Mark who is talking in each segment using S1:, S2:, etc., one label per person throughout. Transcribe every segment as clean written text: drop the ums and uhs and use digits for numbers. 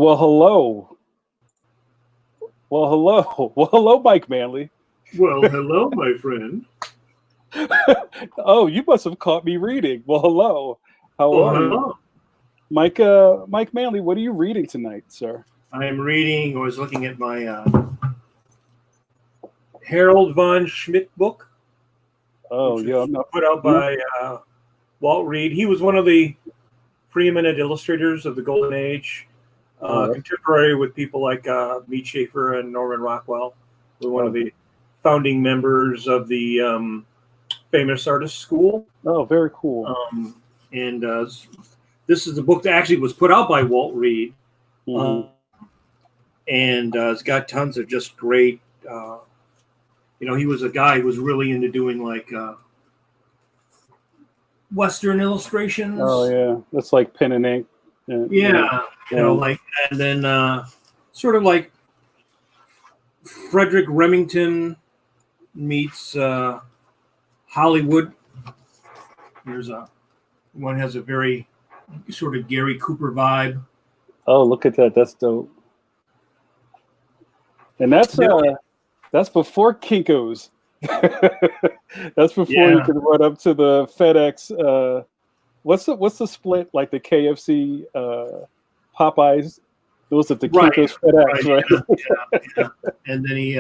S1: Well, hello. Well, hello. Well, hello, Mike Manley.
S2: Well, hello, my friend.
S1: Oh, you must have caught me reading. Well, hello. How
S2: Oh,
S1: are you?
S2: hello.
S1: Mike Manley, what are you reading tonight, sir?
S2: I am reading, or was looking at my Harold von Schmidt book.
S1: Oh,
S2: which
S1: yeah.
S2: was put out by Walt Reed. He was one of the preeminent illustrators of the Golden Age, contemporary with people like Mead Schaefer and Norman Rockwell. We're one of the founding members of the Famous Artist School.
S1: Oh, very cool.
S2: And this is the book that actually was put out by Walt Reed.
S1: Mm-hmm.
S2: And it's got tons of just great, he was a guy who was really into doing like Western illustrations.
S1: Oh, yeah. That's like pen and ink.
S2: And then sort of like Frederick Remington meets Hollywood. Here's one has a very sort of Gary Cooper vibe.
S1: Oh, look at that. That's dope. And that's before Kinko's. That's before you can run up to the FedEx. What's the split, like the KFC, Popeyes? Those are the Kinko's FedEx, right?
S2: Yeah. And then he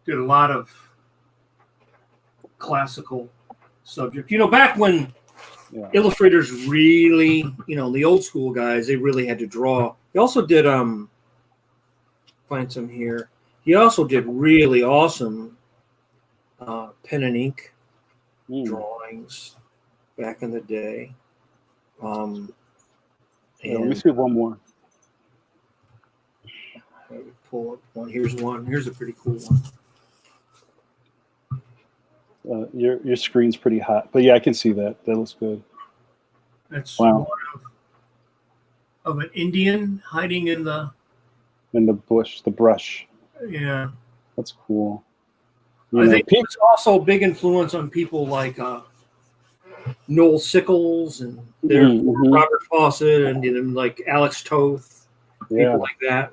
S2: did a lot of classical subject. Back when illustrators really, the old school guys, they really had to draw. He also did find some here. He also did really awesome pen and ink drawings back in the day.
S1: Let me see one more.
S2: I would pull up one. Here's one. Here's a pretty cool one.
S1: Your screen's pretty hot, but yeah, I can see that. That looks good.
S2: That's one of an Indian hiding in the
S1: bush, the brush.
S2: Yeah,
S1: that's cool.
S2: I think it's also a big influence on people like Noel Sickles and Robert Fawcett and like Alex Toth, people like that.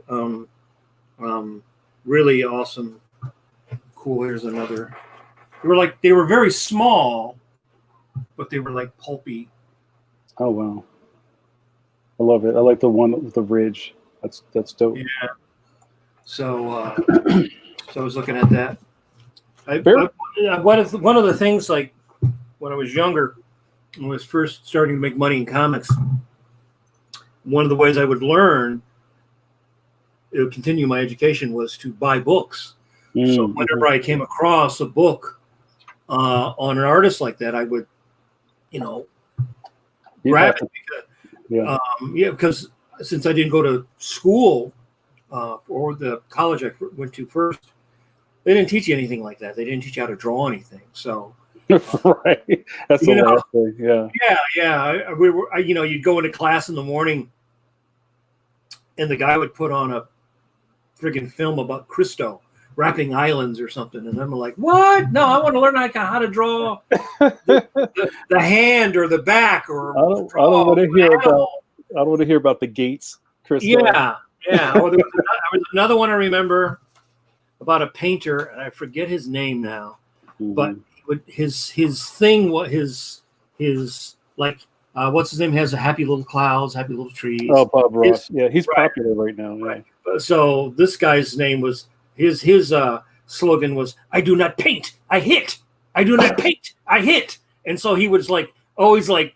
S2: Really awesome. Cool. Here's another. They were very small, but they were like pulpy.
S1: Oh wow, I love it. I like the one with the ridge. That's dope.
S2: Yeah. So I was looking at that. One of the things, like when I was younger, when I was first starting to make money in comics, one of the ways I would learn to continue my education was to buy books. So whenever I came across a book on an artist like that, I would, grab it. Because since I didn't go to school or the college I went to first, they didn't teach you anything like that. They didn't teach you how to draw anything. So,
S1: right, that's the last thing.
S2: Yeah. We were, you'd go into class in the morning, and the guy would put on a friggin' film about Christo wrapping islands or something, and I'm like, what? No, I want to learn how to draw the hand or the back or.
S1: I don't want to hear about the gates, Christo.
S2: Yeah. Oh, there was another one I remember about a painter, and I forget his name now, but his thing was his like what's his name, has a happy little clouds, happy little trees.
S1: Oh, Bob Ross. He's popular right now. Yeah.
S2: Right. So this guy's name was his slogan was, "I do not paint, I hit. I do not paint, I hit." And so he was like always like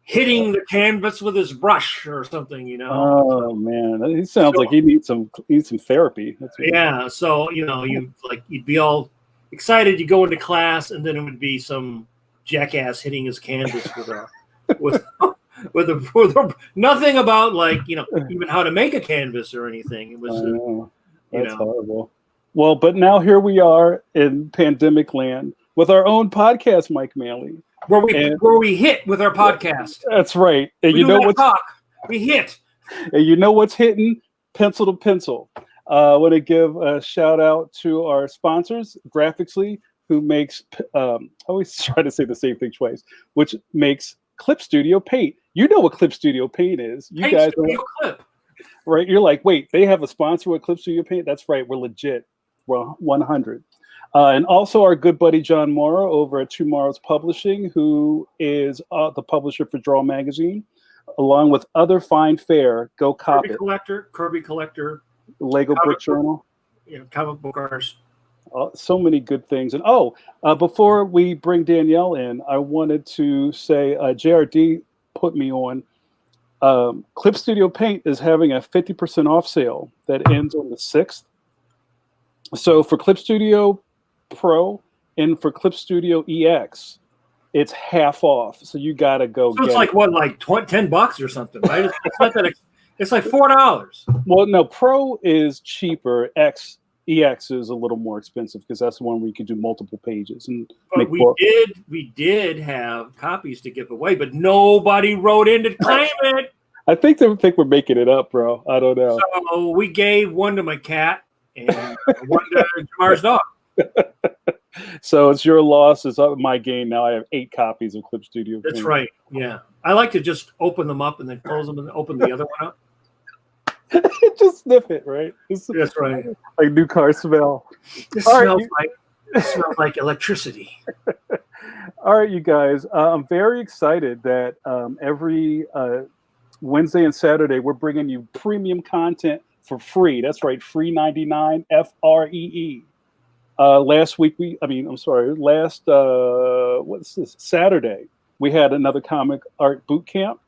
S2: hitting the canvas with his brush or something,
S1: Oh man, he sounds like he needs some therapy.
S2: So you'd be all excited. You go into class, and then it would be some jackass hitting his canvas with nothing about even how to make a canvas or anything. It was
S1: that's horrible. Well, but now here we are in pandemic land with our own podcast, Mike Manley.
S2: Where we hit with our podcast.
S1: That's right. And
S2: we hit.
S1: And you know what's hitting? Pencil to pencil. I want to give a shout out to our sponsors, Graphicsly, who makes, I always try to say the same thing twice, which makes Clip Studio Paint. You know what Clip Studio Paint is.
S2: Clip.
S1: right? You're like, wait, they have a sponsor with Clip Studio Paint? That's right, we're legit. Well, 100. And also our good buddy John Morrow over at Tomorrow's Publishing, who is the publisher for Draw Magazine, along with other fine fare. Go cop it.
S2: Kirby Collector,
S1: Lego Brick Journal.
S2: Comic book artists.
S1: So many good things. And before we bring Danielle in, I wanted to say JRD put me on. Clip Studio Paint is having a 50% off sale that ends on the 6th. So for Clip Studio Pro and for Clip Studio EX, it's half off. So you got to go.
S2: So it's like what, like $10 or something, right? It's not that. It's like $4.
S1: Well, no, Pro is cheaper. EX is a little more expensive because that's the one where you can do multiple pages. And
S2: but we did have copies to give away, but nobody wrote in to claim it.
S1: I think they think we're making it up, bro. I don't know.
S2: So we gave one to my cat and one to Jamar's dog.
S1: So it's your loss. It's my gain. Now I have 8 copies of Clip Studio.
S2: That's right. Yeah. I like to just open them up and then close them and open the other one up.
S1: Just sniff it, right?
S2: That's right.
S1: Like new car smell.
S2: It smells like electricity.
S1: All right, you guys. I'm very excited that every Wednesday and Saturday we're bringing you premium content for free. That's right, free 99 FREE. Last Saturday we had another comic art boot camp.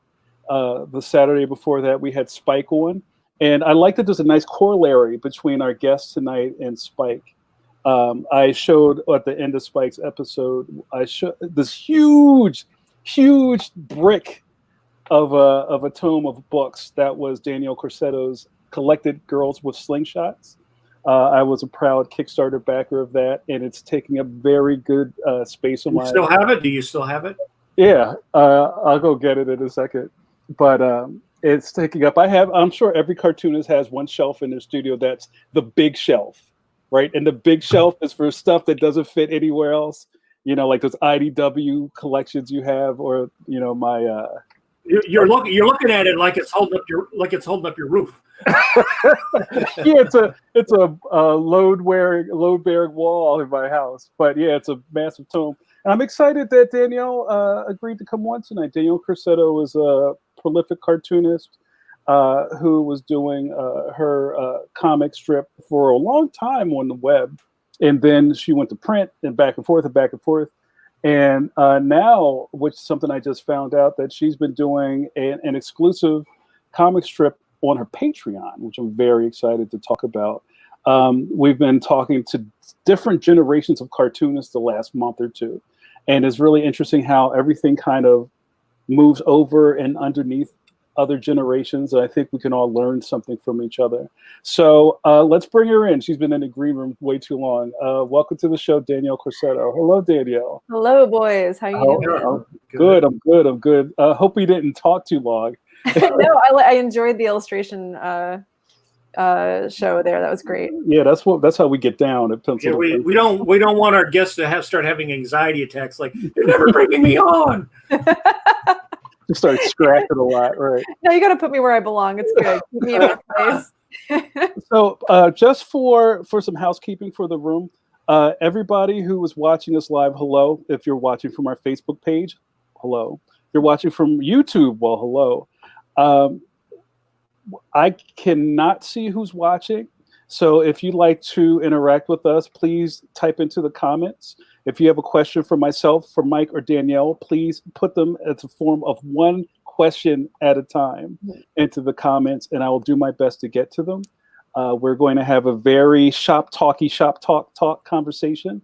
S1: The Saturday before that we had Spike on. And I like that there's a nice corollary between our guest tonight and Spike. I showed at the end of Spike's episode, I showed this huge brick of a tome of books that was Danielle Corsetto's Collected Girls with Slingshots. I was a proud Kickstarter backer of that, and it's taking up very good space on my.
S2: Still have it? Do you still have it?
S1: Yeah, I'll go get it in a second. But it's taking up. I'm sure every cartoonist has one shelf in their studio that's the big shelf, right? And the big shelf is for stuff that doesn't fit anywhere else. You know, like those IDW collections you have, or you know, my.
S2: You're looking at it like it's holding up your roof.
S1: Yeah, it's a load bearing wall in my house, but yeah, it's a massive tome. And I'm excited that Danielle agreed to come on tonight. Danielle Corsetto is a prolific cartoonist who was doing her comic strip for a long time on the web, and then she went to print and back and forth and back and forth. And now, which is something I just found out, that she's been doing an exclusive comic strip on her Patreon, which I'm very excited to talk about. We've been talking to different generations of cartoonists the last month or two, and it's really interesting how everything kind of moves over and underneath other generations. I think we can all learn something from each other. So let's bring her in. She's been in the green room way too long. Welcome to the show, Danielle Corsetto. Hello, Danielle.
S3: Hello, boys. How you doing?
S1: Good. I'm good. Hope we didn't talk too long.
S3: No, I enjoyed the illustration show there. That was great.
S1: Yeah, that's how we get down at Pennsylvania.
S2: Yeah, we don't want our guests to start having anxiety attacks. Like, you're never bringing me on.
S1: You start scratching a lot, right?
S3: No, you got to put me where I belong. It's good. Keep me in my place.
S1: So, just for some housekeeping for the room, everybody who was watching us live, hello. If you're watching from our Facebook page, hello. If you're watching from YouTube, well, hello. I cannot see who's watching. So if you'd like to interact with us, please type into the comments. If you have a question for myself, for Mike, or Danielle, please put them as a form of one question at a time into the comments, and I will do my best to get to them. We're going to have a very shop talk conversation.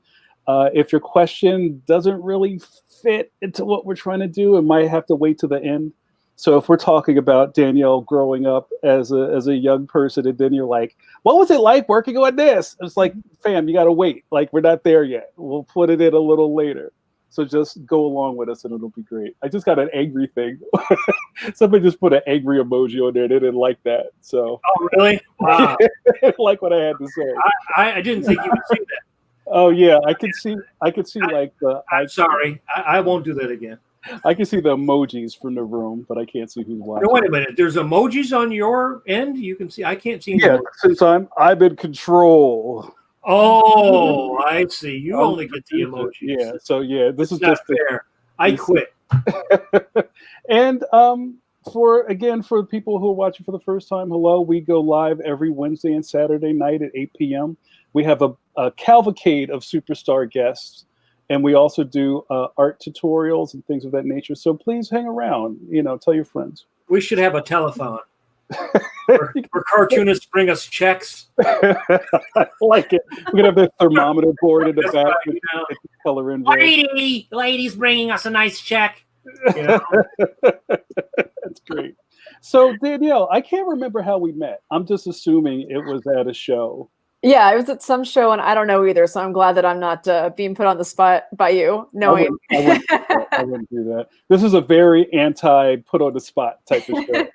S1: If your question doesn't really fit into what we're trying to do, it might have to wait to the end. So if we're talking about Danielle growing up as a young person, and then you're like, what was it like working on this? It's like, fam, you got to wait. Like, we're not there yet. We'll put it in a little later. So just go along with us and it'll be great. I just got an angry thing. Somebody just put an angry emoji on there. They didn't like that. So.
S2: Oh, really? Wow.
S1: Like what I had to say.
S2: I didn't think you would see that.
S1: Oh yeah, I could see like the.
S2: I'm sorry. I won't do that again.
S1: I can see the emojis from the room, but I can't see who's watching.
S2: No, wait a minute. There's emojis on your end. You can see. I can't see.
S1: Yeah,
S2: emojis.
S1: since I'm in control.
S2: Oh, I see. You only get the emojis.
S1: Yeah. So yeah, this is
S2: not
S1: just
S2: fair. I quit.
S1: And for people who are watching for the first time, hello. We go live every Wednesday and Saturday night at 8 p.m. We have a cavalcade of superstar guests, and we also do art tutorials and things of that nature. So please hang around. Tell your friends.
S2: We should have a telethon. Where cartoonists bring us checks.
S1: I like it. We're gonna have the thermometer board in the back with color in.
S2: Ladies bringing us a nice check.
S1: That's great. So Danielle, I can't remember how we met. I'm just assuming it was at a show.
S3: Yeah, it was at some show, and I don't know either. So I'm glad that I'm not being put on the spot by you, knowing.
S1: I wouldn't do that. This is a very anti put on the spot type of show.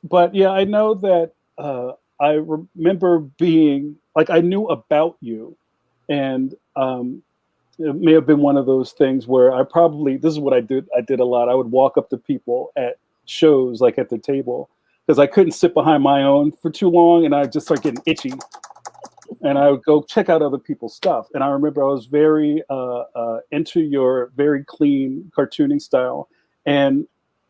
S1: But yeah, I know that I remember being like, I knew about you, and it may have been one of those things where this is what I did. I did a lot. I would walk up to people at shows, like at the table, because I couldn't sit behind my own for too long, and I just start getting itchy. And I would go check out other people's stuff. And I remember I was very into your very clean cartooning style, and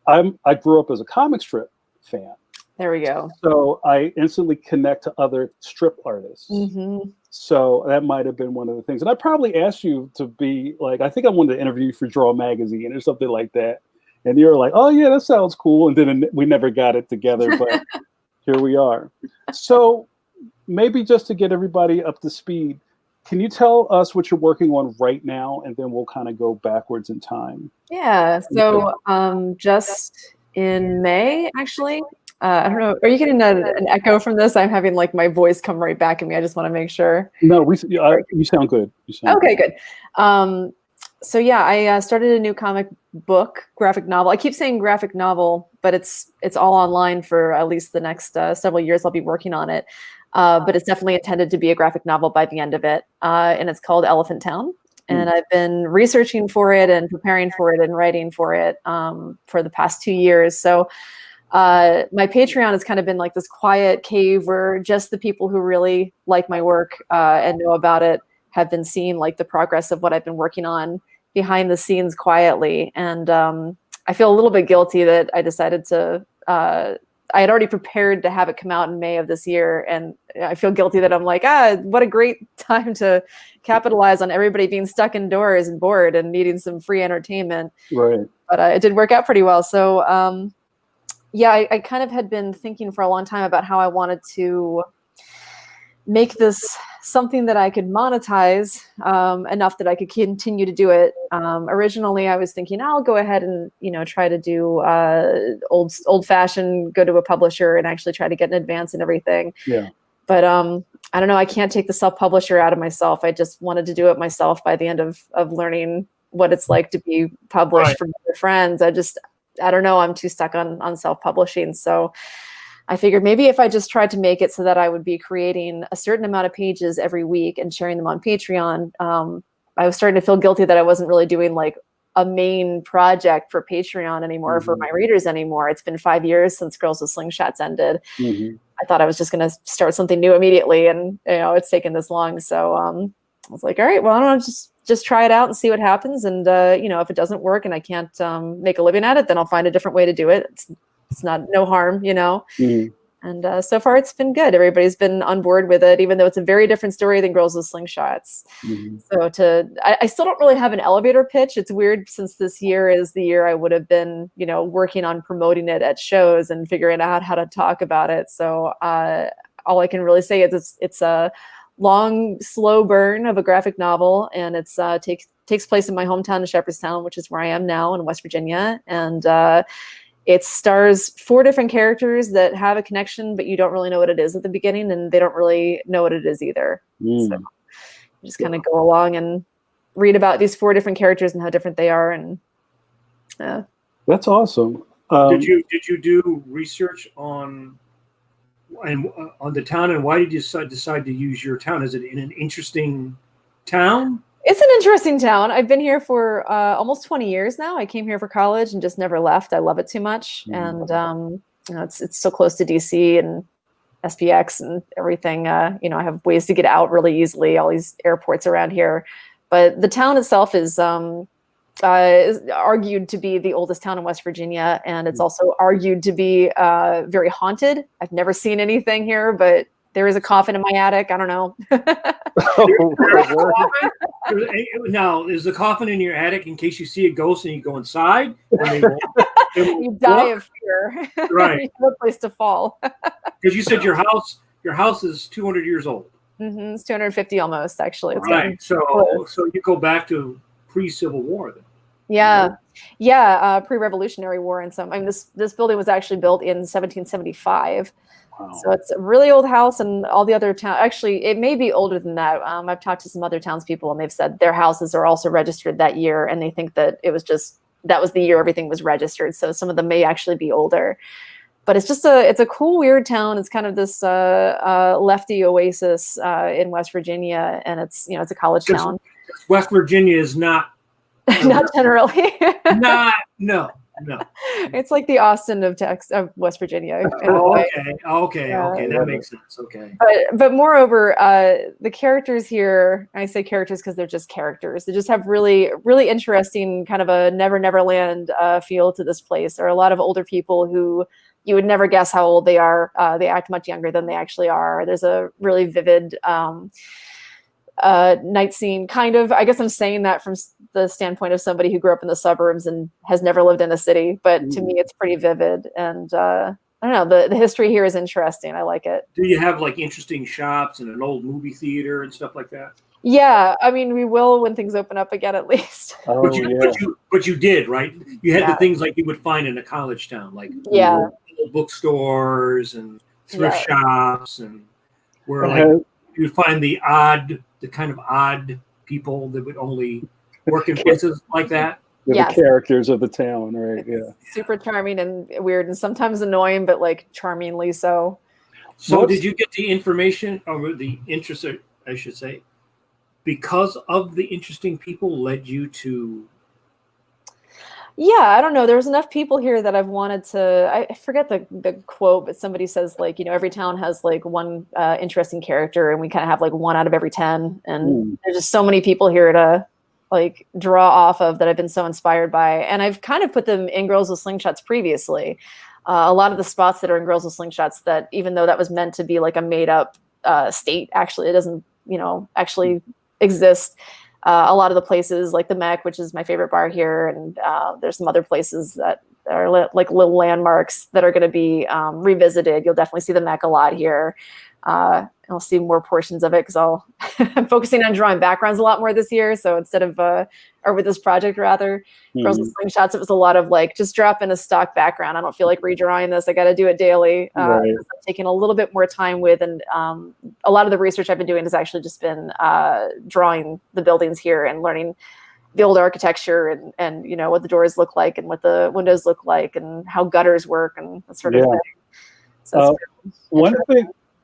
S1: I grew up as a comic strip fan.
S3: There we go.
S1: So I instantly connect to other strip artists.
S3: Mm-hmm.
S1: So that might have been one of the things. And I probably asked you to be like, I think I wanted to interview you for Draw Magazine or something like that. And you're like, oh yeah, that sounds cool. And then we never got it together, but here we are. So maybe just to get everybody up to speed, can you tell us what you're working on right now? And then we'll kind of go backwards in time.
S3: Yeah. So just in May, actually, I don't know. Are you getting an echo from this? I'm having like my voice come right back at me. I just want to make sure.
S1: No, you sound good.
S3: Okay, good. So yeah, I started a new comic book, graphic novel. I keep saying graphic novel, but it's all online for at least the next several years. I'll be working on it, but it's definitely intended to be a graphic novel by the end of it. And it's called Elephant Town. And I've been researching for it and preparing for it and writing for it for the past 2 years. So my Patreon has kind of been like this quiet cave where just the people who really like my work and know about it have been seeing like the progress of what I've been working on behind the scenes quietly. And I feel a little bit guilty that I decided to, I had already prepared to have it come out in May of this year. And I feel guilty that I'm like, what a great time to capitalize on everybody being stuck indoors and bored and needing some free entertainment.
S1: Right.
S3: But it did work out pretty well. So yeah, I kind of had been thinking for a long time about how I wanted to make this something that I could monetize enough that I could continue to do it. Originally, I was thinking I'll go ahead and try to do old-fashioned, go to a publisher and actually try to get an advance and everything.
S1: Yeah.
S3: But I don't know. I can't take the self-publisher out of myself. I just wanted to do it myself by the end of learning what it's like to be published from other friends. I don't know. I'm too stuck on self-publishing. So I figured maybe if I just tried to make it so that I would be creating a certain amount of pages every week and sharing them on Patreon, I was starting to feel guilty that I wasn't really doing like a main project for Patreon anymore, for my readers anymore. It's been 5 years since Girls with Slingshots ended. I thought I was just going to start something new immediately, and it's taken this long. So I was like, all right, well, I don't know, just try it out and see what happens. And if it doesn't work and I can't make a living at it, then I'll find a different way to do it. It's not no harm, And so far it's been good. Everybody's been on board with it, even though it's a very different story than Girls with Slingshots. So I still don't really have an elevator pitch. It's weird since this year is the year I would have been, working on promoting it at shows and figuring out how to talk about it. So all I can really say is it's a long, slow burn of a graphic novel, and it's takes place in my hometown of Shepherdstown, which is where I am now in West Virginia. And it stars 4 different characters that have a connection, but you don't really know what it is at the beginning, and they don't really know what it is either. So you just kind of go along and read about these 4 different characters and how different they are. And
S1: that's awesome.
S2: Did you do research on the town, and why did you decide to use your town? Is it in an interesting town?
S3: It's an interesting town. I've been here for almost 20 years now. I came here for college and just never left. I love it too much. And you know, it's so close to DC and SPX and everything. You know, I have ways to get out really easily, all these airports around here. But the town itself is argued to be the oldest town in West Virginia. And it's also argued to be very haunted. I've never seen anything here, but there is a coffin in my attic. I don't know.
S2: Now, is the coffin in your attic in case you see a ghost and you go inside?
S3: You die of fear.
S2: Right.
S3: You have a place to fall.
S2: Because you said your house is 200 years old.
S3: It's 250 almost, actually. It's
S2: right. So you go back to pre-Civil War then.
S3: Yeah. Yeah. Pre-Revolutionary War and some. I mean, this building was actually built in 1775. Wow. So it's a really old house, and all the other towns, actually, it may be older than that. I've talked to some other townspeople, and they've said their houses are also registered that year, and they think that it was just, that was the year everything was registered. So some of them may actually be older. But it's just it's a cool, weird town. It's kind of this lefty oasis in West Virginia, and it's, you know, it's a college town.
S2: West Virginia is not
S3: not generally.
S2: No.
S3: It's like the Austin of West Virginia.
S2: Okay, that makes sense. Okay.
S3: But moreover, the characters here, I say characters because they're just characters. They just have really, really interesting kind of a Never Land feel to this place. There are a lot of older people who you would never guess how old they are. They act much younger than they actually are. There's a really vivid night scene, kind of. I guess I'm saying that from the standpoint of somebody who grew up in the suburbs and has never lived in a city, but to me it's pretty vivid. And I don't know, the history here is interesting. I like it.
S2: Do you have like interesting shops and an old movie theater and stuff like that?
S3: Yeah, I mean, we will when things open up again, at least.
S2: But you did, right? You had the things like you would find in a college town, like bookstores and thrift shops, and where like you would find the kind of odd people that would only work in places like that.
S1: The characters of the town, right? Yeah.
S3: Super charming and weird, and sometimes annoying, but like charmingly so.
S2: So did you get the information, or the interest, I should say, because of the interesting people led you to?
S3: Yeah, I don't know. There's enough people here that I've wanted to, I forget the quote, but somebody says, like, you know, every town has like one interesting character, and we kind of have like 1 out of every 10. And there's just so many people here to like draw off of that I've been so inspired by. And I've kind of put them in Girls with Slingshots previously. A lot of the spots that are in Girls with Slingshots, that even though that was meant to be like a made up state, actually, it doesn't, you know, actually exist. A lot of the places like the Mech, which is my favorite bar here, and there's some other places that are like little landmarks that are going to be revisited. You'll definitely see the Mech a lot here. I'll see more portions of it because I'm focusing on drawing backgrounds a lot more this year. So instead of, or with this project rather, Girls with Slingshots, it was a lot of like, just drop in a stock background. I don't feel like redrawing this. I got to do it daily. I'm taking a little bit more time with, and a lot of the research I've been doing has actually just been drawing the buildings here and learning the old architecture and you know, what the doors look like and what the windows look like and how gutters work and that sort of thing. So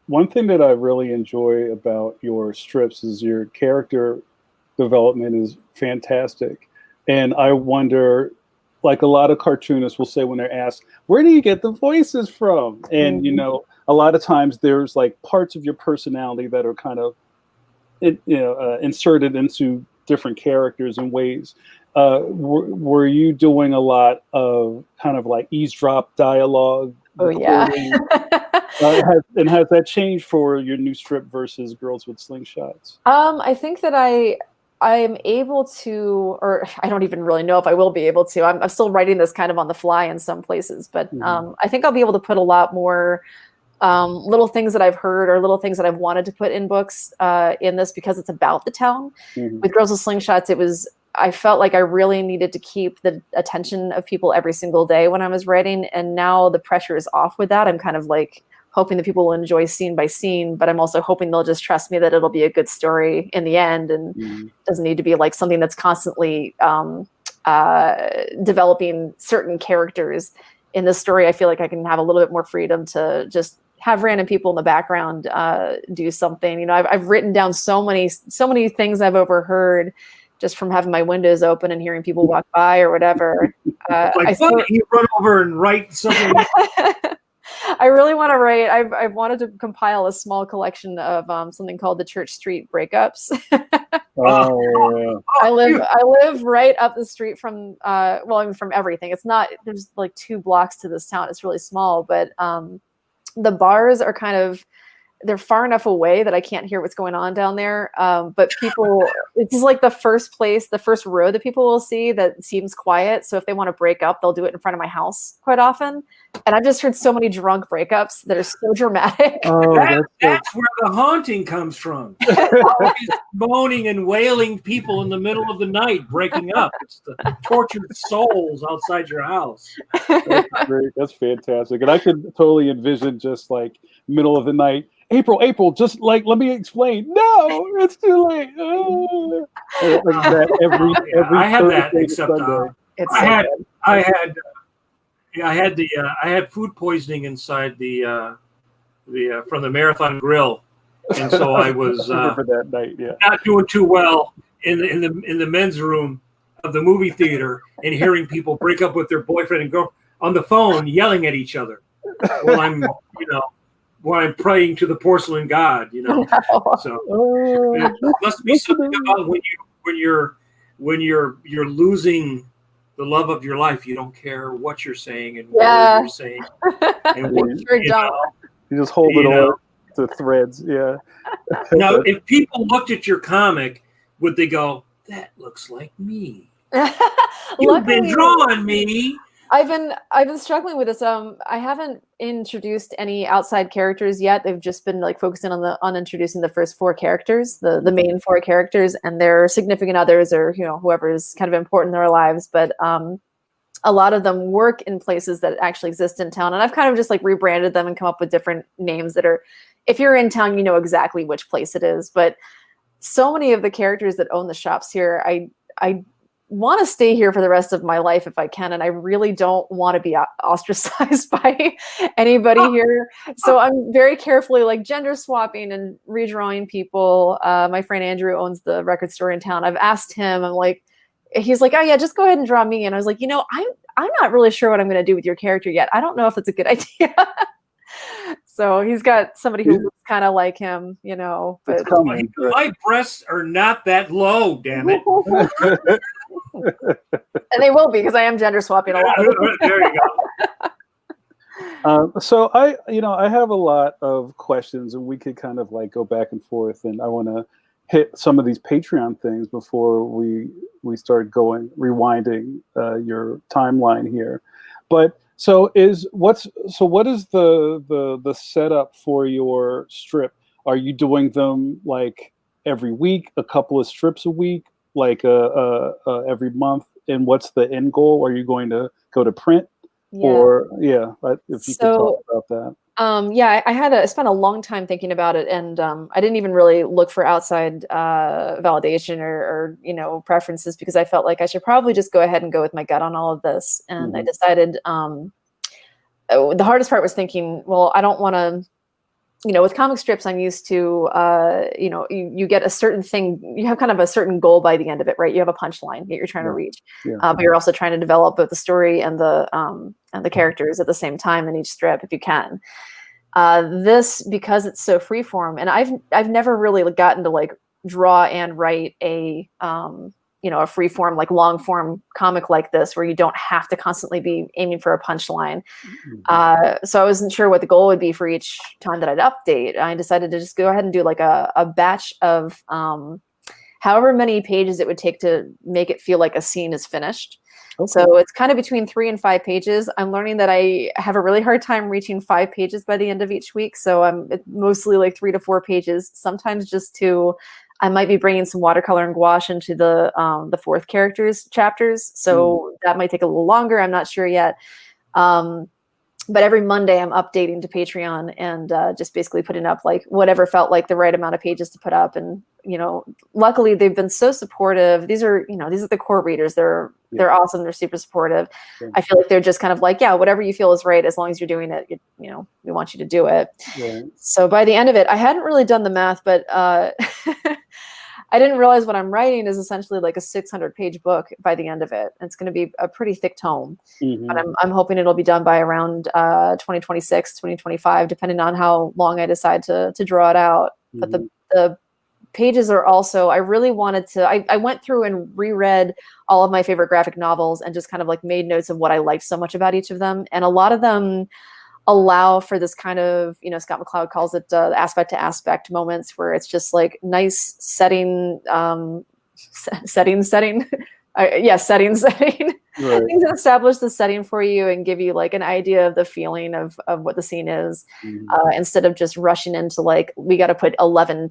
S1: one thing that I really enjoy about your strips is your character development is fantastic. And I wonder, like a lot of cartoonists will say when they're asked, where do you get the voices from? And, you know, a lot of times there's like parts of your personality that are kind of, inserted into different characters and ways. Were you doing a lot of kind of like eavesdrop dialogue?
S3: Oh, yeah.
S1: Has that changed for your new strip versus Girls with Slingshots?
S3: I think that I'm able to, or I don't even really know if I will be able to. I'm still writing this kind of on the fly in some places, but I think I'll be able to put a lot more little things that I've heard or little things that I've wanted to put in books in this, because it's about the town. With Girls with Slingshots, I felt like I really needed to keep the attention of people every single day when I was writing. And now the pressure is off with that. I'm kind of like hoping that people will enjoy scene by scene, but I'm also hoping they'll just trust me that it'll be a good story in the end, and doesn't need to be like something that's constantly developing certain characters. In this story, I feel like I can have a little bit more freedom to just have random people in the background do something. You know, I've written down so many things I've overheard just from having my windows open and hearing people walk by or whatever.
S2: You run over and write something.
S3: I really want to write. I've wanted to compile a small collection of something called the Church Street breakups. I live right up the street from from everything. It's not, there's like 2 blocks to this town. It's really small, but the bars are they're far enough away that I can't hear what's going on down there. But people, it's like the first row that people will see that seems quiet. So if they want to break up, they'll do it in front of my house quite often. And I've just heard so many drunk breakups that are so dramatic.
S2: That's where the haunting comes from. It's moaning and wailing people in the middle of the night breaking up. It's the tortured souls outside your house.
S1: That's great. That's fantastic. And I could totally envision just like middle of the night, April, just like, let me explain. No, it's too late. Like that every
S2: I had that,
S1: Thursday
S2: except I had food poisoning inside the from the Marathon Grill, and so I was
S1: for that night,
S2: not doing too well in the men's room of the movie theater, and hearing people break up with their boyfriend and girlfriend on the phone, yelling at each other while I'm praying to the porcelain god, No. So it must be something about when you're losing the love of your life. You don't care what you're saying and what you're saying, and
S1: you just hold it all to threads. Yeah.
S2: Now, if people looked at your comic, would they go, "That looks like me"? You've been drawing me.
S3: I've been struggling with this. I haven't introduced any outside characters yet. They've just been like focusing on introducing the first 4 characters, the main 4 characters, and their significant others, or whoever is kind of important in their lives. But a lot of them work in places that actually exist in town, and I've kind of just like rebranded them and come up with different names that are, if you're in town, you know exactly which place it is. But so many of the characters that own the shops here, I want to stay here for the rest of my life if I can, and I really don't want to be ostracized by anybody here. So I'm very carefully like gender swapping and redrawing people. My friend Andrew owns the record store in town. I've asked him, he's like, oh yeah, just go ahead and draw me. And I was like, I'm not really sure what I'm going to do with your character yet. I don't know if it's a good idea. So he's got somebody who looks kind of like him, but
S2: my breasts are not that low, damn it.
S3: And they will be, because I am gender swapping a lot.
S2: There you
S1: go. So I have a lot of questions, and we could kind of like go back and forth, and I want to hit some of these Patreon things before we start rewinding your timeline here. But what is the setup for your strip? Are you doing them like every week, a couple of strips a week, like every month? And what's the end goal? Are you going to go to print? Or if you could talk about that.
S3: I spent a long time thinking about it, and I didn't even really look for outside validation or preferences, because I felt like I should probably just go ahead and go with my gut on all of this. And I decided the hardest part was thinking, well, I don't want to, with comic strips, I'm used to, you get a certain thing, you have kind of a certain goal by the end of it, right? You have a punchline that you're trying to reach, but you're also trying to develop both the story and the characters at the same time in each strip, if you can. This, because it's so freeform, and I've never really gotten to like draw and write a freeform, like long form comic like this, where you don't have to constantly be aiming for a punchline. So I wasn't sure what the goal would be for each time that I'd update. I decided to just go ahead and do like a batch of however many pages it would take to make it feel like a scene is finished. Okay. So it's kind of between 3 and 5 pages. I'm learning that I have a really hard time reaching 5 pages by the end of each week. So I'm mostly like 3 to 4 pages, sometimes just 2. I might be bringing some watercolor and gouache into the 4th characters chapters. So that might take a little longer. I'm not sure yet. But every Monday I'm updating to Patreon and just basically putting up like whatever felt like the right amount of pages to put up. And, luckily they've been so supportive. These are the core readers. They're They're awesome. They're super supportive.
S1: Yeah.
S3: I feel like they're just kind of like, yeah, whatever you feel is right, as long as you're doing it, you know, we want you to do it.
S1: Right.
S3: So by the end of it, I hadn't really done the math, but I didn't realize what I'm writing is essentially like a 600-page book by the end of it. It's going to be a pretty thick tome, but I'm hoping it'll be done by around 2026, 2025, depending on how long I decide to draw it out. But the pages are also, I really wanted to, I went through and reread all of my favorite graphic novels and just kind of like made notes of what I liked so much about each of them. And a lot of them allow for this kind of, you know, Scott McCloud calls it aspect to aspect moments, where it's just like nice setting, setting.
S1: Right.
S3: Things that establish the setting for you and give you like an idea of the feeling of what the scene is, instead of just rushing into like, we got to put 11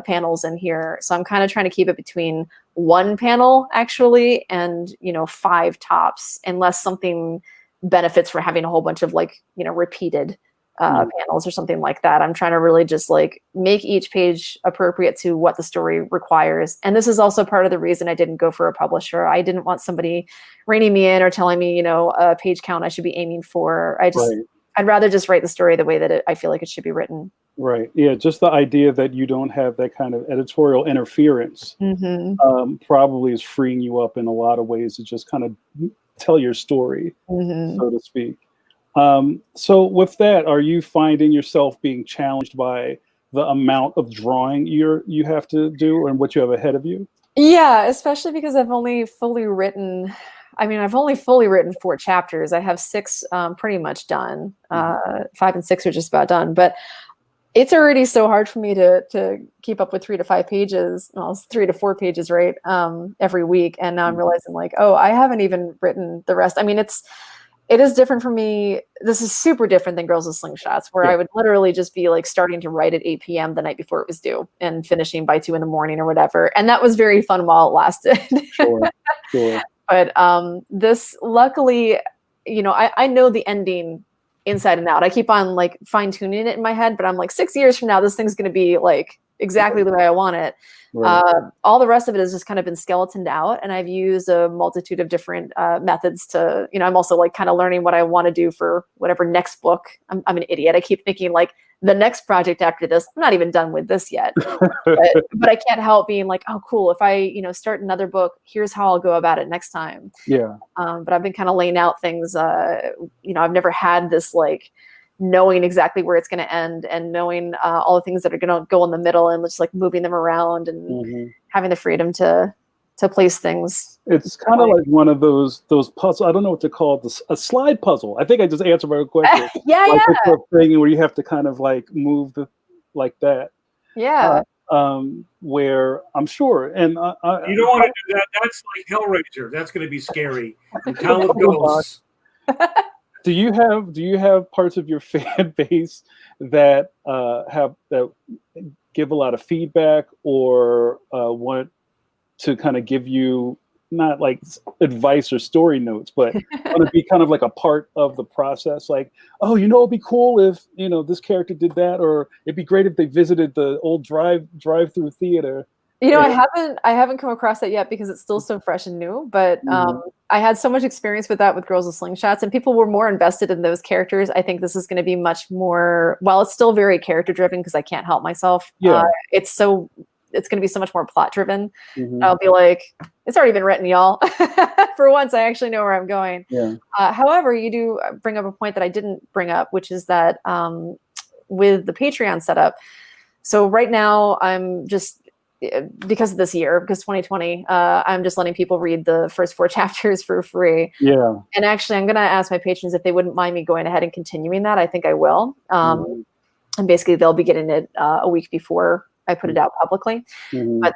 S3: panels in here. So I'm kind of trying to keep it between one panel actually and, you know, 5 tops, unless something benefits for having a whole bunch of like, you know, repeated panels or something like that. I'm trying to really just like make each page appropriate to what the story requires. And this is also part of the reason I didn't go for a publisher. I didn't want somebody reining me in or telling me, you know, a page count I should be aiming for. I'd rather just write the story the way that I feel like it should be written.
S1: Right. Yeah. Just the idea that you don't have that kind of editorial interference probably is freeing you up in a lot of ways to just kind of tell your story, so to speak. So with that, are you finding yourself being challenged by the amount of drawing you have to do and what you have ahead of you?
S3: Yeah, especially because I've only fully written 4 chapters. I have 6 pretty much done. 5 and 6 are just about done, but it's already so hard for me to keep up with 3 to 5 pages. Well, it's 3 to 4 pages, right? Every week. And now I'm realizing like, oh, I haven't even written the rest. I mean, it is different for me. This is super different than Girls with Slingshots, where I would literally just be like starting to write at 8 p.m. the night before it was due and finishing by 2 in the morning or whatever. And that was very fun while it lasted.
S1: Sure.
S3: But this, luckily, you know, I know the ending inside and out. I keep on like fine tuning it in my head, but I'm like 6 years from now, this thing's going to be like exactly the way I want it. All the rest of it has just kind of been skeletoned out, and I've used a multitude of different methods to, you know, I'm also like kind of learning what I want to do for whatever next book. I'm an idiot. I keep thinking like the next project after this, I'm not even done with this yet, but I can't help being like, oh, cool. If I, you know, start another book, here's how I'll go about it next time.
S1: Yeah.
S3: But I've been kind of laying out things, you know, I've never had this like knowing exactly where it's going to end and knowing all the things that are going to go in the middle and just like moving them around and having the freedom to place things.
S1: It's kind of like one of those puzzles. I don't know what to call it. A slide puzzle. I think I just answered my question.
S3: Yeah.
S1: It's a thing where you have to kind of like move like that.
S3: Yeah.
S1: Where I'm sure, and
S2: you don't want to do that. That's like Hellraiser. That's going to be scary. The Town of Ghosts.
S1: Do you have parts of your fan base that give a lot of feedback or want to kind of give you not like advice or story notes, but want to be kind of like a part of the process? Like, oh, you know, it'd be cool if, you know, this character did that, or it'd be great if they visited the old drive-through theater.
S3: You know, I haven't come across that yet because it's still so fresh and new, but I had so much experience with that with Girls with Slingshots, and people were more invested in those characters. I think this is going to be much more, while it's still very character driven because I can't help myself. It's going to be so much more plot driven. I'll be like, it's already been written, y'all. For once, I actually know where I'm going. However, you do bring up a point that I didn't bring up, which is that with the Patreon setup. So right now I'm just, because of this year, because 2020, I'm just letting people read the first 4 chapters for free.
S1: Yeah.
S3: And actually, I'm going to ask my patrons if they wouldn't mind me going ahead and continuing that. I think I will. And basically, they'll be getting it a week before I put it out publicly. But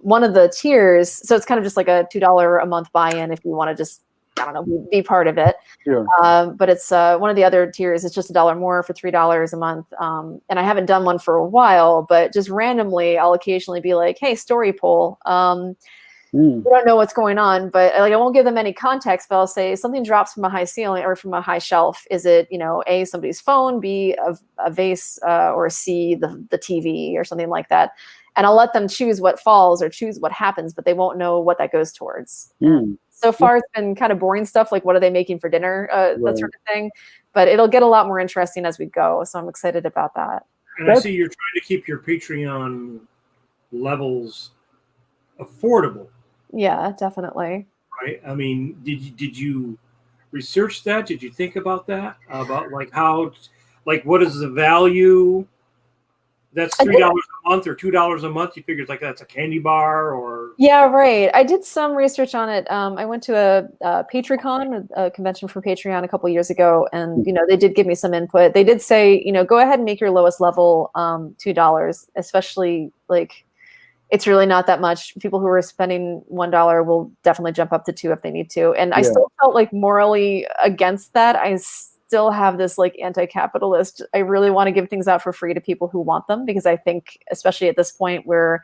S3: one of the tiers, so it's kind of just like a $2 a month buy-in if you want to just, I don't know, be part of it. But it's one of the other tiers. It's just $1 more for $3 a month. And I haven't done one for a while, but just randomly, I'll occasionally be like, hey, story poll. We don't know what's going on, but like I won't give them any context, but I'll say something drops from a high ceiling or from a high shelf. Is it, you know, A, somebody's phone, B, a vase, or C, the TV or something like that? and I'll let them choose what falls or choose what happens, but they won't know what that goes towards. So far, it's been kind of boring stuff, like what are they making for dinner, that sort of thing. But it'll get a lot more interesting as we go. So I'm excited about that.
S2: And I see you're trying to keep your Patreon levels affordable.
S3: Yeah, definitely.
S2: Right. I mean, did you research that? Did you think about that? About like how, like what is the value? That's $3 a month or $2 a month. You figure it's like that's a candy bar or.
S3: Yeah, right. I did some research on it. I went to a PatreonCon, a convention for Patreon a couple of years ago, and they did give me some input. They did say, go ahead and make your lowest level $2, especially like it's really not that much. People who are spending $1 will definitely jump up to $2 if they need to. And I still felt like morally against that. I still have this like anti-capitalist. I really want to give things out for free to people who want them, because I think, especially at this point where,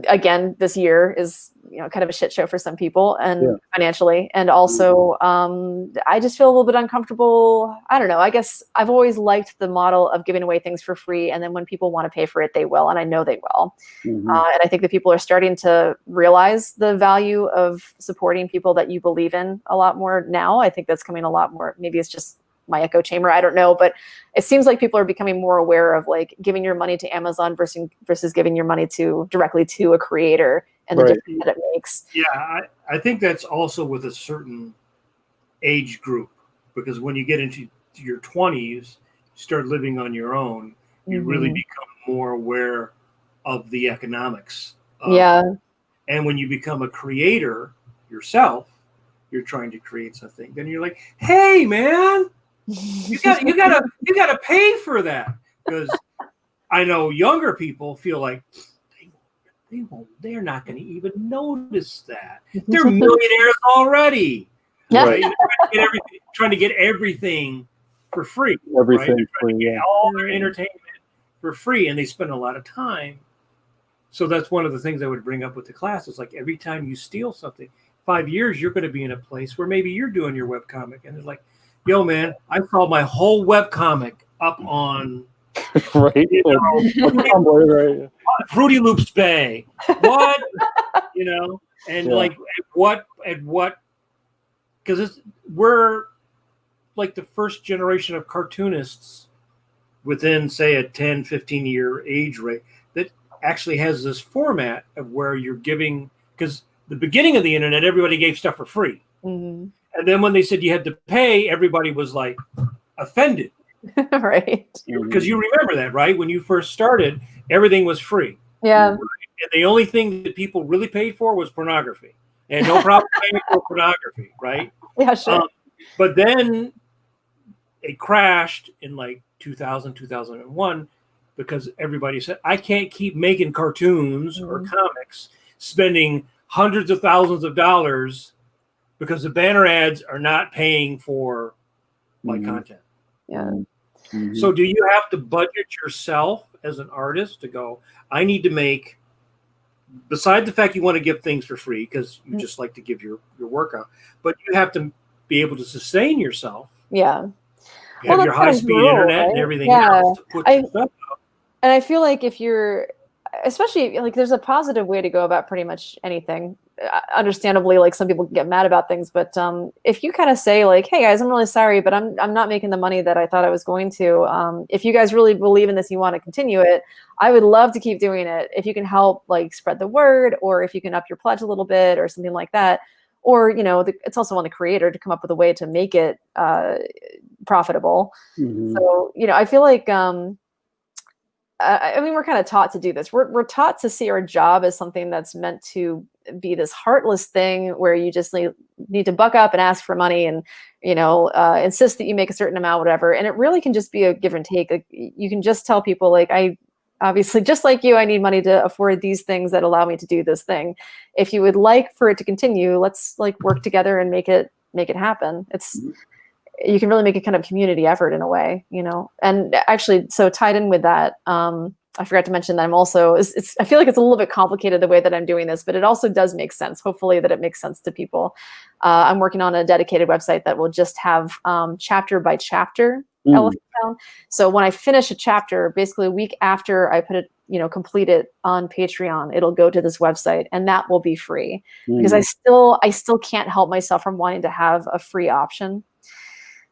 S3: again, this year is kind of a shit show for some people and financially, and also I just feel a little bit uncomfortable. I don't know. I guess I've always liked the model of giving away things for free, and then when people want to pay for it, they will, and I know they will. And I think that people are starting to realize the value of supporting people that you believe in a lot more now. I think that's coming a lot more. Maybe it's just my echo chamber, I don't know, but it seems like people are becoming more aware of like giving your money to Amazon versus giving your money directly to a creator and the difference that it makes.
S2: Yeah, I think that's also with a certain age group, because when you get into your 20s, you start living on your own, you really become more aware of the economics. And when you become a creator yourself, you're trying to create something, then you're like, hey man, you gotta pay for that. Because I know younger people feel like they're not going to even notice that. They're millionaires already. Right? Trying to get everything for free.
S1: Everything free,
S2: all their entertainment for free, and they spend a lot of time. So that's one of the things I would bring up with the class. Is like every time you steal something, 5 years, you're going to be in a place where maybe you're doing your webcomic, and it's like, yo, man, I saw my whole webcomic up on Fruity Loops Bay. What? And like at what? Because we're like the first generation of cartoonists within, say, a 10, 15-year age rate that actually has this format of where you're giving, because the beginning of the internet, everybody gave stuff for free. And then when they said you had to pay, everybody was like offended.
S3: Right.
S2: Because you remember that, right? When you first started, everything was free.
S3: Yeah.
S2: And the only thing that people really paid for was pornography. And no problem paying for pornography, right?
S3: Yeah, sure.
S2: But then it crashed in like 2000, 2001, because everybody said, I can't keep making cartoons or comics, spending hundreds of thousands of dollars, because the banner ads are not paying for my content.
S3: Yeah.
S2: So do you have to budget yourself as an artist to go, I need to make, beside the fact you want to give things for free because you just like to give your work out, but you have to be able to sustain yourself.
S3: Yeah.
S2: You have your high-speed internet and everything else to put your stuff out.
S3: And I feel like if you're, especially like there's a positive way to go about pretty much anything. Understandably, like some people get mad about things, but if you kind of say like, hey guys, I'm really sorry, but I'm not making the money that I thought I was going to. If you guys really believe in this and you want to continue it, I would love to keep doing it. If you can help like spread the word, or if you can up your pledge a little bit or something like that, or it's also on the creator to come up with a way to make it profitable. So I feel like I mean, we're kind of taught to do this. We're taught to see our job as something that's meant to be this heartless thing where you just need to buck up and ask for money and, insist that you make a certain amount, whatever. And it really can just be a give and take. Like, you can just tell people like, I obviously, just like you, I need money to afford these things that allow me to do this thing. If you would like for it to continue, let's like work together and make it happen. You can really make a kind of community effort in a way, and actually, so tied in with that, I forgot to mention that I'm also, I feel like it's a little bit complicated the way that I'm doing this, but it also does make sense. Hopefully that it makes sense to people. I'm working on a dedicated website that will just have chapter by chapter elephant sound. So when I finish a chapter, basically a week after I put it complete it on Patreon, it'll go to this website, and that will be free because
S1: Mm.
S3: I still can't help myself from wanting to have a free option.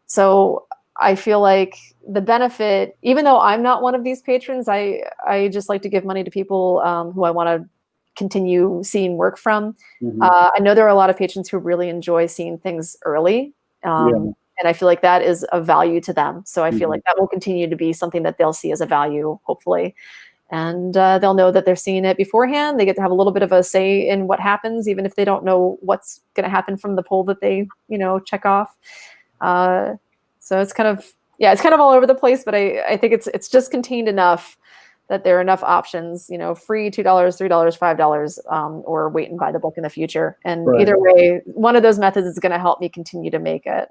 S3: So I feel like the benefit, even though I'm not one of these patrons, I just like to give money to people who I want to continue seeing work from.
S1: Mhm.
S3: I know there are a lot of patrons who really enjoy seeing things early. And I feel like that is of value to them. So I feel like that will continue to be something that they'll see as a value, hopefully. And they'll know that they're seeing it beforehand. They get to have a little bit of a say in what happens, even if they don't know what's going to happen from the poll that they, check off. So it's kind of all over the place, but I think it's just contained enough that there are enough options, free, $2, $3, $5, or wait and buy the book in the future. And either way, one of those methods is going to help me continue to make it.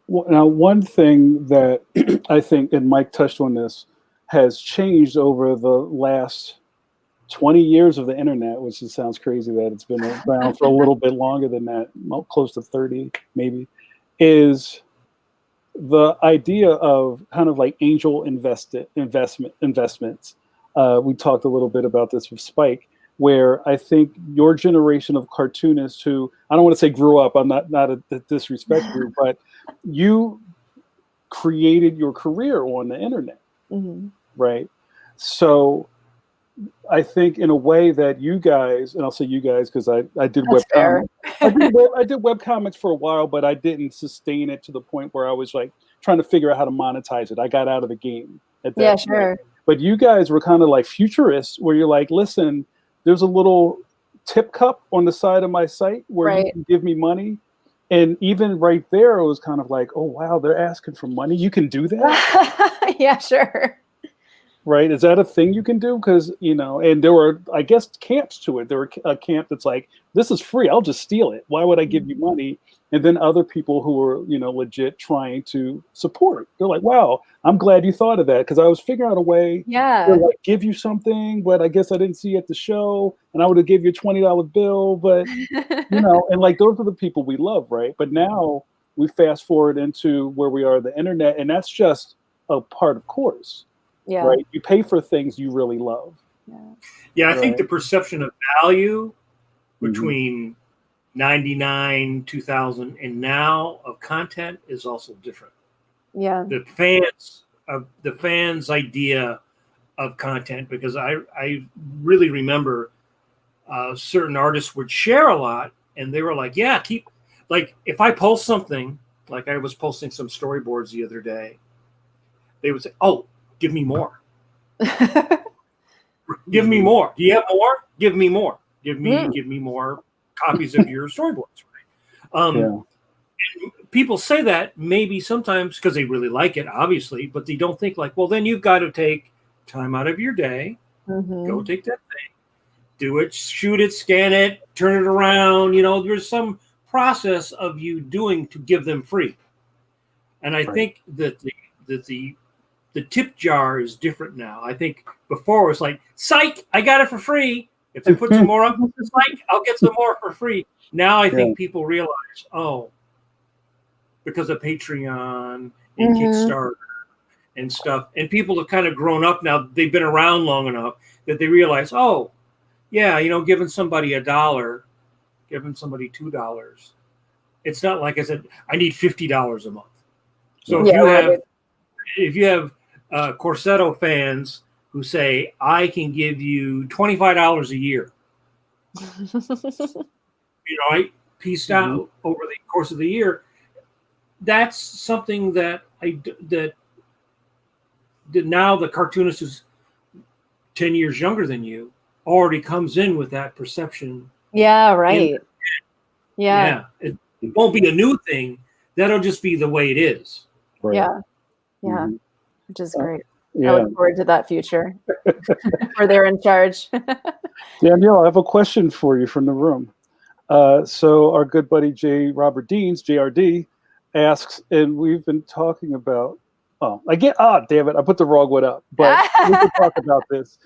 S1: Well, now, one thing that I think, and Mike touched on this, has changed over the last 20 years of the internet, which it sounds crazy that it's been around for a little bit longer than that, close to 30 maybe, is the idea of kind of like angel investments. We talked a little bit about this with Spike, where I think your generation of cartoonists who, I don't want to say grew up, I'm not a disrespect you, but you created your career on the internet, right? So I think in a way that you guys, and I'll say you guys because I did webcomics. I did webcomics for a while, but I didn't sustain it to the point where I was like trying to figure out how to monetize it. I got out of the game at that point.
S3: Sure.
S1: But you guys were kind of like futurists where you're like, listen, there's a little tip cup on the side of my site where you can give me money. And even right there, it was kind of like, oh, wow, they're asking for money. You can do that?
S3: Yeah, sure.
S1: Right? Is that a thing you can do? Because, and there were, I guess, camps to it. There were a camp that's like, this is free. I'll just steal it. Why would I give you money? And then other people who were, legit trying to support. They're like, wow, I'm glad you thought of that. Because I was figuring out a way to like give you something, but I guess I didn't see you at the show. And I would have gave you a $20 bill. But, and like those are the people we love, right? But now we fast forward into where we are on the internet. And that's just a part of course.
S3: Yeah.
S1: Right. You pay for things you really love.
S2: Yeah. I think the perception of value between 99, 2000, and now of content is also different.
S3: Yeah.
S2: The fans' idea of content, because I really remember certain artists would share a lot, and they were like, yeah, if I post something, like I was posting some storyboards the other day, they would say, oh, give me more. Give me more. Do you have more? Give me more. Give me more copies of your storyboards. Right? People say that maybe sometimes because they really like it, obviously, but they don't think like, well, then you've got to take time out of your day, go take that thing, do it, shoot it, scan it, turn it around. There's some process of you doing to give them free. And I think that the tip jar is different now. I think before it was like, psych, I got it for free. If they put some more up, psych, I'll get some more for free. Now I think people realize, oh, because of Patreon and Kickstarter and stuff, and people have kind of grown up now. They've been around long enough that they realize, oh, yeah, giving somebody $1, giving somebody $2. It's not like I said, I need $50 a month. So if you have Corsetto fans who say, I can give you $25 a year, I pieced out over the course of the year. That's something that that now the cartoonist who's 10 years younger than you already comes in with that perception.
S3: Yeah, right.
S2: Yeah. It won't be a new thing. That'll just be the way it is.
S1: Right.
S3: Yeah. Which is great.
S1: Yeah.
S3: I look forward to that future where they're in charge.
S1: Danielle, I have a question for you from the room. So our good buddy J. Robert Deans, JRD, asks, and we've been talking about, damn it, I put the wrong one up, but we can talk about this.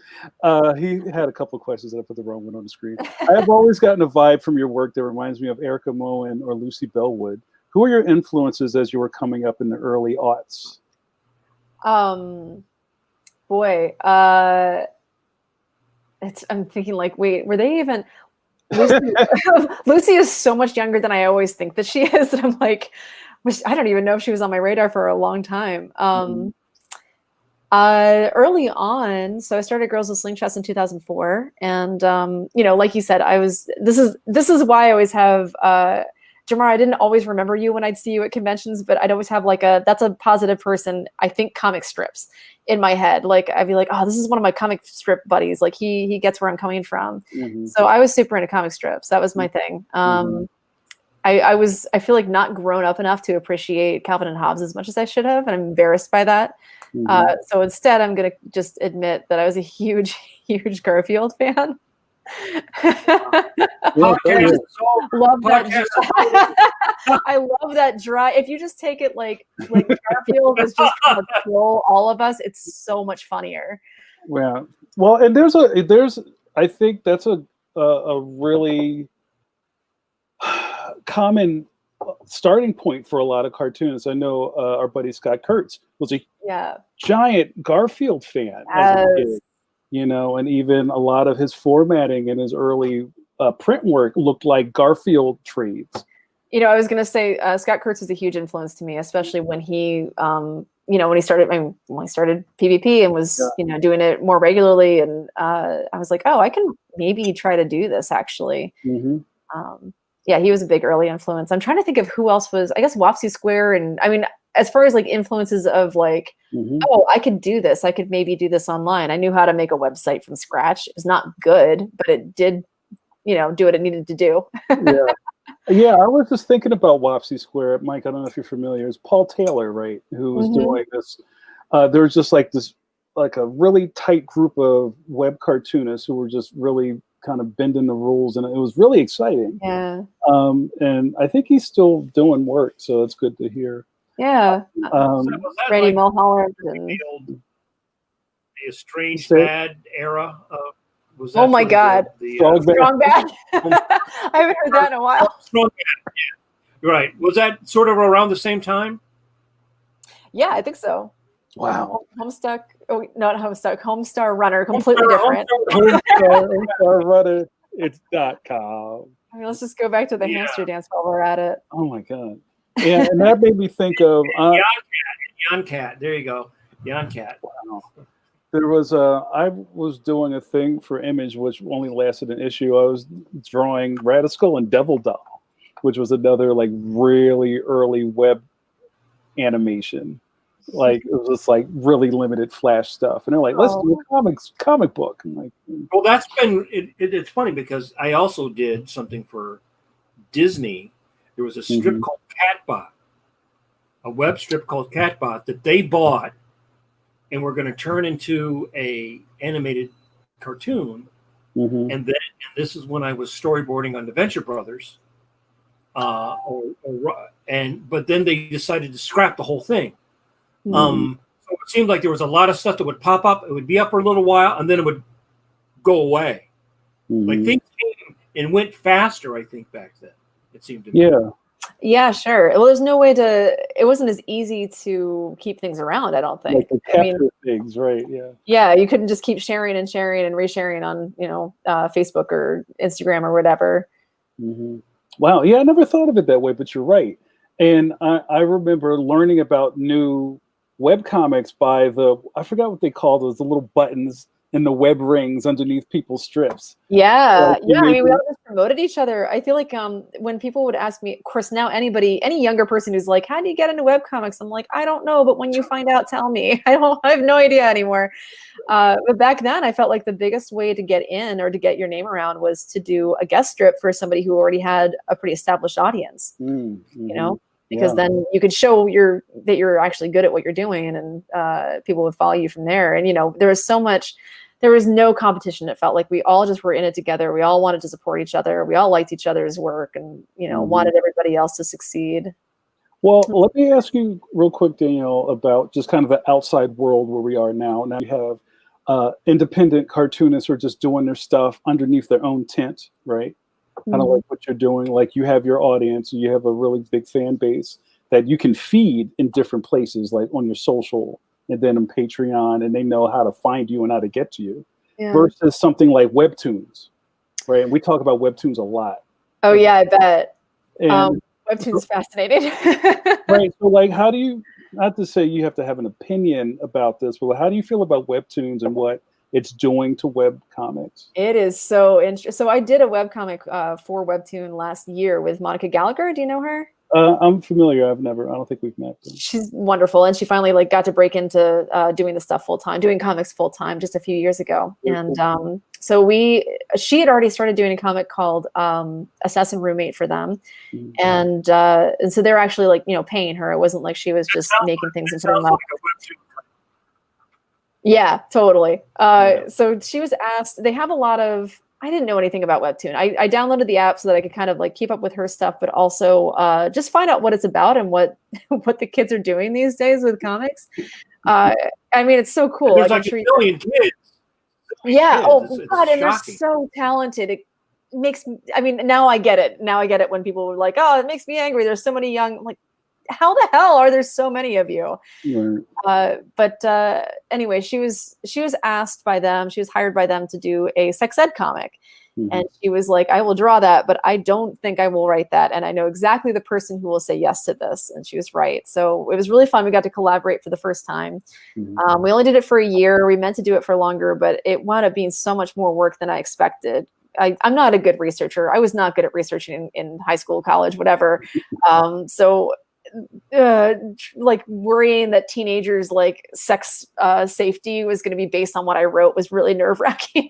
S1: He had a couple of questions and I put the wrong one on the screen. I have always gotten a vibe from your work that reminds me of Erica Moen or Lucy Bellwood. Who are your influences as you were coming up in the early aughts?
S3: I'm thinking like, wait, were they even? Lucy, Lucy is so much younger than I always think that she is. And I'm like, I don't even know if she was on my radar for a long time. Early on, so I started Girls with Slingshots in 2004, and like you said, this is why I always have Jamar. I didn't always remember you when I'd see you at conventions, but I'd always have like that's a positive person. I think comic strips in my head. Like I'd be like, oh, this is one of my comic strip buddies. Like he gets where I'm coming from. So I was super into comic strips. That was my thing. I feel like not grown up enough to appreciate Calvin and Hobbes as much as I should have, and I'm embarrassed by that. So instead, I'm going to just admit that I was a huge, huge Garfield fan.
S2: Love
S3: that. I love that dry. If you just take it like Garfield was just going to troll all of us, it's so much funnier.
S1: Yeah. Well, and I think that's a really common starting point for a lot of cartoonists. I know our buddy Scott Kurtz was a giant Garfield fan as a kid, and even a lot of his formatting in his early print work looked like Garfield trades.
S3: I was going to say Scott Kurtz was a huge influence to me, especially when he when he started PvP and was doing it more regularly, and I was like, oh, I can maybe try to do this actually. Yeah, he was a big early influence. I'm trying to think of who else was, I guess Wopsy Square. And I mean, as far as like influences of like, oh, I could do this. I could maybe do this online. I knew how to make a website from scratch. It was not good, but it did, do what it needed to do.
S1: Yeah, I was just thinking about Wopsy Square. Mike, I don't know if you're familiar. It's Paul Taylor, right? Who was doing this. There was just like a really tight group of web cartoonists who were just really kind of bending the rules, and it was really exciting.
S3: Yeah.
S1: And I think he's still doing work, so it's good to hear.
S3: Yeah. Randy Mulholland and
S2: a strange bad era of. Was that
S3: oh my God!
S1: Strong
S3: Bad. I haven't heard that in a while.
S2: Strong Bad. Yeah. Right. Was that sort of around the same time?
S3: Yeah, I think so.
S1: Wow.
S3: Homestuck. Oh, not Homestuck. Homestar Runner. Completely different.
S1: Homestar Runner. It's .com.
S3: I mean, let's just go back to the hamster dance while we're at it.
S1: Oh my God. Yeah, and that made me think of
S2: Yon-Cat. There you go. Yon-Cat.
S1: Wow. There was I was doing a thing for Image, which only lasted an issue. I was drawing Radiskull and Devil Doll, which was another like really early web animation. Like it was just like really limited Flash stuff, and they're like, "Let's do a comic book." I'm like,
S2: well, that's been it's funny because I also did something for Disney. There was a strip called Catbot, a web strip called Catbot that they bought, and we're going to turn into a animated cartoon. And this is when I was storyboarding on the Venture Brothers, but then they decided to scrap the whole thing. So it seemed like there was a lot of stuff that would pop up. It would be up for a little while, and then it would go away. Like things came and went faster, I think, back then. It seemed to me.
S3: Yeah, sure. Well, there's no way to. It wasn't as easy to keep things around. I don't think.
S1: Like capture things, right? Yeah.
S3: Yeah, you couldn't just keep sharing and sharing and resharing on Facebook or Instagram or whatever.
S1: Wow. Yeah, I never thought of it that way, but you're right. And I remember learning about new webcomics by I forgot what they called those, the little buttons in the web rings underneath people's strips.
S3: Yeah. I mean, we all just promoted each other. I feel like when people would ask me, of course, now any younger person who's like, how do you get into webcomics? I'm like, I don't know, but when you find out, tell me. I have no idea anymore. But back then I felt like the biggest way to get in or to get your name around was to do a guest strip for somebody who already had a pretty established audience, because then you could show that you're actually good at what you're doing, and people would follow you from there. And, there was no competition. It felt like we all just were in it together. We all wanted to support each other. We all liked each other's work, and, wanted everybody else to succeed.
S1: Well, let me ask you real quick, Danielle, about just kind of the outside world where we are now. Now you have independent cartoonists who are just doing their stuff underneath their own tent, right? Kind of like what you're doing. Like you have your audience, and you have a really big fan base that you can feed in different places, like on your social and then on Patreon, and they know how to find you and how to get to you. versus something like webtoons, right? And we talk about webtoons a lot.
S3: Oh yeah, I bet.
S1: And
S3: Webtoons fascinating.
S1: right. So like, how do you, not to say you have to have an opinion about this, but how do you feel about webtoons and what it's doing to web comics?
S3: It is so interesting. So I did a webcomic for Webtoon last year with Monica Gallagher. Do you know her?
S1: I'm familiar. I don't think we've met.
S3: She's wonderful. And she finally like got to break into doing the stuff full time, doing comics full time just a few years ago. And so she had already started doing a comic called Assassin Roommate for them. And so they're actually like, paying her. It wasn't like she was just making things and putting them up. Yeah, totally. So she was asked, they have a lot of, I didn't know anything about Webtoon. I downloaded the app so that I could kind of like keep up with her stuff, but also just find out what it's about and what the kids are doing these days with comics. I mean, it's so cool.
S2: There's like a million kids.
S3: Yeah.
S2: Kids.
S3: Oh
S2: It's
S3: God, and they're
S2: shocking.
S3: so talented. It makes, I mean, now I get it. Now I get it when people were like, oh, it makes me angry. There's so many young, I'm like, how the hell are there so many of you? But anyway, she was asked by them, she was hired by them to do a sex ed comic. And she was like, I will draw that, but I don't think I will write that. And I know exactly the person who will say yes to this. And she was right. So it was really fun. We got to collaborate for the first time. We only did it for a year. We meant to do it for longer, but it wound up being so much more work than I expected. I'm not a good researcher. I was not good at researching in high school, college, whatever. So like worrying that teenagers like sex safety was going to be based on what I wrote was really nerve-wracking.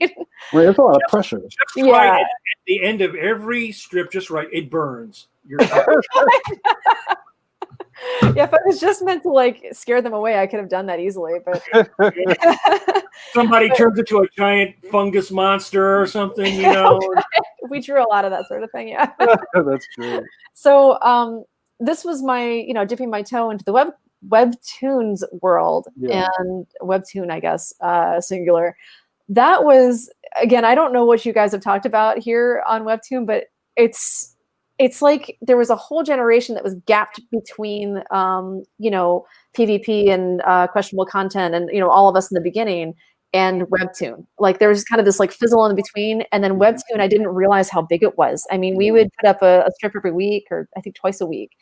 S1: Right, there's a lot of pressure.
S2: Just right at the end of every strip, just right, it burns. Yeah,
S3: if I was just meant to like scare them away, I could have done that easily. But
S2: somebody turns into a giant fungus monster or something,
S3: We drew a lot of that sort of thing. Yeah,
S1: that's true.
S3: So this was my, dipping my toe into the webtoons world and webtoon, I guess, singular. That was, again, I don't know what you guys have talked about here on Webtoon, but it's like there was a whole generation that was gapped between, PvP and questionable content and, all of us in the beginning and Webtoon. Like there was kind of this like fizzle in between. And then Webtoon, I didn't realize how big it was. I mean, we would put up a strip every week, or I think twice a week,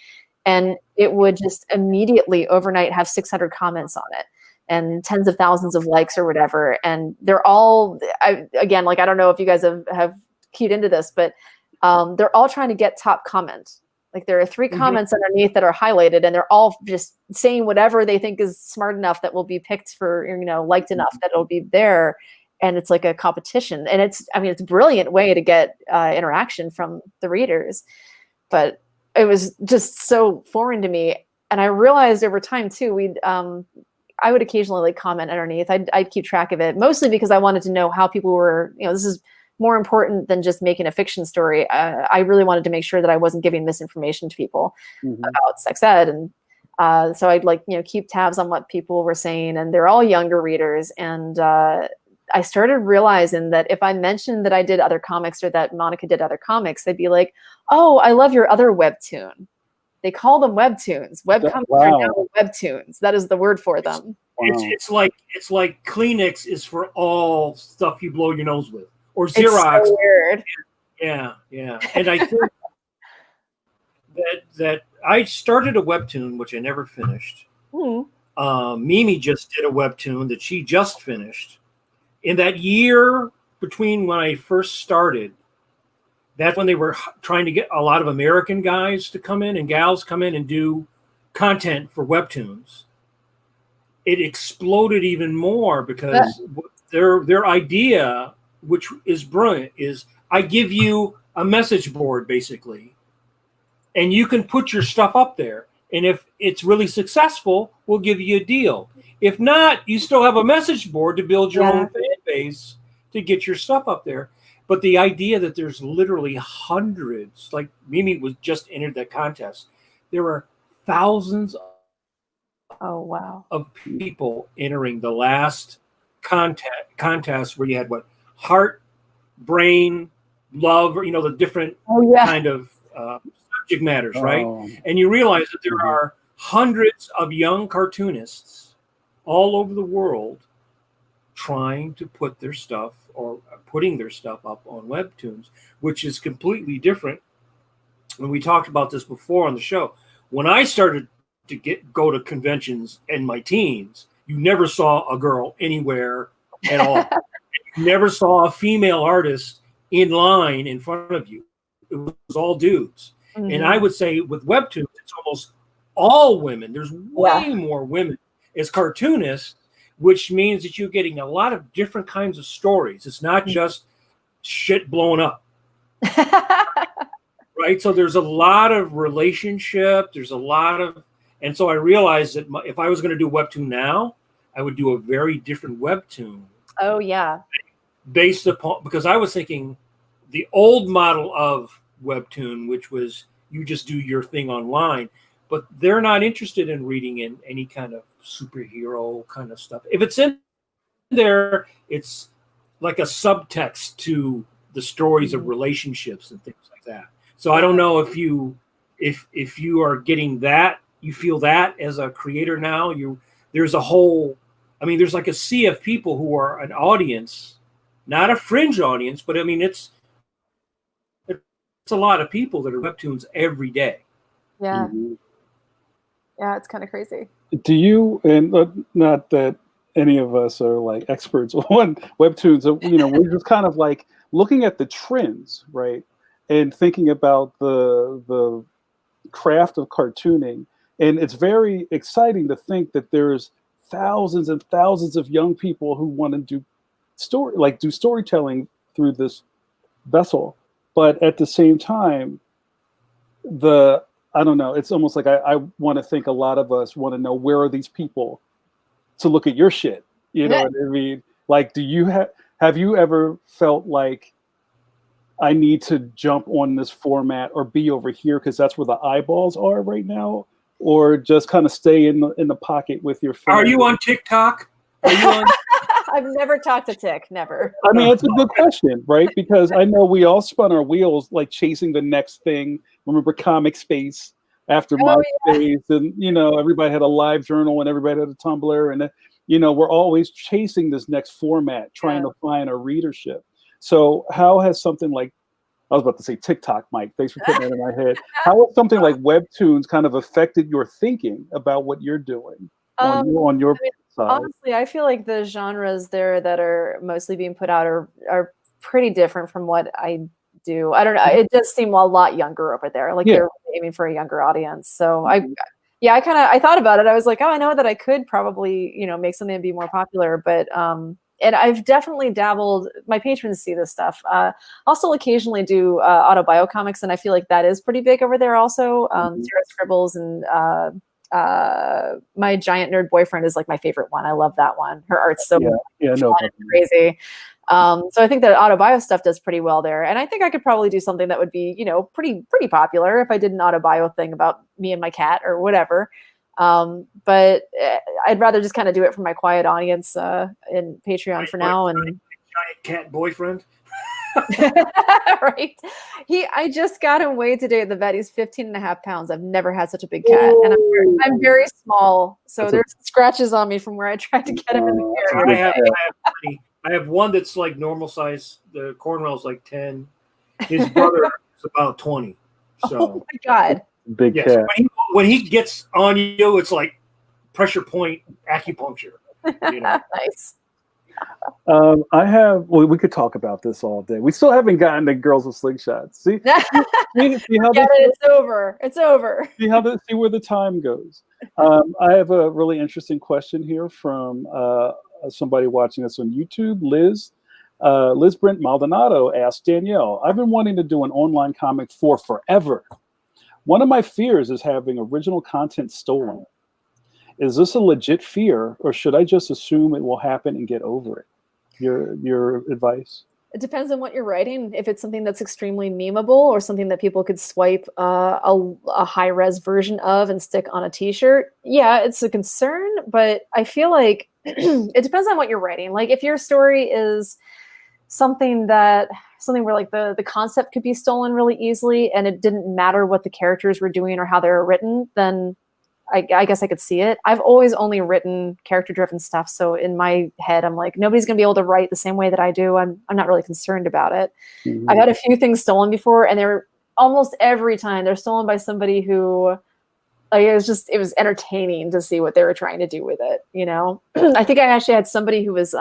S3: and it would just immediately overnight have 600 comments on it and tens of thousands of likes or whatever. And they're all, again, like, I don't know if you guys have keyed into this, but they're all trying to get top comment. Like there are 3 comments underneath that are highlighted, and they're all just saying whatever they think is smart enough that will be picked for, liked enough that it'll be there. And it's like a competition. And it's a brilliant way to get interaction from the readers. But it was just so foreign to me. And I realized over time too, I would occasionally like comment underneath. I'd keep track of it, mostly because I wanted to know how people were, this is more important than just making a fiction story. I really wanted to make sure that I wasn't giving misinformation to people about sex ed. And so I'd like, keep tabs on what people were saying, and they're all younger readers. And I started realizing that if I mentioned that I did other comics or that Monica did other comics, they'd be like, oh, I love your other webtoon. They call them webtoons. Webcomics are now webtoons. That is the word for them.
S2: Wow. It's like Kleenex is for all stuff you blow your nose with. Or Xerox.
S3: It's so weird.
S2: Yeah. And I think that I started a webtoon, which I never finished. Mimi just did a webtoon that she just finished. In that year between when I first started, that's when they were trying to get a lot of American guys to come in and gals come in and do content for webtoons. It exploded even more because their idea, which is brilliant, is I give you a message board basically, and you can put your stuff up there. And if it's really successful, we'll give you a deal. If not, you still have a message board to build your own fan base to get your stuff up there. But the idea that there's literally hundreds, like Mimi was just entered that contest. There were thousands of people entering the last contest where you had heart, brain, love, the different kind of subject matters, right? And you realize that there are hundreds of young cartoonists all over the world trying to put their stuff or putting their stuff up on webtoons, which is completely different. When we talked about this before on the show, when I started to go to conventions in my teens, you never saw a girl anywhere at all. You never saw a female artist in line in front of you. It was all dudes. Mm-hmm. And I would say with webtoons, it's almost all women. There's way more women as cartoonists, which means that you're getting a lot of different kinds of stories. It's not just shit blowing up. Right? So there's a lot of relationship. There's a lot of, and so I realized that if I was going to do webtoon now, I would do a very different webtoon.
S3: Oh yeah.
S2: Based upon, because I was thinking the old model of webtoon, which was you just do your thing online, but they're not interested in reading in any kind of superhero kind of stuff. If it's in there, it's like a subtext to the stories of relationships and things like that. So I don't know if you are getting that, you feel that as a creator now. There's a whole, I mean, there's like a sea of people who are an audience, not a fringe audience, but I mean it's a lot of people that are webtoons every day.
S3: Yeah. Mm-hmm. Yeah, it's kind of crazy.
S1: Do you, and not that any of us are like experts on webtoons, you know, we're just kind of like looking at the trends, right? And thinking about the craft of cartooning. And it's very exciting to think that there's thousands and thousands of young people who want to do storytelling through this vessel. But at the same time, I don't know, it's almost like I want to think a lot of us want to know, where are these people to look at your shit? You know what I mean? Like, have you ever felt like, I need to jump on this format or be over here because that's where the eyeballs are right now, or just kind of stay in the pocket with your family?
S2: Are you on TikTok? Are you on?
S3: I've never talked to Tick, never.
S1: I mean, it's a good question, right? Because I know we all spun our wheels like chasing the next thing. Remember Comic Space after MySpace, and you know, everybody had a live journal and everybody had a Tumblr, and you know, we're always chasing this next format, trying to find a readership. So how has something like, I was about to say TikTok, Mike, thanks for putting that in my head. How has something like webtoons kind of affected your thinking about what you're doing on your side?
S3: Honestly, I feel like the genres there that are mostly being put out are pretty different from what I do. I don't know. It does seem a lot younger over there. Like they're aiming for a younger audience. So I thought about it. I was like, oh, I know that I could probably, you know, make something to be more popular, but and I've definitely dabbled. My patrons see this stuff. Also, occasionally do autobio comics, and I feel like that is pretty big over there. Also, Sarah Scribbles and My Giant Nerd Boyfriend is like my favorite one. I love that one. Her art's so crazy. So I think that autobio stuff does pretty well there, and I think I could probably do something that would be, you know, pretty popular if I did an autobio thing about me and my cat or whatever. But I'd rather just kind of do it for my quiet audience in Patreon for now. And
S2: giant cat boyfriend.
S3: Right. I just got him weighed today at the vet. He's 15.5 pounds. I've never had such a big cat. And I'm very small. So there's scratches on me from where I tried to get him in the air.
S2: I have one that's like normal size. The Cornwell's like 10. His brother is about 20. So.
S3: Oh my God.
S1: Big cat.
S2: When he gets on you, it's like pressure point acupuncture. You know?
S3: Nice.
S1: We could talk about this all day. We still haven't gotten to Girls with Slingshots. See how
S3: it's over. It's over.
S1: See where the time goes. I have a really interesting question here from somebody watching us on YouTube. Liz Brent Maldonado asked Danielle, I've been wanting to do an online comic for forever. One of my fears is having original content stolen. Is this a legit fear, or should I just assume it will happen and get over it? Your advice?
S3: It depends on what you're writing. If it's something that's extremely memeable or something that people could swipe a high-res version of and stick on a t-shirt, yeah, it's a concern, but I feel like it depends on what you're writing. Like if your story is something where like the concept could be stolen really easily and it didn't matter what the characters were doing or how they were written, then I guess I could see it. I've always only written character-driven stuff, so in my head, I'm like, nobody's gonna be able to write the same way that I do. I'm not really concerned about it.
S1: Mhm.
S3: I've had a few things stolen before, and they're almost every time they're stolen by somebody who, like, it was entertaining to see what they were trying to do with it. You know, I think I actually had somebody who was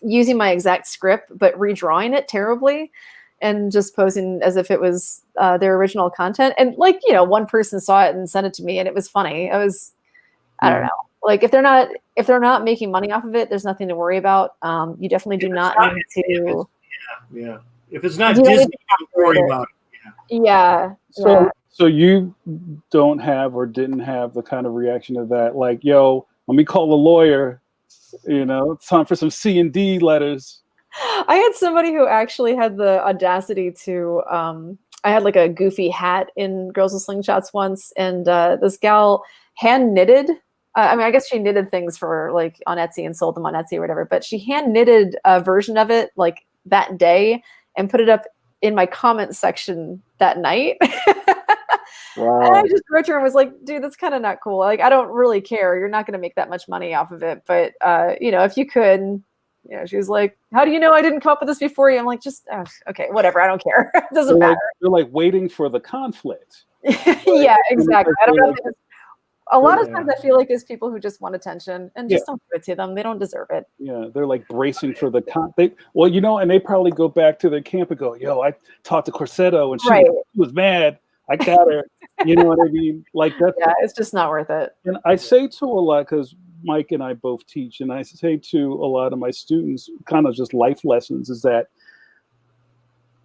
S3: using my exact script but redrawing it terribly and just posing as if it was their original content. And like, you know, one person saw it and sent it to me, and it was funny. I don't know. Like, if they're not making money off of it, there's nothing to worry about. You definitely do not need to.
S2: Yeah. If it's not Disney, don't worry about it.
S3: Yeah.
S1: So you don't have or didn't have the kind of reaction to that, like, yo, let me call a lawyer. You know, it's time for some C&D letters.
S3: I had somebody who actually had the audacity to. I had like a goofy hat in Girls with Slingshots once, and this gal hand knitted. I mean, I guess she knitted things for like on Etsy and sold them on Etsy or whatever. But she hand knitted a version of it like that day and put it up in my comment section that night.
S1: Wow.
S3: And I just wrote to her and was like, dude, that's kind of not cool. Like, I don't really care. You're not going to make that much money off of it. But, you know, if you could, you know, she was like, how do you know I didn't come up with this before you? I'm like, just, okay, whatever. I don't care. It doesn't matter.
S1: They're like waiting for the conflict.
S3: Yeah, exactly. I don't know. A lot of times I feel like there's people who just want attention and just don't give it to them. They don't deserve it.
S1: Yeah, they're like bracing for the well, you know, and they probably go back to their camp and go, yo, I talked to Corsetto and she was mad. I got her. You know what I mean? Like that.
S3: Yeah, it's just not worth it.
S1: And I say to a lot, because Mike and I both teach, and I say to a lot of my students, kind of just life lessons, is that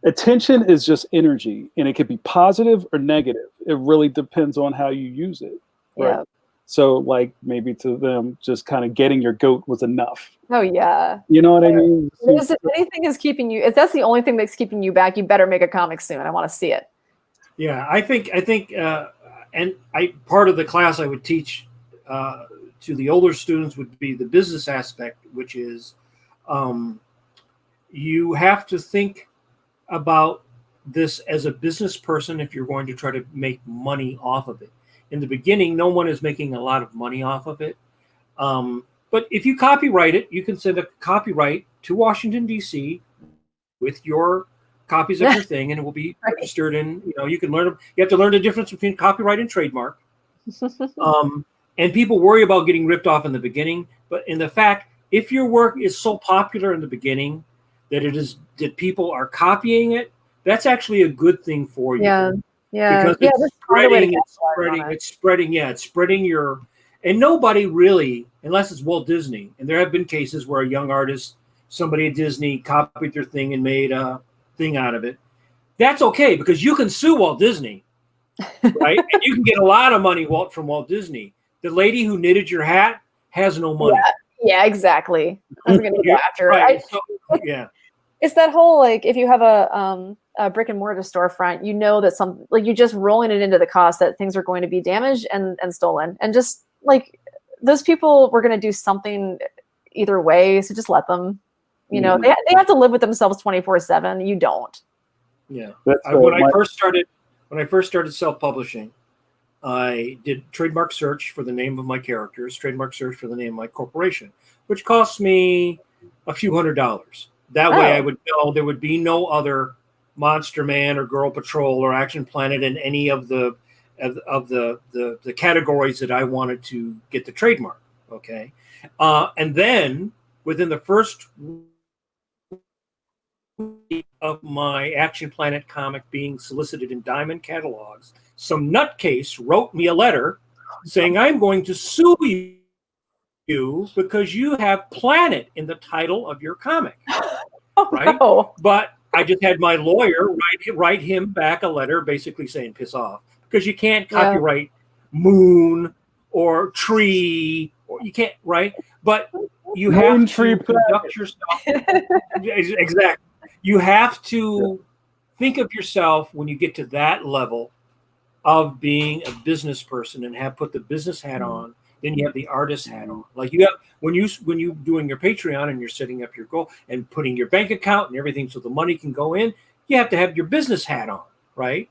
S1: attention is just energy, and it could be positive or negative. It really depends on how you use it. Right?
S3: Yeah.
S1: So, like, maybe to them, just kind of getting your goat was enough.
S3: Oh yeah.
S1: You know what I mean?
S3: If anything is keeping you, if that's the only thing that's keeping you back, you better make a comic soon. I want to see it.
S2: Yeah, I think, and part of the class I would teach to the older students would be the business aspect, which is you have to think about this as a business person if you're going to try to make money off of it. In the beginning, no one is making a lot of money off of it. But if you copyright it, you can send a copyright to Washington, D.C. with your copies of your thing, and it will be registered. And you can learn. You have to learn the difference between copyright and trademark. And people worry about getting ripped off in the beginning, but in the fact, if your work is so popular in the beginning that people are copying it, that's actually a good thing for you.
S3: Yeah.
S2: Because it's spreading your, and nobody really, unless it's Walt Disney, and there have been cases where a young artist, somebody at Disney copied their thing and made a thing out of it. That's okay, because you can sue Walt Disney, right? And you can get a lot of money from Walt Disney. The lady who knitted your hat has no money.
S3: Yeah, exactly. I was going to go after
S2: right.
S3: It's that whole, like, if you have a brick and mortar storefront, you know that you're just rolling it into the cost that things are going to be damaged and stolen. And just like those people were going to do something either way. So just let them, they have to live with themselves 24/7. You don't.
S2: Yeah. When I first started self-publishing, I did trademark search for the name of my characters, trademark search for the name of my corporation, which cost me a few $100s. That way I would know there would be no other Monster Man or Girl Patrol or Action Planet in any of the categories that I wanted to get the trademark. Okay. And then within the first week of my Action Planet comic being solicited in Diamond catalogs, some nutcase wrote me a letter saying, I'm going to sue you because you have Planet in the title of your comic. Right?
S3: No.
S2: But I just had my lawyer write him back a letter basically saying, piss off, because you can't copyright Moon or Tree, or you can't, right? But you have to conduct yourself. Exactly. You have to think of yourself when you get to that level of being a business person and have put the business hat on. Then you have the artist hat on. Like you have when you doing your Patreon and you're setting up your goal and putting your bank account and everything so the money can go in, you have to have your business hat on. right?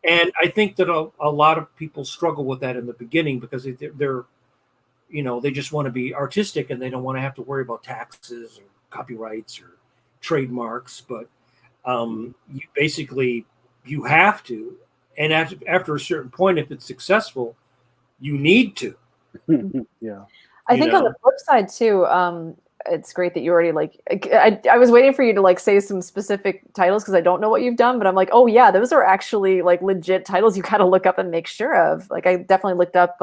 S2: And I think that a lot of people struggle with that in the beginning because they're they just want to be artistic and they don't want to have to worry about taxes or copyrights or trademarks. But you have to, and after a certain point, if it's successful, you need to.
S1: Yeah.
S3: I think on the flip side too, it's great that you already I was waiting for you to say some specific titles because I don't know what you've done, but I'm like, oh yeah, those are actually legit titles you gotta look up and make sure of. I definitely looked up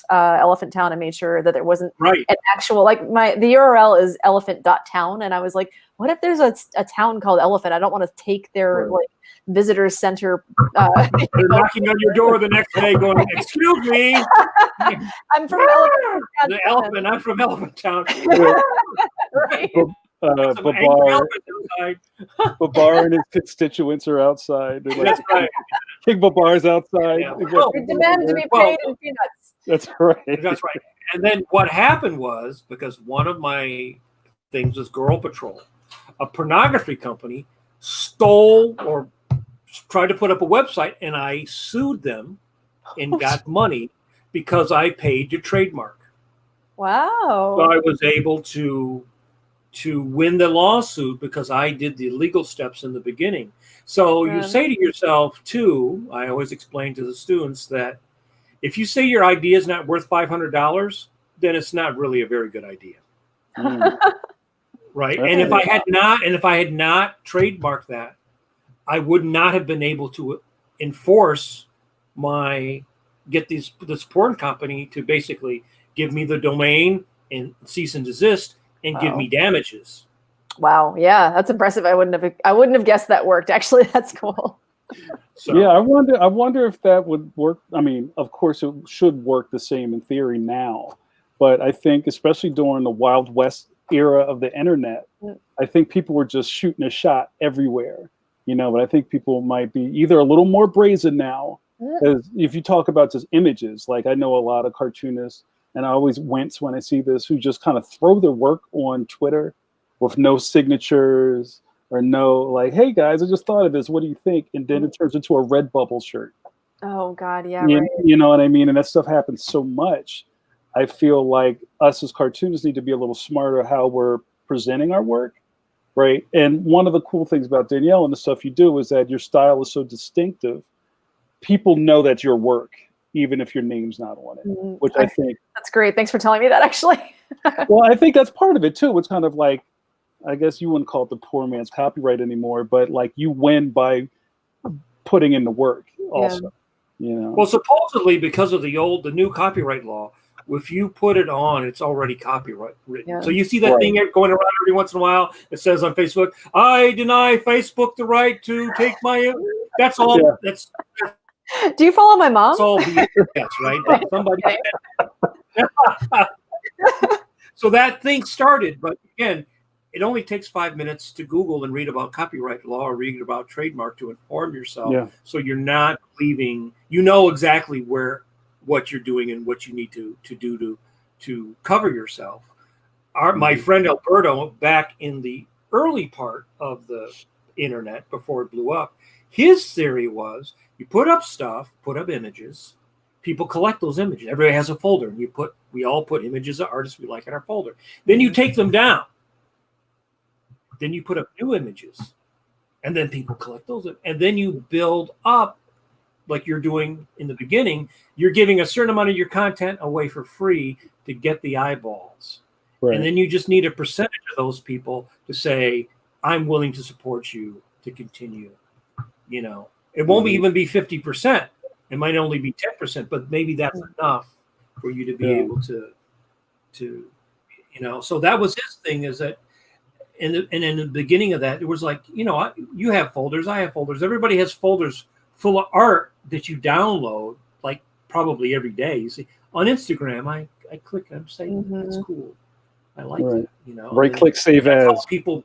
S3: Elephant Town and made sure that there wasn't an actual the URL is elephant.town, and I was like, what if there's a town called Elephant? I don't want to take their visitor center.
S2: They're knocking on your door the next day going, excuse me.
S3: I'm from Elephant.
S2: The elephant. I'm from Elephant Town.
S3: Right.
S1: Babar and his constituents are outside.
S2: That's right.
S1: King Babar's outside.
S2: Yeah.
S3: We demand to be paid in peanuts.
S1: That's right.
S2: That's right. And then what happened was, because one of my things was Girl Patrol, a pornography company stole or tried to put up a website, and I sued them and got money because I paid to trademark.
S3: Wow.
S2: So I was able to win the lawsuit because I did the legal steps in the beginning. So you say to yourself too, I always explain to the students that if you say your idea is not worth $500, then it's not really a very good idea. Right. And if I had not trademarked that, I would not have been able to enforce this porn company to basically give me the domain and cease and desist and give me damages.
S3: Wow. Yeah, that's impressive. I wouldn't have guessed that worked. Actually, that's cool.
S1: So, yeah, I wonder if that would work. I mean, of course, it should work the same in theory now, but I think especially during the Wild West era of the internet, I think people were just shooting a shot everywhere. But I think people might be either a little more brazen now, because if you talk about just images, I know a lot of cartoonists, and I always wince when I see this, who just kind of throw their work on Twitter with no signatures or no hey guys, I just thought of this. What do you think? And then it turns into a Redbubble shirt.
S3: Oh God, yeah,
S1: right.
S3: Right.
S1: You know what I mean? And that stuff happens so much. I feel like us as cartoonists need to be a little smarter how we're presenting our work. Right. And one of the cool things about Danielle and the stuff you do is that your style is so distinctive. People know that's your work, even if your name's not on it, which I think.
S3: That's great. Thanks for telling me that, actually.
S1: Well, I think that's part of it, too. It's kind of I guess you wouldn't call it the poor man's copyright anymore, but you win by putting in the work also.
S2: Well, supposedly because of the new copyright law, if you put it on, it's already copyright written. Yeah. So you see that thing going around every once in a while. It says on Facebook, "I deny Facebook the right to take my." That's all. Yeah. That's.
S3: Do you follow my mom?
S2: That's all. Yes, right. Somebody. So that thing started, but again, it only takes 5 minutes to Google and read about copyright law or read about trademark to inform yourself. Yeah. So you're not leaving. You know exactly what you're doing and what you need to do to cover yourself. My friend Alberto, back in the early part of the internet before it blew up, his theory was you put up stuff, put up images, people collect those images. Everybody has a folder, and we all put images of artists we like in our folder. Then you take them down. Then you put up new images, and then people collect those, and then you build up. Like you're doing in the beginning, you're giving a certain amount of your content away for free to get the eyeballs. Right. And then you just need a percentage of those people to say, I'm willing to support you to continue. It won't even be 50%. It might only be 10%, but maybe that's enough for you to be able to, so that was his thing, is that in the beginning of that, it was you have folders, I have folders. Everybody has folders full of art that you download probably every day. You see on Instagram, I click, I'm saying that's cool. I like that,
S1: Right click, save as.
S2: People,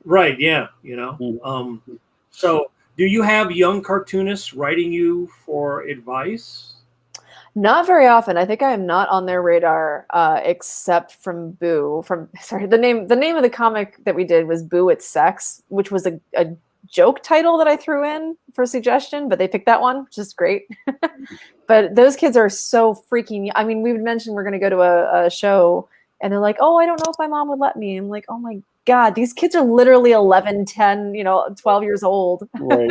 S2: right? Yeah, So, do you have young cartoonists writing you for advice?
S3: Not very often. I think I am not on their radar, except from Boo. The name of the comic that we did was Boo It's Sex, which was a joke title that I threw in for suggestion, but they picked that one, which is great. But those kids are so freaking, I mean, we would mention we're going to go to a show and they're like, oh, I don't know if my mom would let me. I'm like, oh my God, these kids are literally 11, 10, 12 years old.
S1: Right.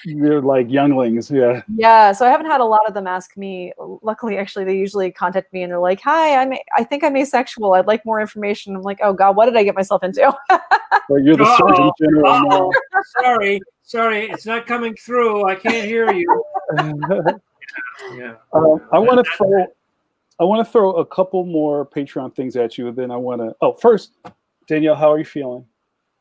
S1: They're like younglings. Yeah.
S3: Yeah. So I haven't had a lot of them ask me. Luckily, actually, they usually contact me and they're like, hi, I think I'm asexual. I'd like more information. I'm like, oh God, what did I get myself into?
S1: Well, you're the Surgeon General now.
S2: Sorry. It's not coming through. I can't hear you. Yeah.
S1: I want to throw a couple more Patreon things at you, and then I want to. Oh, first, Danielle, how are you feeling?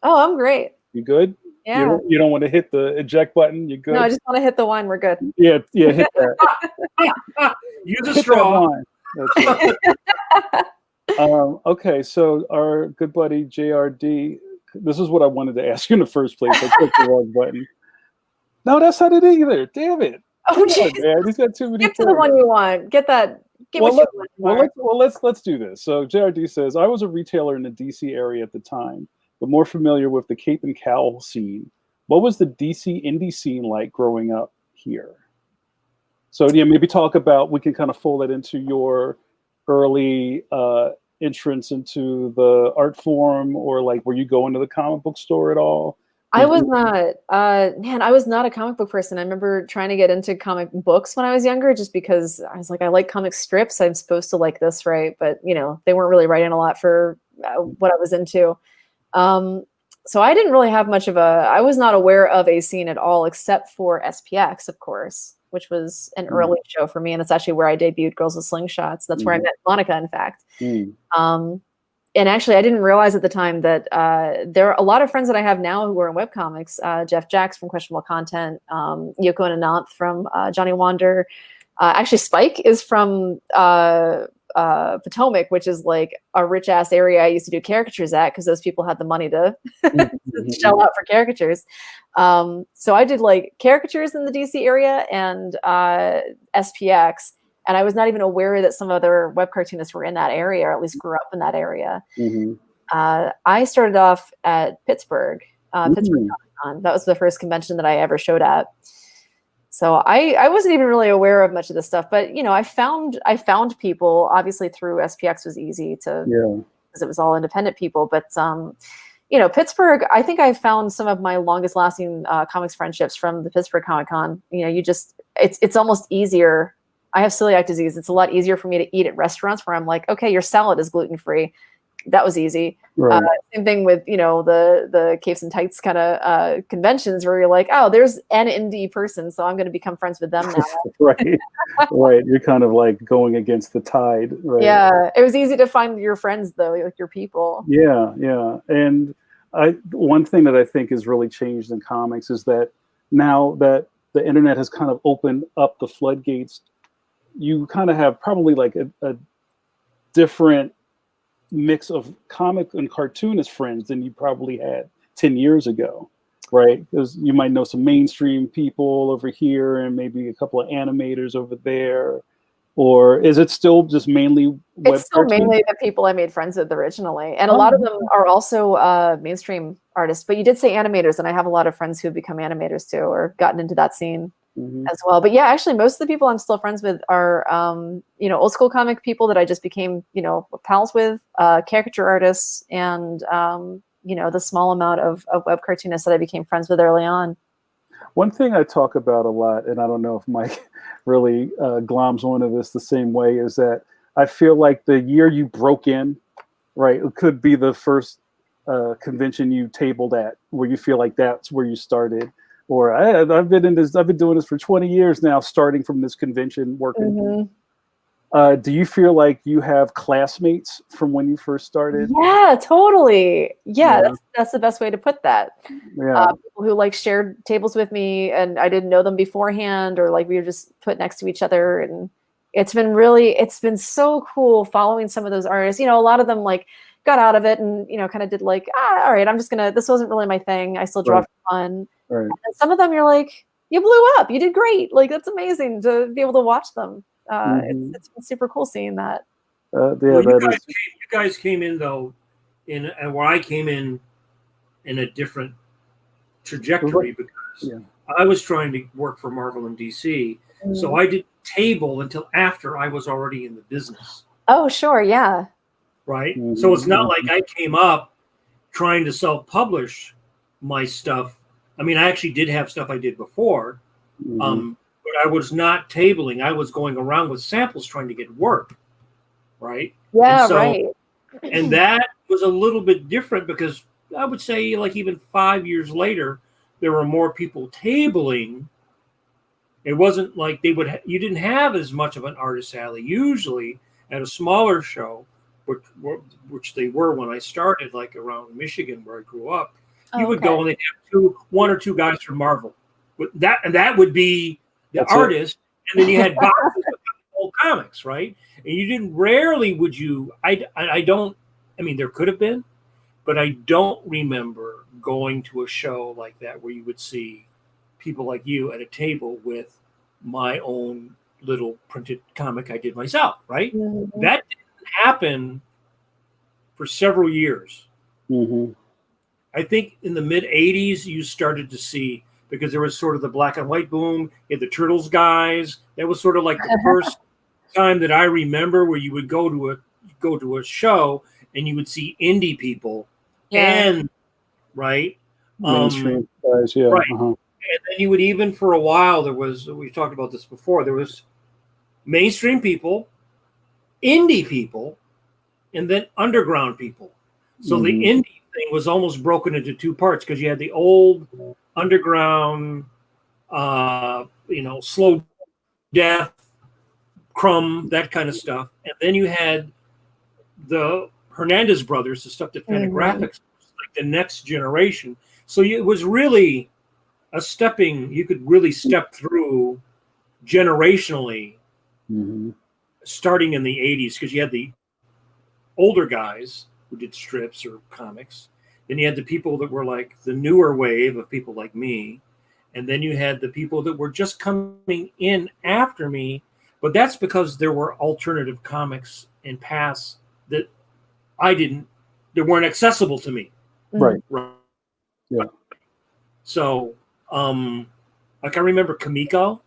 S3: Oh, I'm great.
S1: You good?
S3: Yeah.
S1: You don't want to hit the eject button. You good?
S3: No, I just want to hit the one. We're good.
S1: Yeah. Hit that.
S2: Use a straw.
S1: That's right. Okay, so our good buddy JRD. This is what I wanted to ask you in the first place. I clicked the wrong button. No, that's not it either. Damn it.
S3: Oh, jeez.
S1: Man, he's got too many.
S3: Get to the one you want. Get that.
S1: Let's do this. So JRD says, I was a retailer in the DC area at the time, but more familiar with the Cape and Cowl scene. What was the DC indie scene like growing up here? So yeah, maybe talk about, we can kind of fold it into your early entrance into the art form, or like, were you going to the comic book store at all?
S3: I was not, I was not a comic book person. I remember trying to get into comic books when I was younger, just because I was like, I like comic strips. I'm supposed to like this, right? But they weren't really writing a lot for what I was into. So I didn't really have much of I was not aware of a scene at all, except for SPX, of course, which was an early show for me. And that's actually where I debuted Girls with Slingshots. That's where I met Monica, in fact. And actually, I didn't realize at the time that there are a lot of friends that I have now who are in webcomics. Jeff Jacks from Questionable Content, Yoko and Ananth from Johnny Wander. Actually, Spike is from Potomac, which is like a rich ass area I used to do caricatures at, because those people had the money to shell out for caricatures. So I did like caricatures in the DC area and SPX. And I was not even aware that some other web cartoonists were in that area, or at least grew up in that area. I started off at Pittsburgh Comic Con. That was the first convention that I ever showed at. So I wasn't even really aware of much of this stuff, but I found people. Obviously, through SPX was easy to, because it was all independent people. But Pittsburgh, I think I found some of my longest lasting comics friendships from the Pittsburgh Comic Con. It's almost easier. I have celiac disease. It's a lot easier for me to eat at restaurants where I'm like, okay, your salad is gluten-free. That was easy.
S1: Right.
S3: Same thing with, the Capes and Tights kind of conventions where you're like, oh, there's an indie person, so I'm going to become friends with them now.
S1: Right. You're kind of like going against the tide. Right.
S3: Yeah. It was easy to find your friends, though, like your people.
S1: Yeah. And one thing that I think has really changed in comics is that now that the internet has kind of opened up the floodgates, you kind of have probably like a different mix of comic and cartoonist friends than you probably had 10 years ago, right? Because you might know some mainstream people over here and maybe a couple of animators over there. Or is it still just mainly web
S3: It's still
S1: cartoons?
S3: mainly the people I made friends with originally. And a lot of them are also mainstream artists. But you did say animators, and I have a lot of friends who have become animators too, or gotten into that scene as well. But yeah, actually, most of the people I'm still friends with are, old school comic people that I just became, pals with, caricature artists, and, the small amount of web cartoonists that I became friends with early on.
S1: One thing I talk about a lot, and I don't know if Mike really gloms onto this the same way, is that I feel like the year you broke in, right, it could be the first convention you tabled at, where you feel like that's where you started. Or I've been doing this for 20 years now, starting from this convention working. Do you feel like you have classmates from when you first started?
S3: Yeah, totally. Yeah. That's the best way to put that.
S1: Yeah.
S3: People who like shared tables with me and I didn't know them beforehand, or like we were just put next to each other. And it's been so cool following some of those artists. A lot of them like got out of it and, kind of did like, all right, this wasn't really my thing. I still draw for fun.
S1: Right.
S3: And some of them you're like, you blew up, you did great. Like, that's amazing to be able to watch them. It's been super cool seeing that.
S2: You guys came in though, where I came in a different trajectory because I was trying to work for Marvel and DC. So I didn't table until after I was already in the business.
S3: Oh, sure. Yeah.
S2: Right. So it's not like I came up trying to self-publish my stuff. I mean, I actually did have stuff I did before, but I was not tabling. I was going around with samples trying to get work. Right.
S3: Yeah. Right.
S2: And that was a little bit different because I would say like even 5 years later, there were more people tabling. It wasn't like they would, you didn't have as much of an artist alley. Usually at a smaller show, which they were when I started, like around Michigan where I grew up, you would go and they'd have one or two guys from Marvel. And that would be the artist. And then you had boxes of old comics, right? And you didn't, rarely would you, I don't, I mean, there could have been, but I don't remember going to a show like that where you would see people like you at a table with my own little printed comic I did myself, right? That didn't happen for several years. I think in the mid 80s, you started to see, because there was sort of the black and white boom, you had the Turtles guys. That was sort of like the first time that I remember where you would go to a show and you would see indie people and
S1: mainstream guys,
S2: right. And then you would, even for a while, there was, we talked about this before, there was mainstream people, indie people, and then underground people. So the indie thing was almost broken into two parts because you had the old underground, Slow Death, Crumb, that kind of stuff. And then you had the Hernandez brothers, the stuff that Fantagraphics, like the next generation. So it was really you could really step through generationally starting in the 80s, because you had the older guys who did strips or comics. Then you had the people that were like the newer wave of people like me. And then you had the people that were just coming in after me. But that's because there were alternative comics in past that that weren't accessible to me.
S1: Right.
S2: Yeah. So, like I remember Kamiko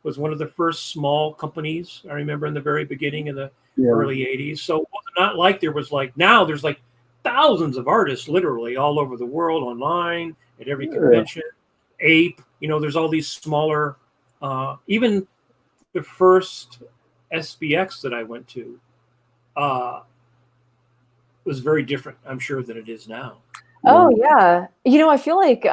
S2: was one of the first small companies I remember in the very beginning in the early 80s. So it was not like there was like, now there's like thousands of artists literally all over the world, online, at every convention. Ape, there's all these smaller, even the first SBX that I went to was very different, I'm sure, than it is now.
S3: Oh, yeah. I feel like,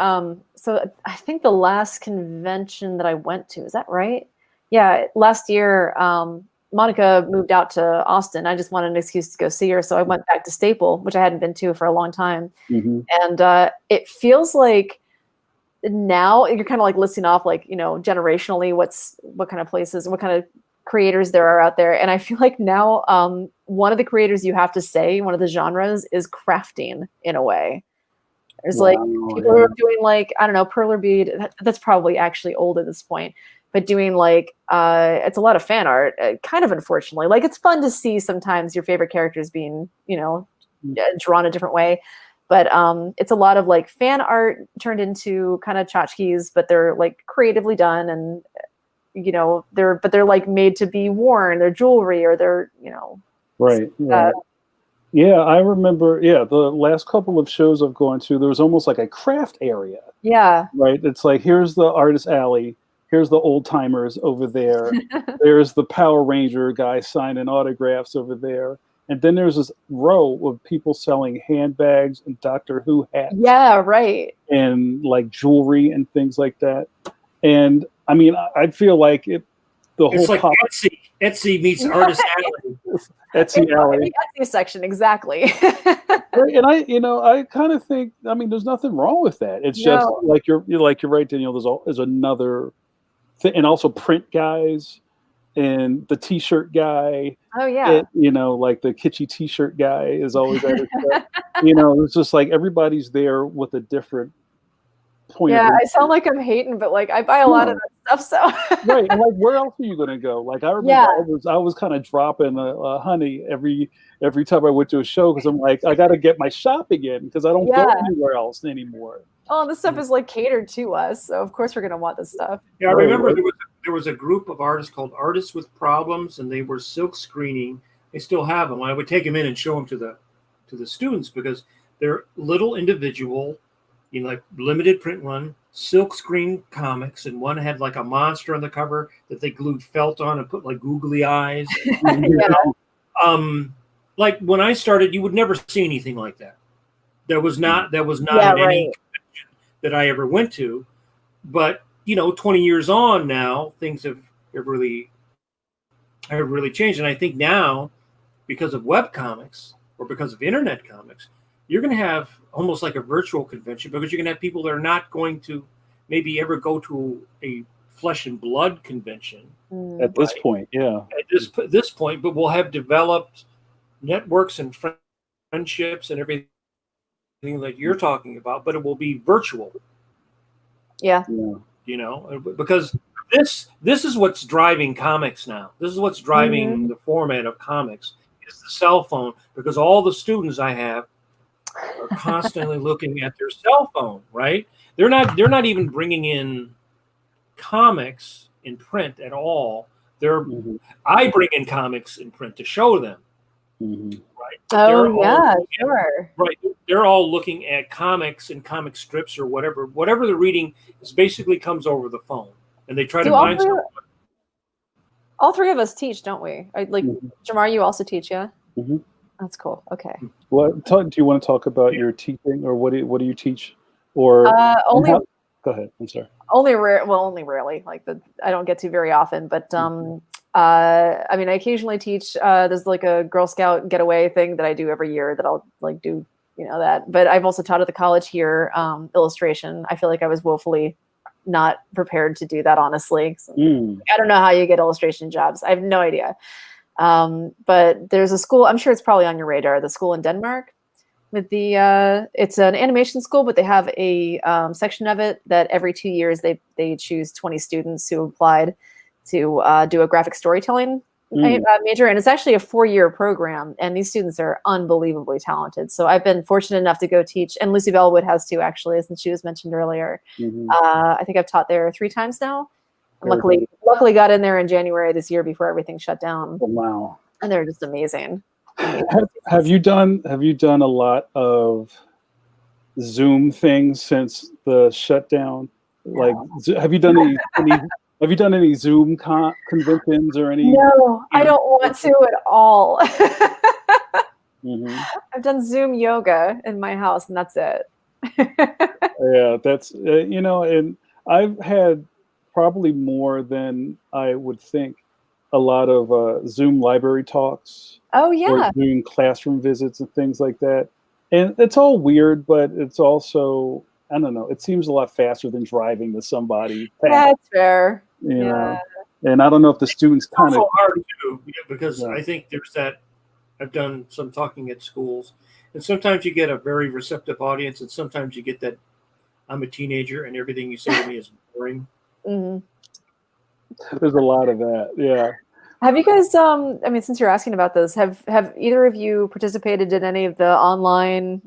S3: so I think the last convention that I went to, is that right? Yeah, last year, Monica moved out to Austin. I just wanted an excuse to go see her. So I went back to Staple, which I hadn't been to for a long time. And it feels like now you're kind of like listing off, like, generationally, what kind of places and what kind of creators there are out there. And I feel like now one of the creators you have to say, one of the genres is crafting in a way. There's like people who are doing like, I don't know, Perler Bead. That's probably actually old at this point, but doing like, it's a lot of fan art, kind of, unfortunately. Like, it's fun to see sometimes your favorite characters being, drawn a different way. But it's a lot of like fan art turned into kind of tchotchkes, but they're like creatively done, and they're like made to be worn. They're jewelry, or they're
S1: right. Yeah, I remember. Yeah, the last couple of shows I've gone to, there was almost like a craft area.
S3: Yeah.
S1: Right. It's like, here's the artist alley. Here's the old timers over there. There's the Power Ranger guy signing autographs over there. And then there's this row of people selling handbags and Doctor Who hats. Yeah,
S3: right.
S1: And like jewelry and things like that. And I mean, I feel like it's
S2: like Etsy meets artist alley.
S1: Etsy alley.
S3: The Etsy section, exactly.
S1: And I kind of think, I mean, there's nothing wrong with that. It's just like you're right, Danielle. There's another thing, and also print guys and the T-shirt guy.
S3: Oh yeah.
S1: Like the kitschy T-shirt guy is always at it. It's just like everybody's there with a different point.
S3: Yeah, I sound like I'm hating, but like I buy a lot of that stuff. So
S1: right, and like, where else are you gonna go? Like, I remember I was kind of dropping a honey every time I went to a show, because I'm like, I got to get my shopping in, because I don't go anywhere else anymore.
S3: Oh, this stuff is like catered to us, so of course we're gonna want this stuff.
S2: Yeah, I remember there was a group of artists called Artists with Problems, and they were silk screening. They still have them. I would take them in and show them to the students, because they're little individual, like limited print run silk screen comics, and one had like a monster on the cover that they glued felt on and put like googly eyes. Like when I started, you would never see anything like that. That was not in any convention that I ever went to. But 20 years on now, things have really changed. And I think now, because of web comics or because of internet comics, you're going to have almost like a virtual convention, because you're going to have people that are not going to maybe ever go to a flesh and blood convention
S1: at this point. Yeah,
S2: at this point, but we'll have developed networks and friendships and everything that you're talking about, but it will be virtual.
S3: Yeah.
S2: Because this is what's driving comics now. This is what's driving the format of comics, is the cell phone, because all the students I have are constantly looking at their cell phone, right? They're not even bringing in comics in print at all. I bring in comics in print to show them. Right.
S3: Oh, sure.
S2: Right. They're all looking at comics and comic strips or whatever they're reading is basically comes over the phone, and they try to find something.
S3: All three of us teach, don't we? Jamar, you also teach, yeah?
S1: Mm-hmm.
S3: That's cool. Okay.
S1: Do you want to talk about your teaching, or what do you teach? Or go ahead. I'm sorry.
S3: Only rarely. I don't get to very often, but I occasionally teach. There's like a Girl Scout getaway thing that I do every year that I'll do, that. But I've also taught at the college here illustration. I feel like I was woefully not prepared to do that, honestly. I don't know how you get illustration jobs. I have no idea. But there's a school, I'm sure it's probably on your radar, the school in Denmark. It's an animation school, but they have a section of it that every 2 years they choose 20 students who applied to do a graphic storytelling major, and it's actually a 4-year program, and these students are unbelievably talented. So I've been fortunate enough to go teach, and Lucy Bellwood has too, actually, since she was mentioned earlier. I think I've taught there 3 times now. And luckily got in there in January this year before everything shut down.
S1: Oh, wow.
S3: And they're just amazing.
S1: Have you done a lot of Zoom things since the shutdown? Like, have you done any Zoom conventions or any?
S3: No, I don't want to at all. I've done Zoom yoga in my house, and that's it.
S1: Yeah, that's and I've had probably more than I would think a lot of Zoom library talks.
S3: Oh yeah,
S1: or Zoom classroom visits and things like that. And it's all weird, but it's also, I don't know, it seems a lot faster than driving to somebody.
S3: That's fair.
S1: You know? And I don't know if the students kind of
S2: hard too, because I think there's that. I've done some talking at schools, and sometimes you get a very receptive audience, and sometimes you get that I'm a teenager and everything you say to me is boring.
S1: There's a lot of that. Yeah.
S3: Have you guys, since you're asking about this, have either of you participated in any of the online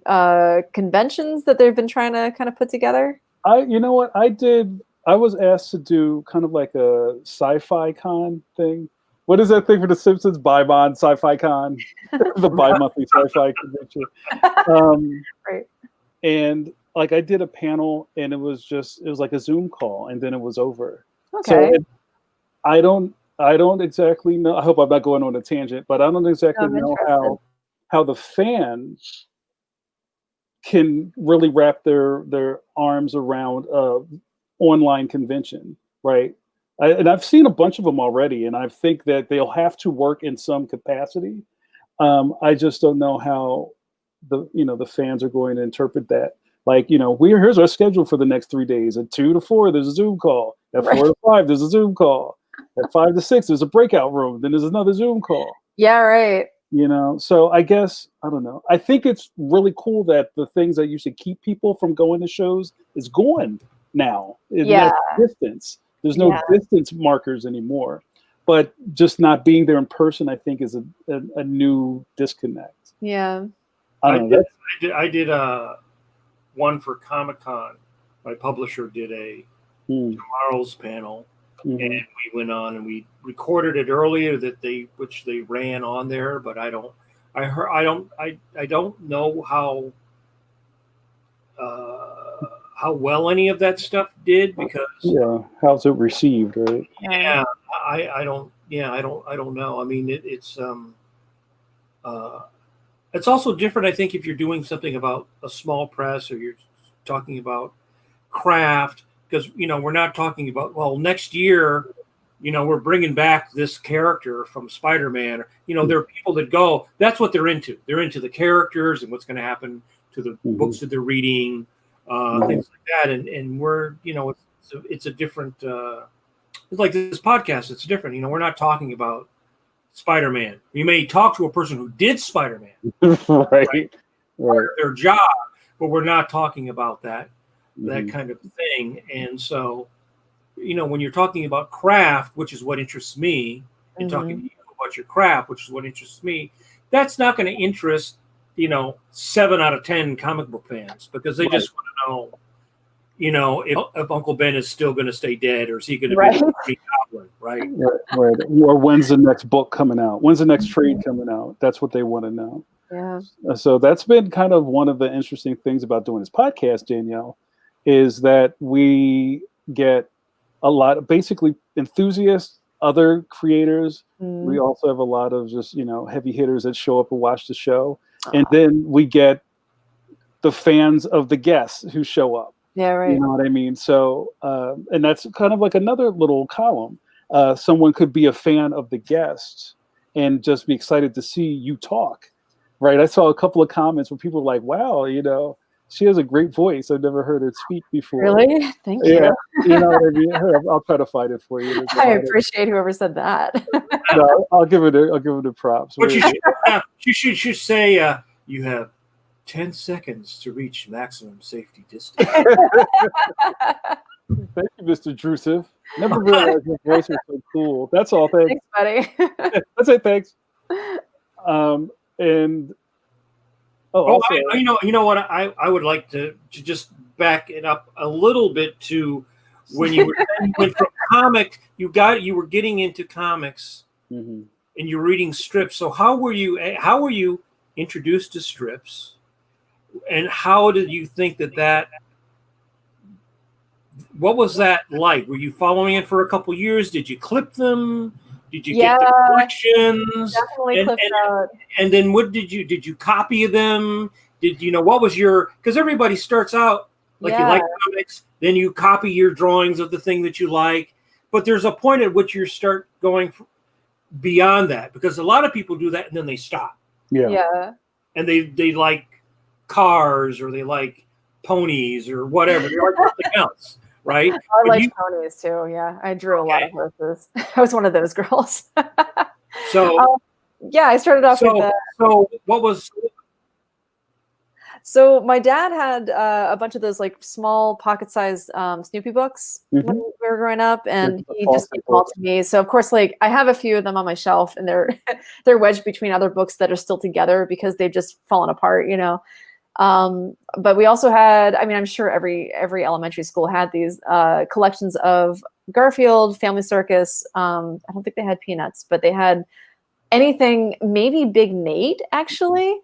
S3: conventions that they've been trying to kind of put together?
S1: You know what? I did. I was asked to do kind of like a sci-fi con thing. What is that thing for The Simpsons? Bi-Mon Sci-Fi Con, the bi-monthly sci-fi convention.
S3: Right.
S1: And like I did a panel, and it was like a Zoom call, and then it was over.
S3: Okay.
S1: So I don't exactly know. I hope I'm not going on a tangent, but I don't exactly know how the fans can really wrap their arms around online convention, right? And I've seen a bunch of them already, and I think that they'll have to work in some capacity. I just don't know how the fans are going to interpret that. Like, here's our schedule for the next 3 days. At 2 to 4, there's a Zoom call. At 4 to 5, there's a Zoom call. At 5 to 6, there's a breakout room. Then there's another Zoom call.
S3: Yeah, right.
S1: So I guess, I don't know. I think it's really cool that the things that used to keep people from going to shows is going now in that distance. There's no distance markers anymore. But just not being there in person, I think, is a new disconnect.
S3: Yeah.
S2: I did one for Comic-Con. My publisher did a Jamar's panel, and we went on and we recorded it earlier which they ran on there, but I don't know how well any of that stuff did, because
S1: how's it received, right?
S2: I don't know. I mean, it's also different, I think, if you're doing something about a small press or you're talking about craft, because we're not talking about, well, next year we're bringing back this character from Spider-Man. There are people that go, that's what they're into. They're into the characters and what's going to happen to the books that they're reading, things like that. And we're, it's a different, it's like this podcast. It's different. We're not talking about Spider-Man. We may talk to a person who did Spider-Man, right? Their job, but we're not talking about that kind of thing. And so, when you're talking about craft, which is what interests me, and talking to you about your craft, which is what interests me, that's not going to interest 7 out of 10 comic book fans, because they just want to know, if Uncle Ben is still going to stay dead, or is he going to be the Green Goblin, right?
S1: Right. Or when's the next book coming out? When's the next trade coming out? That's what they want to know.
S3: Yeah.
S1: So that's been kind of one of the interesting things about doing this podcast, Danielle, is that we get a lot of basically enthusiasts, other creators. We also have a lot of just, heavy hitters that show up and watch the show. And then we get the fans of the guests who show up.
S3: Yeah, right.
S1: You know what I mean? So, and that's kind of like another little column. Someone could be a fan of the guests and just be excited to see you talk, right? I saw a couple of comments where people were like, wow, she has a great voice. I've never heard her speak before.
S3: Really? Thank you.
S1: Yeah, you know what I mean? I'll try to find it for you.
S3: I appreciate whoever said that.
S1: No, I'll give it a props.
S2: But you should say you have 10 seconds to reach maximum safety distance.
S1: Thank you, Mr. Drusiv. Never realized your voice was so cool. That's all. Thanks.
S3: Thanks, buddy.
S1: That's it. Thanks. And also,
S2: you know what? I would like to just back it up a little bit to when you went from comic, you were getting into comics, and you're reading strips. So how were you introduced to strips, and how did you think that what was that like? Were you following it for a couple years? Did you clip them? Did you get the collections?
S3: Definitely clipped out.
S2: And then what did you copy them? What was because everybody starts out like you like comics, then you copy your drawings of the thing that you like. But there's a point at which you start going beyond that, because a lot of people do that and then they stop.
S3: Yeah.
S2: And they like cars, or they like ponies, or whatever. They like something else. Right.
S3: I like ponies too. Yeah, I drew a lot of horses. I was one of those girls.
S2: So
S3: I started off with that.
S2: So what was?
S3: So my dad had a bunch of those like small pocket-sized Snoopy books when we were growing up, and he just gave them all to me. So of course, like I have a few of them on my shelf, and they're wedged between other books that are still together because they've just fallen apart, But we also had, I'm sure every elementary school had these collections of Garfield, Family Circus. I don't think they had Peanuts, but they had anything, maybe Big Nate, actually.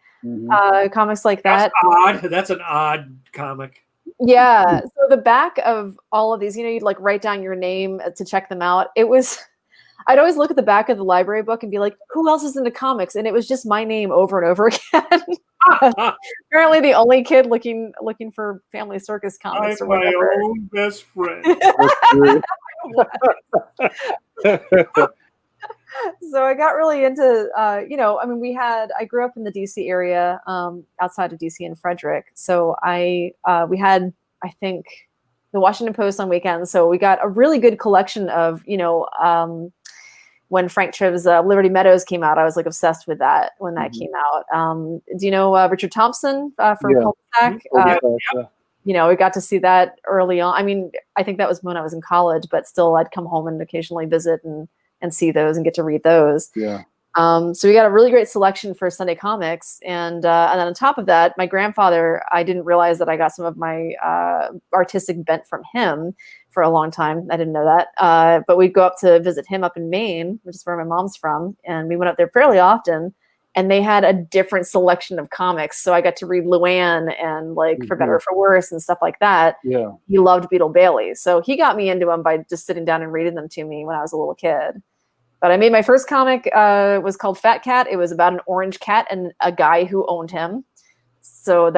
S3: Comics like that.
S2: That's odd. That's an odd comic.
S3: Yeah. So the back of all of these, you'd like write down your name to check them out. I'd always look at the back of the library book and be like, who else is into comics? And it was just my name over and over again. Apparently the only kid looking for Family Circus comics.
S2: I'm my own best friend.
S3: So I got really into, I grew up in the DC area, outside of DC in Frederick. So we had, I think, the Washington Post on weekends. So we got a really good collection of, when Frank Tribb's Liberty Meadows came out, I was like obsessed with that when that came out. Do you know Richard Thompson from Cul-de-Sac? you know, we got to see that early on. I mean, I think that was when I was in college, but still I'd come home and occasionally visit and see those and get to read those.
S1: Yeah.
S3: So we got a really great selection for Sunday comics. And then on top of that, my grandfather, I didn't realize that I got some of my artistic bent from him for a long time. I didn't know that. But we'd go up to visit him up in Maine, which is where my mom's from. And we went up there fairly often. And they had a different selection of comics. So I got to read Luann and like For Better or For Worse and stuff like that.
S1: Yeah.
S3: He loved Beetle Bailey. So he got me into them by just sitting down and reading them to me when I was a little kid. But I made my first comic, was called Fat Cat. It was about an orange cat and a guy who owned him. So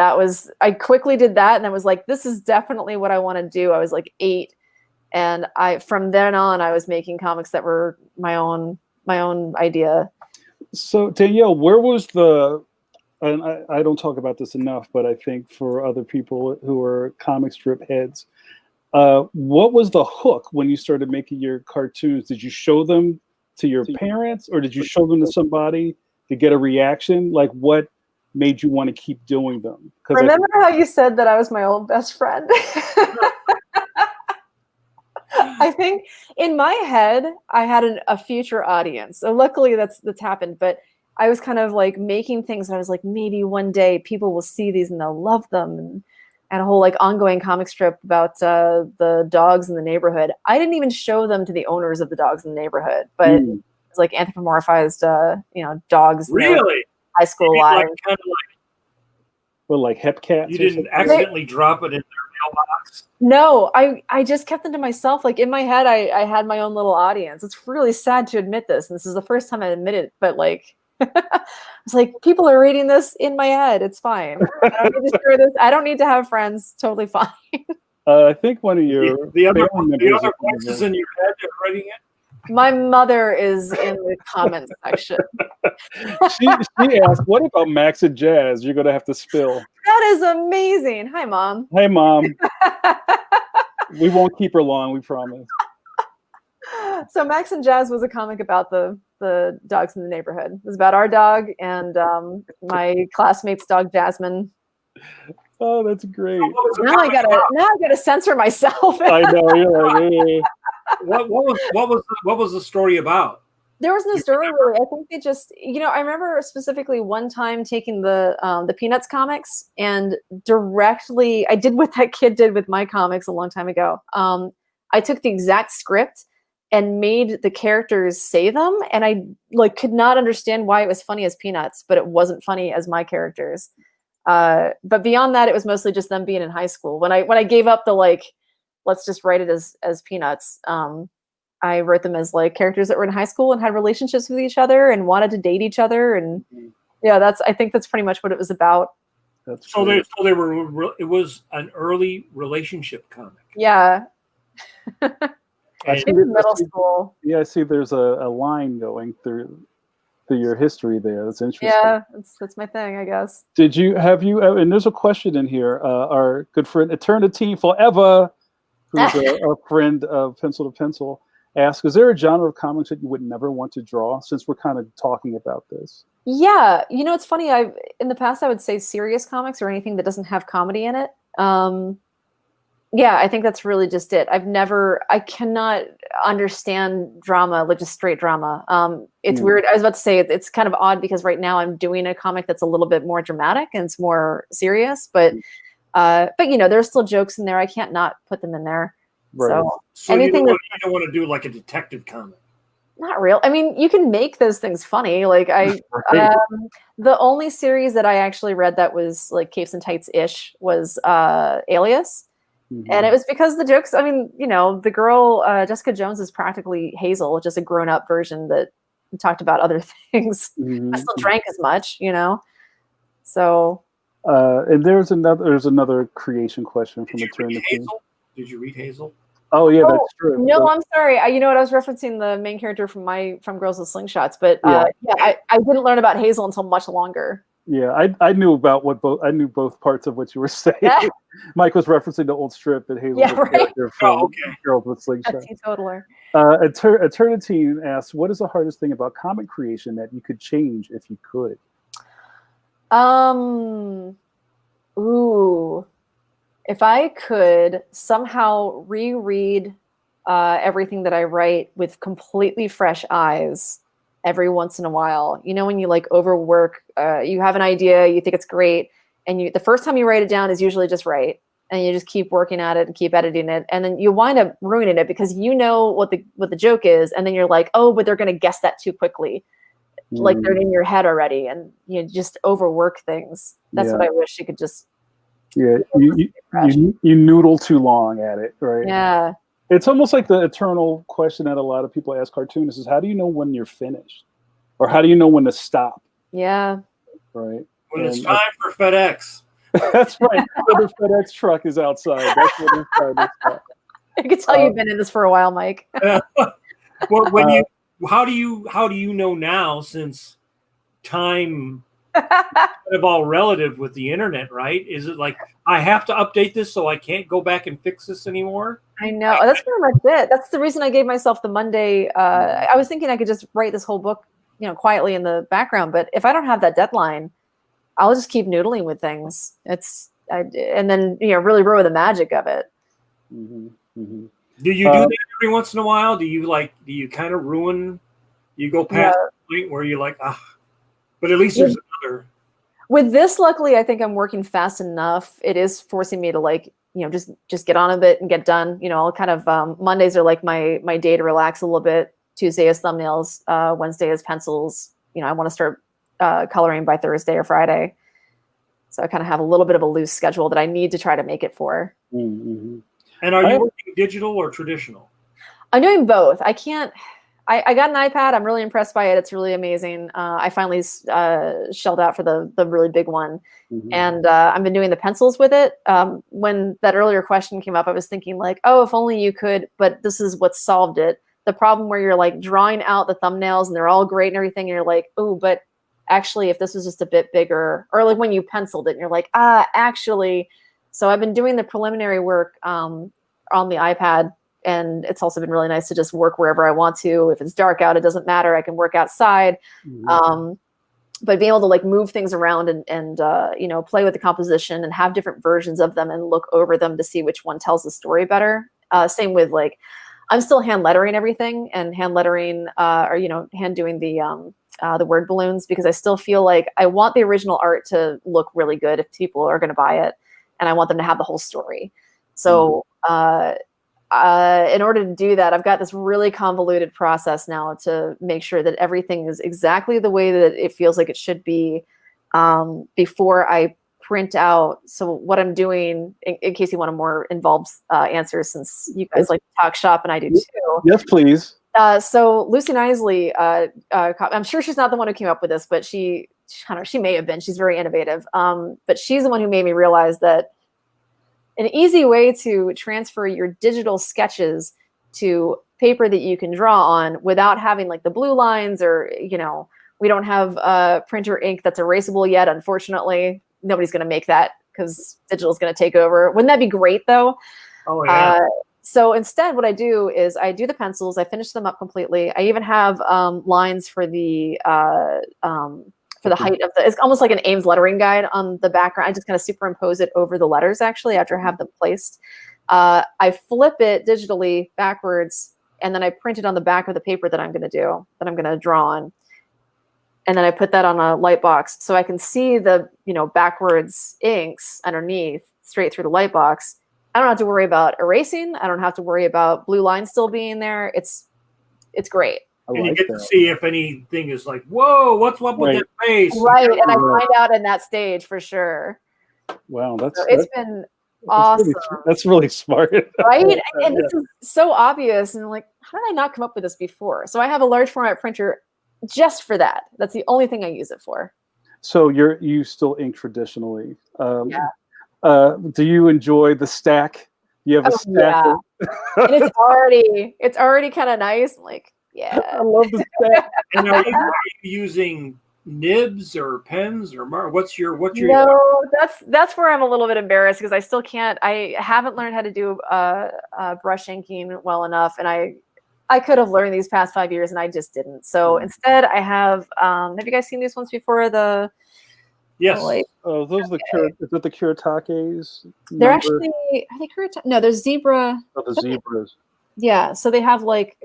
S3: I quickly did that. And I was like, this is definitely what I want to do. I was like 8. And from then on, I was making comics that were my own idea.
S1: So Danielle, where was and I don't talk about this enough, but I think for other people who are comic strip heads, what was the hook when you started making your cartoons? Did you show them to your parents, or did you show them to somebody to get a reaction? Like, what made you want to keep doing them?
S3: Remember how you said that I was my old best friend? I think in my head, I had a future audience. So luckily that's happened, but I was kind of like making things and I was like, maybe one day people will see these and they'll love them. And a whole like ongoing comic strip about the dogs in the neighborhood. I didn't even show them to the owners of the dogs in the neighborhood, but it's like anthropomorphized, dogs.
S2: Really?
S3: High school lives.
S2: Like, kind of like,
S1: well, like hep cats.
S2: You didn't accidentally drop it in their mailbox?
S3: No, I just kept them to myself. Like in my head, I had my own little audience. It's really sad to admit this, and this is the first time I admit it, but like, it's like people are reading this in my head. It's fine. I don't need to share this. I don't need to have friends. Totally fine.
S1: I think one of your
S2: the other voices in your head are writing it.
S3: My mother is in the comment section.
S1: she asked, "What about Max and Jazz? You're gonna have to spill."
S3: That is amazing. Hi, Mom.
S1: Hey, Mom. We won't keep her long. We promise.
S3: So Max and Jazz was a comic about the dogs in the neighborhood. It was about our dog and my classmate's dog, Jasmine.
S1: Oh, that's great.
S3: Now I gotta censor myself.
S1: I know. You're like,
S2: what was the story about?
S3: There was no story really. I think they just, I remember specifically one time taking the Peanuts comics and directly, I did what that kid did with my comics a long time ago. I took the exact script and made the characters say them, and I like could not understand why it was funny as Peanuts, but it wasn't funny as my characters. But beyond that, it was mostly just them being in high school. When I gave up the like, let's just write it as Peanuts. I wrote them as like characters that were in high school and had relationships with each other and wanted to date each other. And yeah, I think that's pretty much what it was about.
S2: So they were, it was an early relationship comic.
S3: Yeah.
S1: in
S3: middle school.
S1: Yeah, I see there's a line going through your history there. That's interesting.
S3: Yeah, that's my thing, I guess.
S1: Have you, and there's a question in here, our good friend Eternity Forever, who's a friend of Pencil to Pencil, ask, is there a genre of comics that you would never want to draw, since we're kind of talking about this? Yeah,
S3: it's funny. In the past I would say serious comics or anything that doesn't have comedy in it. Yeah, I think that's really just it. I cannot understand drama, like just straight drama. It's weird. I was about to say it's kind of odd because right now I'm doing a comic that's a little bit more dramatic and it's more serious, but there's still jokes in there. I can't not put them in there.
S1: Right.
S2: So anything you don't want to do like a detective comic.
S3: Not real. I mean, you can make those things funny. Like the only series that I actually read that was like Capes and Tights-ish was Alias. Mm-hmm. And it was because the jokes, I mean, the girl, Jessica Jones is practically Hazel, just a grown up version that talked about other things. Mm-hmm. I still drank as much, so.
S1: And there's another creation question from Eternity.
S2: Did you read Hazel?
S1: Oh yeah, that's true.
S3: No, I'm sorry. I was referencing the main character from Girls with Slingshots, but I didn't learn about Hazel until much longer. Yeah, I knew about both parts of what you were saying. Yeah. Mike was referencing the old strip that Hazel was character from Girls with Slingshots. Totaler. Eternity asks, what is the hardest thing about comic creation that you could change if you could? Ooh. If I could somehow reread everything that I write with completely fresh eyes every once in a while, you know, when you like overwork, you have an idea, you think it's great, and the first time you write it down is usually just right, and you just keep working at it and keep editing it, and then you wind up ruining it because you know what the joke is, and then you're like, oh, but they're going to guess that too quickly, like they're in your head already, and you just overwork things. That's what I wish you could just.
S1: Yeah, you noodle too long at it, right?
S3: Yeah.
S1: It's almost like the eternal question that a lot of people ask cartoonists is, how do you know when you're finished? Or how do you know when to stop?
S3: Yeah.
S1: Right.
S2: When it's time for FedEx.
S1: That's right. The FedEx truck is outside. That's when it's time to stop.
S3: I can tell you've been in this for a while, Mike.
S2: Well, how do you know now, since time kind of all relative with the internet, right? Is it like I have to update this so I can't go back and fix this anymore?
S3: I know. That's pretty much it. That's the reason I gave myself the Monday. I was thinking I could just write this whole book, you know, quietly in the background. But if I don't have that deadline, I'll just keep noodling with things. And then, you know, really ruin the magic of it.
S1: Mm-hmm. Mm-hmm.
S2: Do you do that every once in a while? Do you kind of ruin? You go past the point where you're like, but at least there's another.
S3: With this, luckily, I think I'm working fast enough. It is forcing me to, like, you know, just get on a bit and get done. You know, I'll kind of Mondays are like my day to relax a little bit. Tuesday is thumbnails. Wednesday is pencils. You know, I want to start coloring by Thursday or Friday. So I kind of have a little bit of a loose schedule that I need to try to make it for.
S1: Mm-hmm.
S2: And are you working digital or traditional?
S3: I'm doing both. I got an iPad. I'm really impressed by it. It's really amazing. I finally shelled out for the really big one. Mm-hmm. And I've been doing the pencils with it. When that earlier question came up, I was thinking like, oh, if only you could, but this is what solved it. The problem where you're like drawing out the thumbnails and they're all great and everything. And you're like, oh, but actually, if this was just a bit bigger, or like when you penciled it and you're like, actually. So I've been doing the preliminary work on the iPad. And it's also been really nice to just work wherever I want to. If it's dark out, it doesn't matter. I can work outside. Mm-hmm. But being able to like move things around and you know, play with the composition and have different versions of them and look over them to see which one tells the story better. Same with like, I'm still hand lettering everything and hand lettering or, you know, hand doing the word balloons, because I still feel like I want the original art to look really good if people are going to buy it. And I want them to have the whole story. So, in order to do that, I've got this really convoluted process now to make sure that everything is exactly the way that it feels like it should be before I print out. So what I'm doing, in case you want a more involved answer, since you guys like to talk shop and I do too.
S1: Yes, please.
S3: So Lucy Isley, I'm sure she's not the one who came up with this, but she may have been. She's very innovative. But she's the one who made me realize that an easy way to transfer your digital sketches to paper that you can draw on without having like the blue lines, or, you know, we don't have printer ink that's erasable yet. Unfortunately, nobody's going to make that because digital is going to take over. Wouldn't that be great though? Oh yeah. So instead, what I do is I do the pencils. I finish them up completely. I even have lines for the height of it's almost like an Ames lettering guide on the background. I just kind of superimpose it over the letters actually after I have them placed. I flip it digitally backwards, and then I print it on the back of the paper that I'm going to draw on. And then I put that on a light box so I can see the, you know, backwards inks underneath straight through the light box. I don't have to worry about erasing. I don't have to worry about blue lines still being there. It's great.
S2: And you get to see if anything is like, whoa, what's up with that face?
S3: Right, and I find out in that stage for sure.
S1: Wow,
S3: it's been awesome.
S1: That's really smart.
S3: Right? And this is so obvious. And like, how did I not come up with this before? So I have a large format printer just for that. That's the only thing I use it for.
S1: So you still ink traditionally. Do you enjoy the stack? You have a stack.
S3: Yeah. And it's already kind of nice. I'm like, yeah.
S1: I love the stack.
S2: And are you using nibs or pens or what's your
S3: No, that's where I'm a little bit embarrassed because I still can't. I haven't learned how to do brush inking well enough, and I could have learned these past 5 years and I just didn't. So instead I have you guys seen these ones before? The
S2: Yes.
S3: Like,
S1: Oh, those are is that the Kuratakes?
S3: they're actually, are they Kurita? No, they're zebra.
S1: Oh, the zebras.
S3: Yeah, so they have like,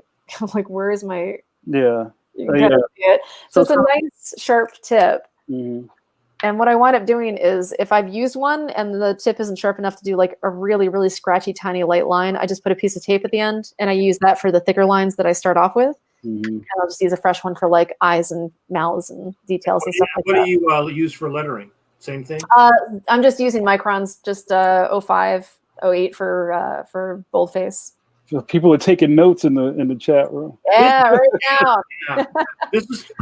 S3: like where is my?
S1: Yeah.
S3: You can kind of see it. So it's a nice sharp tip.
S1: Mm-hmm.
S3: And what I wind up doing is if I've used one and the tip isn't sharp enough to do like a really, really scratchy, tiny light line, I just put a piece of tape at the end and I use that for the thicker lines that I start off with.
S1: Mm-hmm.
S3: And I'll just use a fresh one for like eyes and mouths and details and stuff like that.
S2: What do you use for lettering? Same thing?
S3: I'm just using microns, just 05, 08 for boldface.
S1: So people are taking notes in the chat room.
S3: Yeah, right now.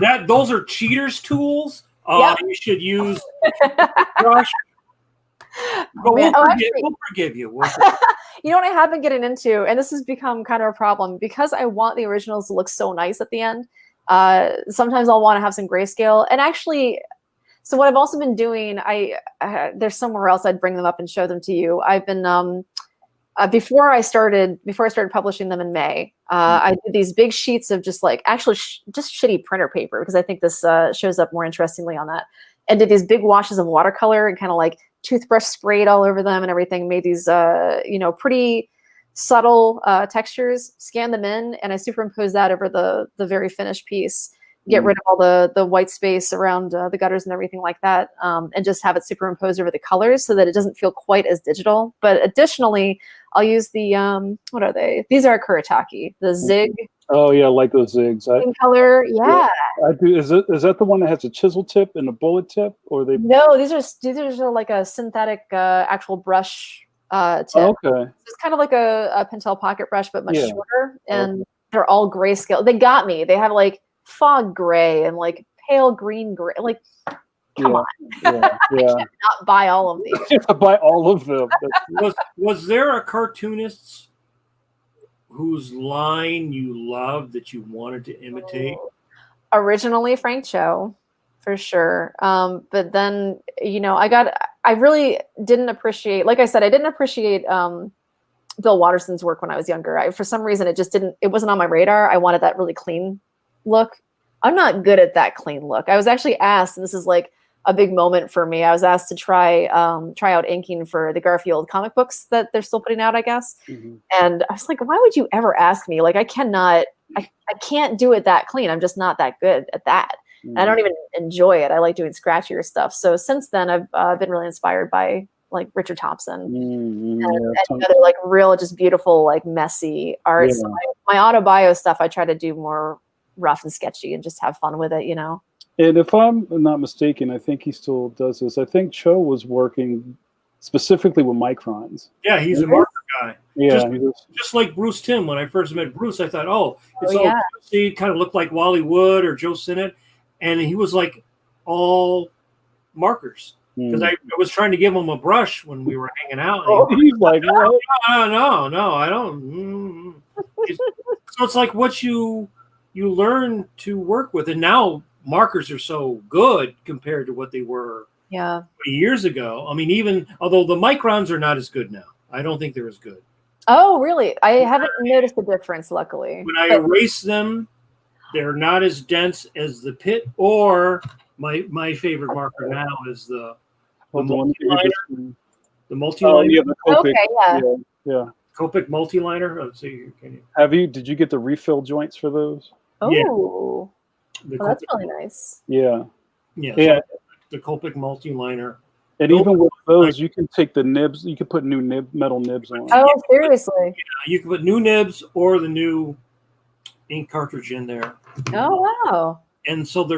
S2: Yeah. Those are cheaters' tools.
S3: Yep.
S2: You should use brush. But we'll forgive you.
S3: You know what I have been getting into, and this has become kind of a problem because I want the originals to look so nice at the end. Sometimes I'll want to have some grayscale, and actually, so what I've also been doing, there's somewhere else I'd bring them up and show them to you. I've been before I started publishing them in May, I did these big sheets of just like actually just shitty printer paper because I think this shows up more interestingly on that, and did these big washes of watercolor and kind of like toothbrush sprayed all over them and everything, made these pretty subtle textures, scanned them in, and I superimposed that over the very finished piece. Get rid of all the white space around the gutters and everything like that, and just have it superimposed over the colors so that it doesn't feel quite as digital. But additionally, I'll use the what are they? These are Kuretake, the zig.
S1: Oh yeah, I like those zigs.
S3: Color, yeah.
S1: I do. Is that the one that has a chisel tip and a bullet tip, or they?
S3: No, these are like a synthetic actual brush tip.
S1: Oh, okay.
S3: It's kind of like a Pentel pocket brush, but much shorter, and they're all grayscale. They got me. They have like fog gray and like pale green gray. Like, come on.
S1: Yeah.
S3: I cannot buy all of these.
S1: Buy all of them.
S2: Was there a cartoonist whose line you loved that you wanted to imitate?
S3: Originally Frank Cho, for sure. But then, I really didn't appreciate, like I said, I didn't appreciate Bill Watterson's work when I was younger. For some reason, it wasn't on my radar. I wanted that really clean look. I'm not good at that clean look. I was actually asked, and this is like a big moment for me. I was asked to try out inking for the Garfield comic books that they're still putting out, I guess. Mm-hmm. And I was like, why would you ever ask me? Like, I can't do it that clean. I'm just not that good at that. Mm-hmm. I don't even enjoy it. I like doing scratchier stuff. So since then, I've been really inspired by like Richard Thompson and other like real, just beautiful, like messy art. Yeah. So my autobio stuff, I try to do more rough and sketchy and just have fun with it,
S1: And if I'm not mistaken, I think he still does this. I think Cho was working specifically with microns.
S2: Yeah, he's a marker guy.
S1: Yeah,
S2: just like Bruce Timm. When I first met Bruce, I thought, he kind of looked like Wally Wood or Joe Sinnott, and he was like all markers. Because I was trying to give him a brush when we were hanging out. And
S1: he's like,
S2: no, I don't. So it's like what you learn to work with, and now markers are so good compared to what they were 20 years ago. I mean, even although the microns are not as good now, I don't think they're as good.
S3: Oh, really? I haven't noticed the difference, luckily.
S2: When I erase them, they're not as dense as the Pitt, or my favorite marker now is the multi-liner. The multi-liner.
S1: The Copic.
S3: Okay,
S1: yeah.
S2: Copic multi-liner. Let's see.
S1: Did you get the refill joints for those?
S3: Oh, that's really nice.
S1: Yeah.
S2: So the Copic multi-liner.
S1: And even with those, you can take the nibs. You can put new metal nibs on.
S3: Oh, seriously?
S2: You can put new nibs or the new ink cartridge in there.
S3: Oh, wow.
S2: And so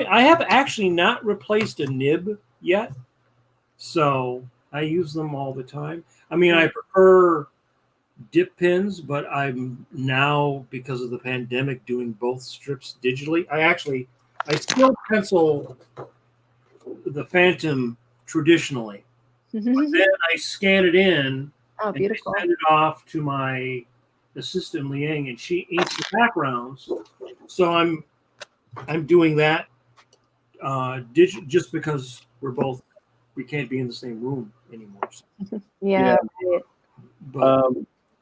S2: I have actually not replaced a nib yet. So I use them all the time. I mean, I prefer dip pins, but I'm now, because of the pandemic, doing both strips digitally. I still pencil the Phantom traditionally, but then I scan it in and
S3: beautiful.
S2: send it off to my assistant Liang, and she inks the backgrounds. So I'm doing that just because we can't be in the same room anymore. So.
S3: Yeah.
S2: But,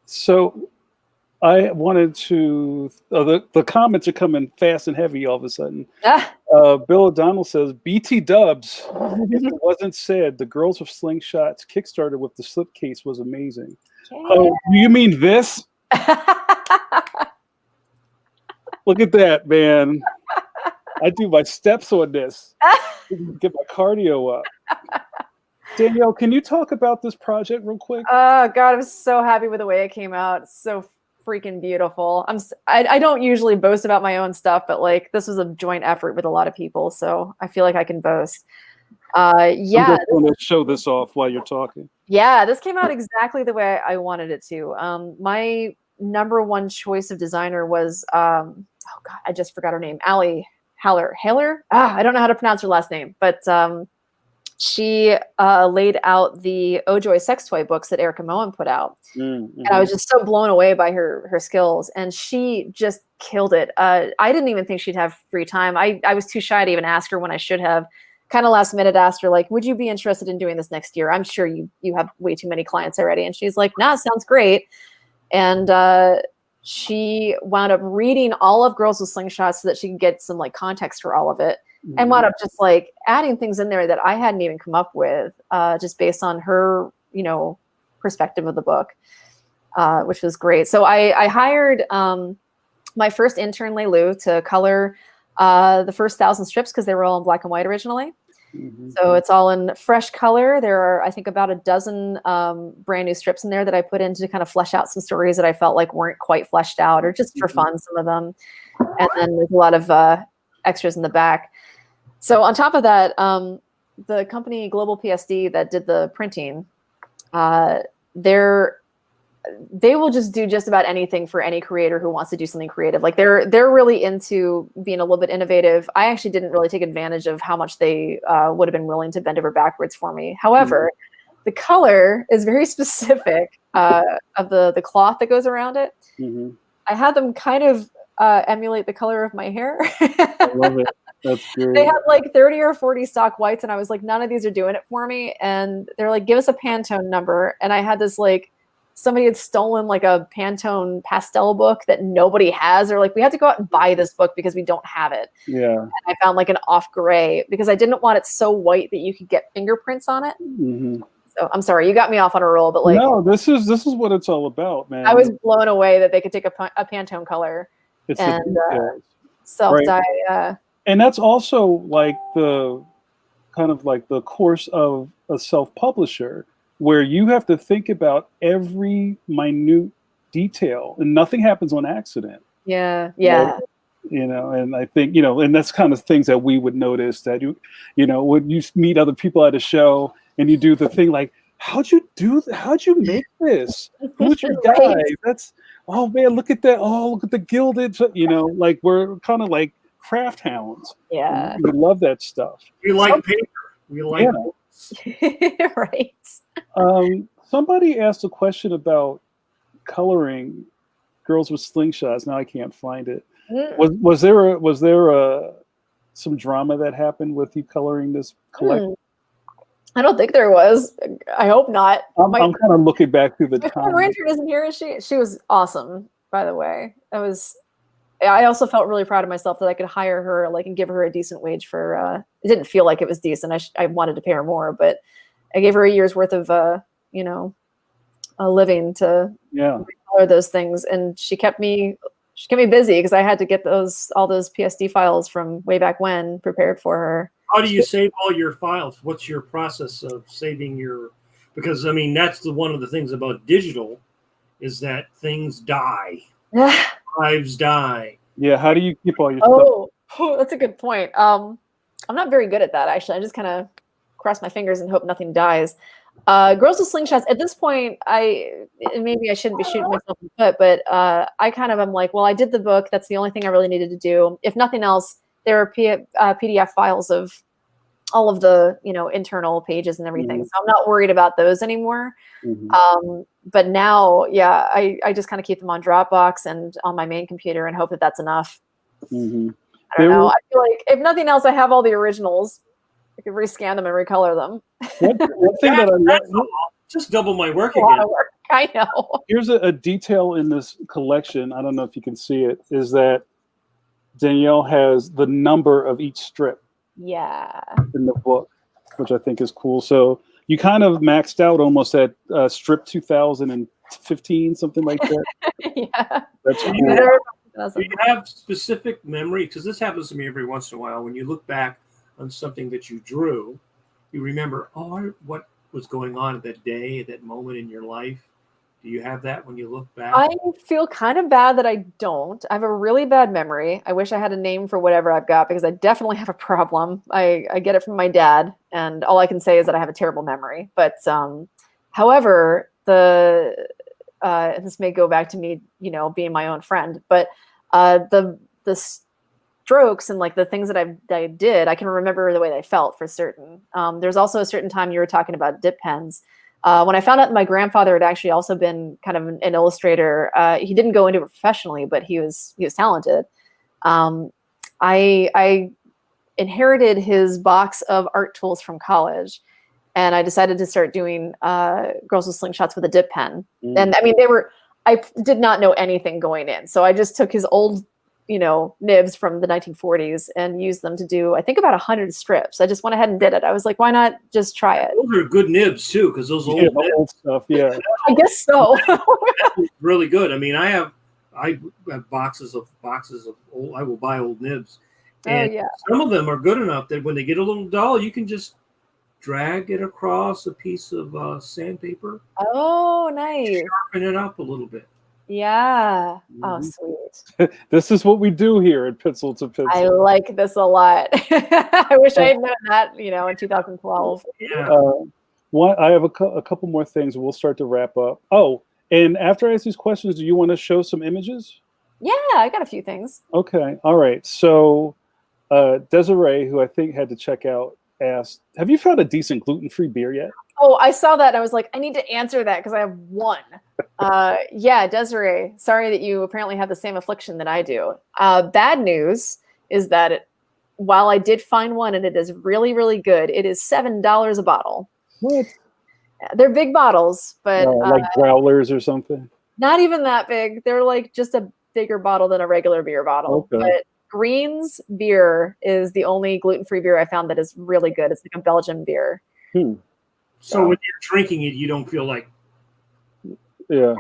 S1: so I wanted to. The comments are coming fast and heavy all of a sudden. Bill O'Donnell says, BT dubs. If it wasn't said, the Girls with Slingshots Kickstarter with the slipcase was amazing.
S3: Yeah.
S1: Oh, you mean this? Look at that, man. I do my steps on this. Get my cardio up. Danielle, can you talk about this project real quick?
S3: Oh God, I'm so happy with the way it came out. It's so freaking beautiful. I don't usually boast about my own stuff, but like this was a joint effort with a lot of people, so I feel like I can boast. Yeah,
S1: I'm just going to show this off while you're talking.
S3: Yeah, this came out exactly the way I wanted it to. My number one choice of designer was oh God, I just forgot her name. Allie Haller. I don't know how to pronounce her last name, but she laid out the Ojoy sex toy books that Erica Moen put out.
S1: Mm-hmm.
S3: And I was just so blown away by her skills, and she just killed it. I didn't even think she'd have free time. I was too shy to even ask her when I should have. Kind of last minute asked her, like, would you be interested in doing this next year? I'm sure you have way too many clients already. And she's like, nah, sounds great. And she wound up reading all of Girls with Slingshots so that she could get some like context for all of it. Mm-hmm. And wound up just like adding things in there that I hadn't even come up with, just based on her, perspective of the book, which was great. So I hired my first intern, Leilu, to color the first 1,000 strips because they were all in black and white originally. Mm-hmm. So it's all in fresh color. There are, I think, about a dozen brand new strips in there that I put in to kind of flesh out some stories that I felt like weren't quite fleshed out, or just for fun, some of them. And then there's a lot of extras in the back. So on top of that, the company Global PSD that did the printing, they will just do just about anything for any creator who wants to do something creative. Like they're really into being a little bit innovative. I actually didn't really take advantage of how much they would have been willing to bend over backwards for me. However, the color is very specific of the cloth that goes around it. Mm-hmm. I had them kind of emulate the color of my hair.
S1: I love it. That's great.
S3: They had like 30 or 40 stock whites, and I was like, none of these are doing it for me. And they're like, give us a Pantone number. And I had this like, somebody had stolen like a Pantone pastel book that nobody has. Or like, we had to go out and buy this book because we don't have it. Yeah. And I found like an off gray because I didn't want it so white that you could get fingerprints on it. Mm-hmm. So I'm sorry, you got me off on a roll, but like,
S1: no, this is what it's all about, man.
S3: I was blown away that they could take a Pantone color and self-dye. Right.
S1: And that's also like the kind of like the course of a self-publisher, where you have to think about every minute detail and nothing happens on accident.
S3: Yeah. Yeah.
S1: Right? And I think, and that's kind of things that we would notice that when you meet other people at a show and you do the thing like, how'd you make this? Who's your guy? Right. That's, oh man, look at that. Oh, look at the gilded, like we're kind of like craft hounds.
S3: Yeah.
S1: We love that stuff.
S2: We like paper. We like
S3: right.
S1: Somebody asked a question about coloring Girls with Slingshots. Now I can't find it. Was there some drama that happened with you coloring this collection?
S3: I don't think there was. I hope not.
S1: I'm kind of looking back through the time.
S3: Ranger isn't here, is she? She was awesome, by the way. I also felt really proud of myself that I could hire her, like, and give her a decent wage for. It didn't feel like it was decent. I wanted to pay her more, but I gave her a year's worth of, a living to color those things, and she kept me busy because I had to get all those PSD files from way back when prepared for her.
S2: How do you save all your files? What's your process of saving your? Because I mean, that's one of the things about digital, is that things die. Lives die.
S1: Yeah. How do you keep all your stuff?
S3: Oh, that's a good point. I'm not very good at that, actually. I just kind of cross my fingers and hope nothing dies. Girls with Slingshots, at this point, maybe I shouldn't be shooting myself in the foot, but I kind of am like, well, I did the book. That's the only thing I really needed to do. If nothing else, there are PDF files of all of the internal pages and everything. So I'm not worried about those anymore. But now, I just kind of keep them on Dropbox and on my main computer and hope that that's enough. I don't know. I feel like if nothing else, I have all the originals. I can rescan them and recolor them.
S1: One thing that I love,
S2: just double my work again.
S3: I know.
S1: Here's a detail in this collection. I don't know if you can see it. Is that Danielle has the number of each strip
S3: Yeah.
S1: in the book, which I think is cool. So you kind of maxed out almost at strip 2015, something like that.
S3: Yeah.
S1: That's
S2: Do
S1: cool.
S2: you have specific memory? Because this happens to me every once in a while. When you look back on something that you drew, you remember, what was going on at that day, at that moment in your life. Do you have that when you look back?
S3: I feel kind of bad that I don't. I have a really bad memory. I wish I had a name for whatever I've got because I definitely have a problem. I get it from my dad, and all I can say is that I have a terrible memory. But however, this may go back to me, being my own friend, but the strokes and like the things that I did, I can remember the way they felt for certain. There's also a certain time you were talking about dip pens. When I found out my grandfather had actually also been kind of an illustrator, he didn't go into it professionally, but he was talented. I inherited his box of art tools from college, and I decided to start doing girls with slingshots with a dip pen. And I mean, I did not know anything going in, so I just took his old nibs from the 1940s and used them to do, I think, about 100 strips. I just went ahead and did it. I was like, why not just try it?
S2: Those are good nibs too, because those old
S1: stuff. Yeah,
S3: I guess so.
S2: really good. I mean, I have boxes of old. I will buy old nibs, and some of them are good enough that when they get a little dull, you can just drag it across a piece of sandpaper.
S3: Oh, nice.
S2: Sharpen it up a little bit.
S3: Yeah. Oh, sweet.
S1: This is what we do here at Pencil to Pencil.
S3: I like this a lot. I wish I had known that, in 2012.
S2: Yeah.
S1: I have a couple more things, and we'll start to wrap up. Oh, and after I ask these questions, do you want to show some images?
S3: Yeah, I got a few things.
S1: Okay. All right. So Desiree, who I think had to check out, asked, have you found a decent gluten-free beer yet?
S3: Oh, I saw that. And I was like, I need to answer that because I have one. Yeah, Desiree, sorry that you apparently have the same affliction that I do. Bad news is that while I did find one and it is really, really good, it is $7 a bottle.
S1: What?
S3: They're big bottles, but
S1: like growlers or something?
S3: Not even that big. They're like just a bigger bottle than a regular beer bottle.
S1: Okay.
S3: But Green's beer is the only gluten-free beer I found that is really good. It's like a Belgian beer.
S2: So when you're drinking it, you don't feel like.
S1: Yeah.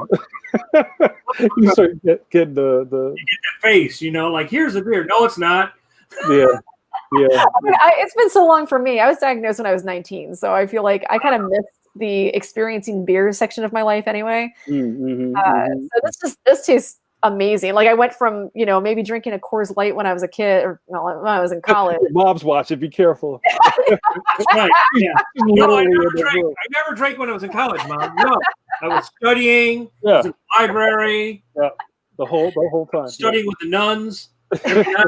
S1: You start get the.
S2: You get the face, like here's a beer. No, it's not.
S1: Yeah. Yeah.
S3: It's been so long for me. I was diagnosed when I was 19, so I feel like I kind of missed the experiencing beer section of my life anyway. So this tastes amazing. Like I went from maybe drinking a Coors Light when I was a kid, or when I was in college.
S1: Mom's watching. Be careful.
S2: Right. Yeah. No, I never drank when I was in college, Mom. No, I was studying.
S1: Yeah.
S2: I was in the library.
S1: Yeah. The whole time.
S2: Studying with the nuns. Every night.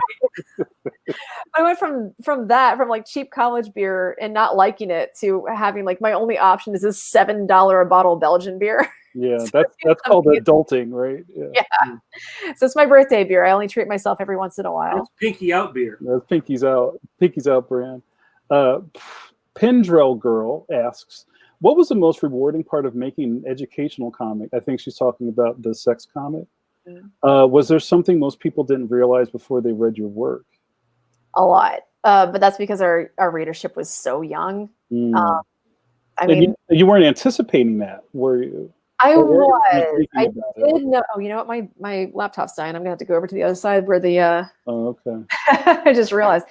S3: I went from like cheap college beer and not liking it to having like my only option is this $7 a bottle Belgian beer.
S1: Yeah, that's called adulting, right?
S3: Yeah. So it's my birthday beer. I only treat myself every once in a while.
S2: It's Pinky Out beer.
S1: That's Pinky's Out brand. Pendrell Girl asks, what was the most rewarding part of making an educational comic? I think she's talking about the sex comic. Was there something most people didn't realize before they read your work?
S3: A lot. But that's because our readership was so young. I mean,
S1: you weren't anticipating that, were you?
S3: I was. I did know. Oh, you know what? My laptop's dying. I'm gonna have to go over to the other side where the.
S1: Oh, okay.
S3: I just realized.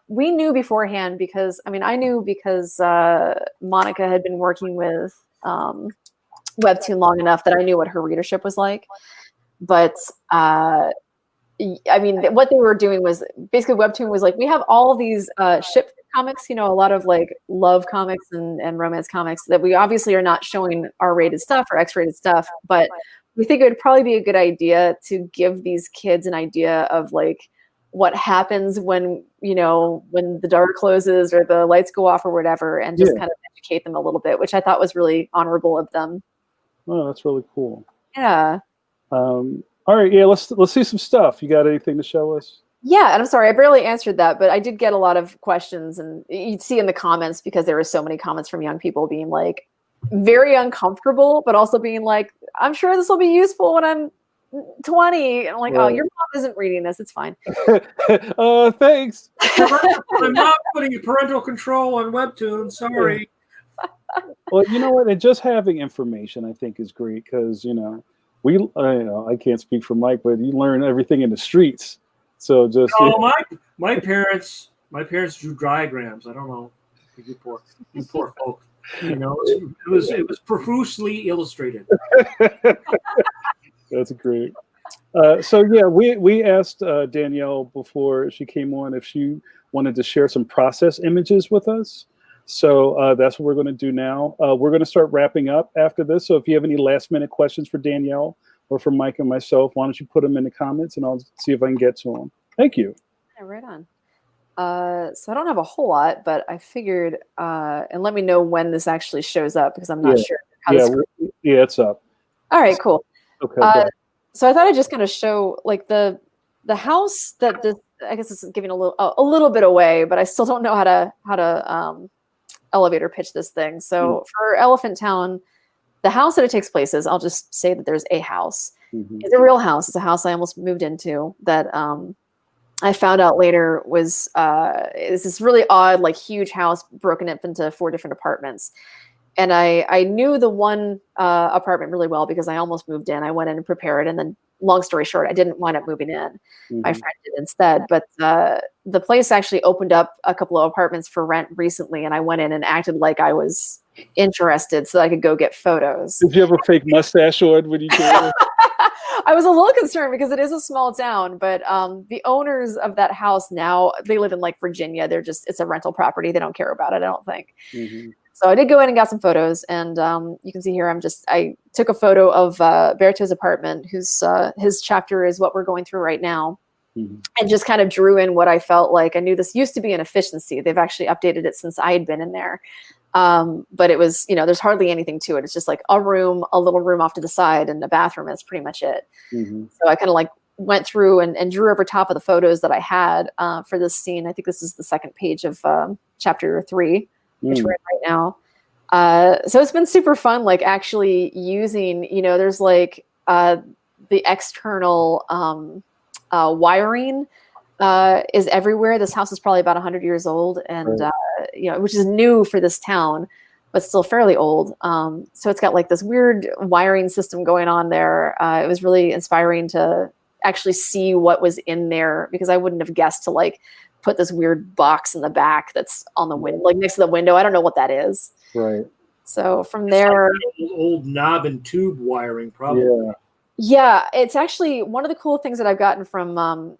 S3: We knew beforehand because I knew because Monica had been working with Webtoon long enough that I knew what her readership was like. But what they were doing was basically Webtoon was like, we have all these ship comics, a lot of like love comics and romance comics that we obviously are not showing R-rated stuff or X-rated stuff, but we think it would probably be a good idea to give these kids an idea of like what happens when the door closes or the lights go off or whatever, and just kind of educate them a little bit, which I thought was really honorable of them.
S1: Oh, that's really cool.
S3: Yeah.
S1: All right. Yeah. Let's see some stuff. You got anything to show us?
S3: Yeah, and I'm sorry, I barely answered that, but I did get a lot of questions, and you'd see in the comments because there were so many comments from young people being like very uncomfortable, but also being like, I'm sure this will be useful when I'm 20. And I'm like,
S1: Right.
S3: oh, your mom isn't reading this. It's fine.
S1: Thanks.
S2: I'm not putting parental control on Webtoon. Sorry.
S1: Well, you know what? And just having information, I think, is great because I can't speak for Mike, but you learn everything in the streets. So just
S2: my parents drew diagrams. I don't know. You poor folk. It was profusely illustrated.
S1: That's great. So yeah, we asked Danielle before she came on if she wanted to share some process images with us. So that's what we're going to do now. We're going to start wrapping up after this. So if you have any last minute questions for Danielle or for Mike and myself, why don't you put them in the comments and I'll see if I can get to them. Thank you.
S3: Yeah, right on. So I don't have a whole lot, but I figured, and let me know when this actually shows up because I'm not sure how this.
S1: Yeah, it's up.
S3: All right, cool.
S1: Okay.
S3: So I thought I'd just kind of show like the house that this. I guess it's giving a little bit away, but I still don't know how to elevator pitch this thing. So for Elephant Town, the house that it takes place is, I'll just say that there's a house. It's a real house. It's a house I almost moved into that I found out later was is this really odd, like huge house broken up into 4 different apartments. And I knew the one apartment really well because I almost moved in. I went in and prepared, and then long story short, I didn't wind up moving in. My friend did instead. But the place actually opened up a couple of apartments for rent recently, and I went in and acted like I was interested so that I could go get photos.
S1: Did you have a fake mustache on when you came in?
S3: I was a little concerned because it is a small town, but the owners of that house now, they live in like Virginia. It's a rental property. They don't care about it, I don't think. So I did go in and got some photos, and you can see here I took a photo of Berto's apartment, his chapter is what we're going through right now, and just kind of drew in what I felt like. I knew this used to be an efficiency. They've actually updated it since I had been in there, but it was, there's hardly anything to it. It's just like a little room off to the side, and a bathroom. That's pretty much it. So I kind of like went through and drew over top of the photos that I had for this scene. I think this is the second page of chapter 3. Which we're in right now. So it's been super fun, like actually using, there's like the external wiring is everywhere. This house is probably about 100 years old, and which is new for this town, but still fairly old. So it's got like this weird wiring system going on there. It was really inspiring to actually see what was in there because I wouldn't have guessed to like put this weird box in the back that's on the window, like next to the window. I don't know what that is.
S1: Right.
S3: So from there,
S2: like old knob and tube wiring, probably.
S3: Yeah, it's actually one of the cool things that I've gotten from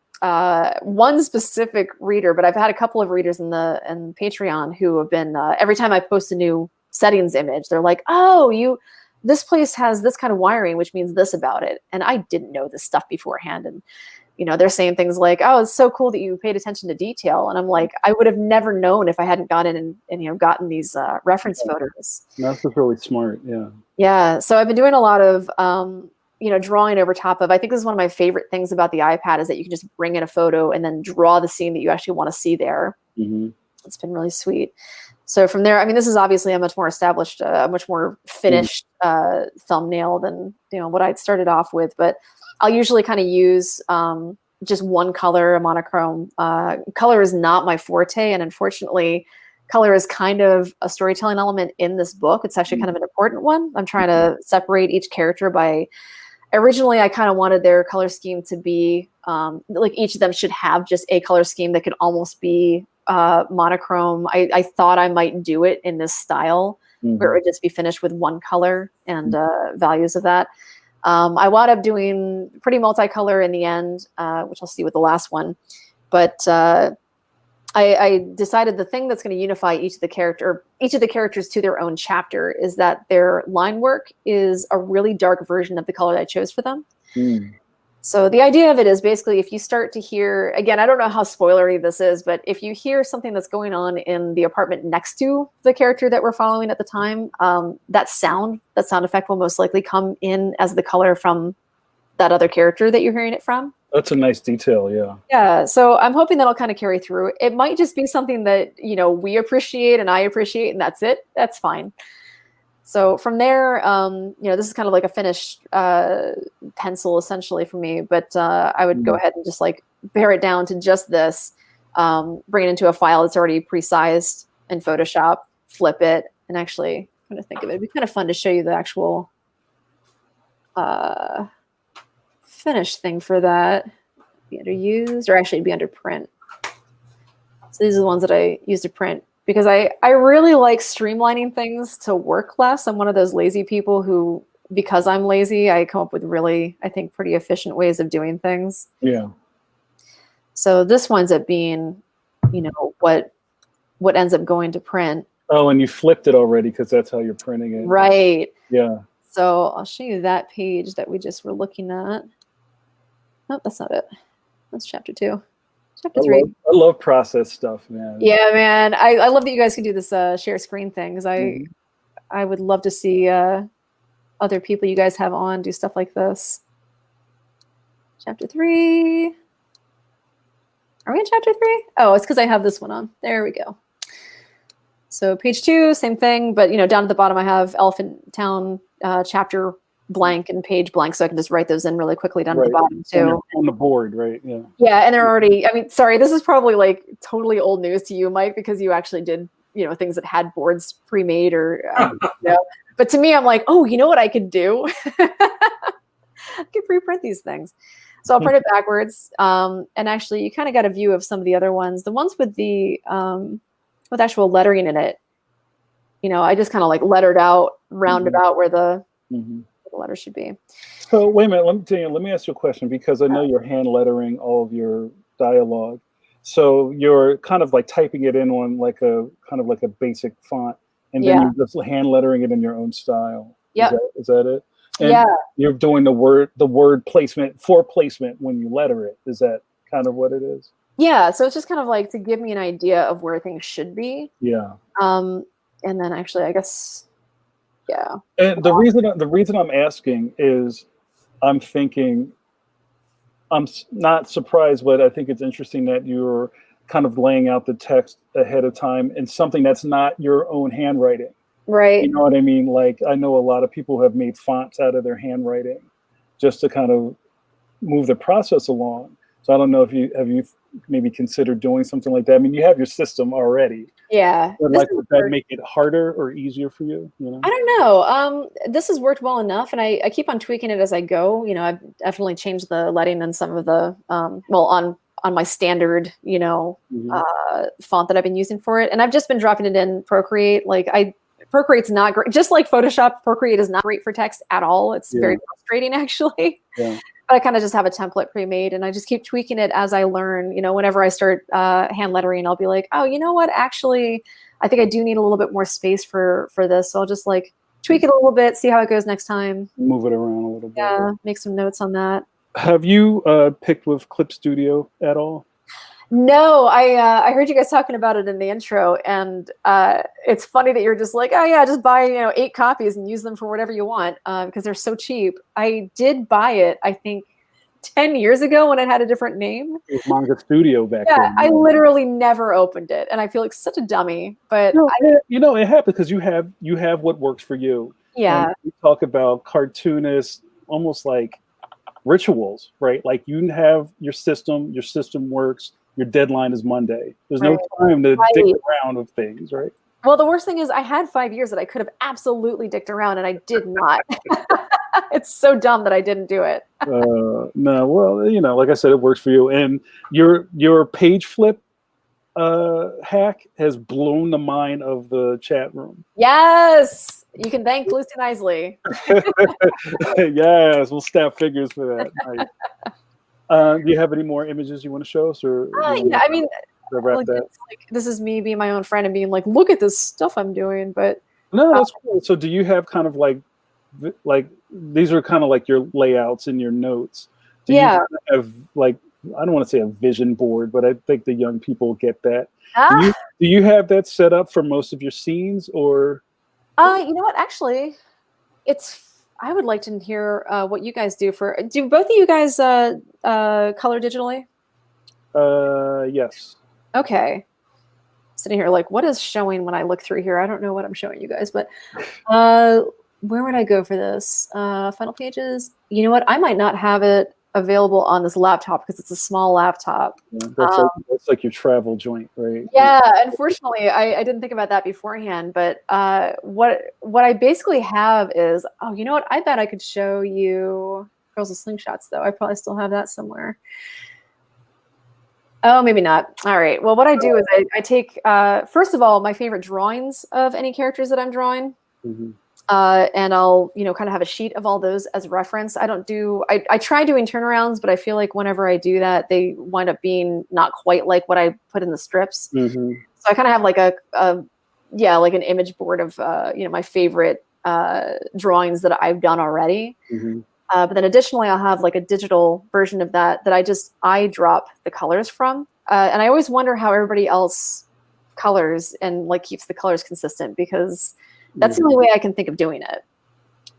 S3: one specific reader, but I've had a couple of readers in Patreon who have been every time I post a new settings image, they're like, "Oh, this place has this kind of wiring, which means this about it," and I didn't know this stuff beforehand, and they're saying things like, "Oh, it's so cool that you paid attention to detail." And I'm like, I would have never known if I hadn't gone in and gotten these reference photos.
S1: That's just really smart. Yeah.
S3: Yeah. So I've been doing a lot of, drawing over top of, I think this is one of my favorite things about the iPad is that you can just bring in a photo and then draw the scene that you actually want to see there. It's been really sweet. So from there, I mean, this is obviously a much more established, much more finished thumbnail than, what I'd started off with, but I'll usually kind of use just one color, a monochrome. Color is not my forte, and unfortunately, color is kind of a storytelling element in this book. It's actually kind of an important one. I'm trying to separate each character by, originally I kind of wanted their color scheme to be, like each of them should have just a color scheme that could almost be monochrome. I thought I might do it in this style, where it would just be finished with one color and values of that. I wound up doing pretty multicolor in the end, which I'll see with the last one. But I decided the thing that's going to unify each of the characters to their own chapter is that their line work is a really dark version of the color that I chose for them. So the idea of it is basically if you start to hear, again, I don't know how spoilery this is, but if you hear something that's going on in the apartment next to the character that we're following at the time, that sound effect will most likely come in as the color from that other character that you're hearing it from.
S1: That's a nice detail, yeah.
S3: Yeah, so I'm hoping that'll kind of carry through. It might just be something that, we appreciate and I appreciate, and that's it. That's fine. So from there, this is kind of like a finished pencil essentially for me, but I would go ahead and just like pare it down to just this, bring it into a file that's already pre-sized in Photoshop, flip it, and actually, I'm trying to think of it. It'd be kind of fun to show you the actual finished thing for that. Be under use, or actually it'd be under print. So these are the ones that I use to print because I really like streamlining things to work less. I'm one of those lazy people who, because I'm lazy, I come up with really, I think, pretty efficient ways of doing things.
S1: Yeah.
S3: So this winds up being, what ends up going to print.
S1: Oh, and you flipped it already because that's how you're printing it.
S3: Right.
S1: Yeah.
S3: So I'll show you that page that we just were looking at. Nope, that's not it. That's chapter 2. Chapter 3.
S1: I love process stuff, man.
S3: Yeah, man. I love that you guys can do this share screen thing because I would love to see other people you guys have on do stuff like this. Chapter 3. Are we in chapter 3? Oh, it's because I have this one on. There we go. So page 2, same thing, but down at the bottom I have Elephant Town chapter blank and page blank, so I can just write those in really quickly down at the bottom too.
S1: On the board, right? Yeah.
S3: Yeah, and they're already. I mean, sorry, this is probably like totally old news to you, Mike, because you actually did things that had boards pre-made or. But to me, I'm like, oh, you know what I could do? I could pre-print these things. So I'll print it backwards, and actually, you kind of got a view of some of the other ones. The ones with the with actual lettering in it. I just kind of like lettered out roundabout where the letter should be.
S1: So wait a minute, let me ask you a question because I know you're hand lettering all of your dialogue. So you're kind of like typing it in on like a kind of like a basic font, and then you're just hand lettering it in your own style.
S3: Yeah.
S1: Is that it? And you're doing the word placement for placement when you letter it. Is that kind of what it is? Yeah.
S3: So it's just kind of like to give me an idea of where things should be.
S1: Yeah.
S3: And then actually, I guess. Yeah.
S1: And the reason I'm asking is I'm thinking, I'm not surprised, but I think it's interesting that you're kind of laying out the text ahead of time in something that's not your own handwriting.
S3: Right.
S1: You know what I mean? Like I know a lot of people have made fonts out of their handwriting just to kind of move the process along. So I don't know if you maybe considered doing something like that. I mean, you have your system already.
S3: Yeah.
S1: But like, would that make it harder or easier for you?
S3: I don't know. This has worked well enough, and I keep on tweaking it as I go. I've definitely changed the letting and some of the on my standard font that I've been using for it, and I've just been dropping it in Procreate. Procreate's not great, just like Photoshop. Procreate is not great for text at all. It's very frustrating, actually.
S1: Yeah.
S3: But I kind of just have a template pre-made, and I just keep tweaking it as I learn. Whenever I start hand lettering, I'll be like, oh, you know what? Actually, I think I do need a little bit more space for this. So I'll just like tweak it a little bit, see how it goes next time.
S1: Move it around a little bit.
S3: Yeah, make some notes on that.
S1: Have you picked with Clip Studio at all?
S3: No, I heard you guys talking about it in the intro, and it's funny that you're just like, oh yeah, just buy 8 copies and use them for whatever you want because they're so cheap. I did buy it, I think, 10 years ago when it had a different name.
S1: It was Manga Studio back then.
S3: Yeah, I literally never opened it, and I feel like such a dummy. But
S1: it happens because you have what works for you.
S3: Yeah,
S1: and we talk about cartoonists almost like rituals, right? Like you have your system works. Your deadline is Monday. There's no time to dick around with things, right?
S3: Well, the worst thing is I had 5 years that I could have absolutely dicked around, and I did not. It's so dumb that I didn't do it.
S1: No, well, like I said, it works for you. And your page flip hack has blown the mind of the chat room.
S3: Yes, you can thank Lucy Isley.
S1: Yes, we'll snap figures for that. Nice. Do you have any more images you want to show us? Or
S3: yeah, I mean, this is me being my own friend and being like, look at this stuff I'm doing. But
S1: no, that's cool. So do you have kind of like these are kind of like your layouts and your notes? Do you have like, I don't want to say a vision board, but I think the young people get that. Do you have that set up for most of your scenes, or?
S3: You know what? Actually, I would like to hear what you guys do. Do both of you guys color digitally?
S1: Yes.
S3: Okay. sitting here like, what is showing when I look through here? I don't know what I'm showing you guys, but where would I go for this? Final pages. You know what? I might not have it available on this laptop because it's a small laptop.
S1: Yeah, that's like your travel joint, right?
S3: Yeah, unfortunately, I didn't think about that beforehand. But what I basically have is, oh, you know what? I bet I could show you Girls with Slingshots, though. I probably still have that somewhere. Oh, maybe not. All right. Well, what I do is I take, first of all, my favorite drawings of any characters that I'm drawing.
S1: Mm-hmm.
S3: And I'll, kind of have a sheet of all those as reference. I try doing turnarounds, but I feel like whenever I do that, they wind up being not quite like what I put in the strips.
S1: Mm-hmm.
S3: So I kind of have like like an image board of, my favorite drawings that I've done already.
S1: Mm-hmm.
S3: But then additionally, I'll have like a digital version of that I drop the colors from. And I always wonder how everybody else colors and like keeps the colors consistent, because that's the only way I can think of doing it.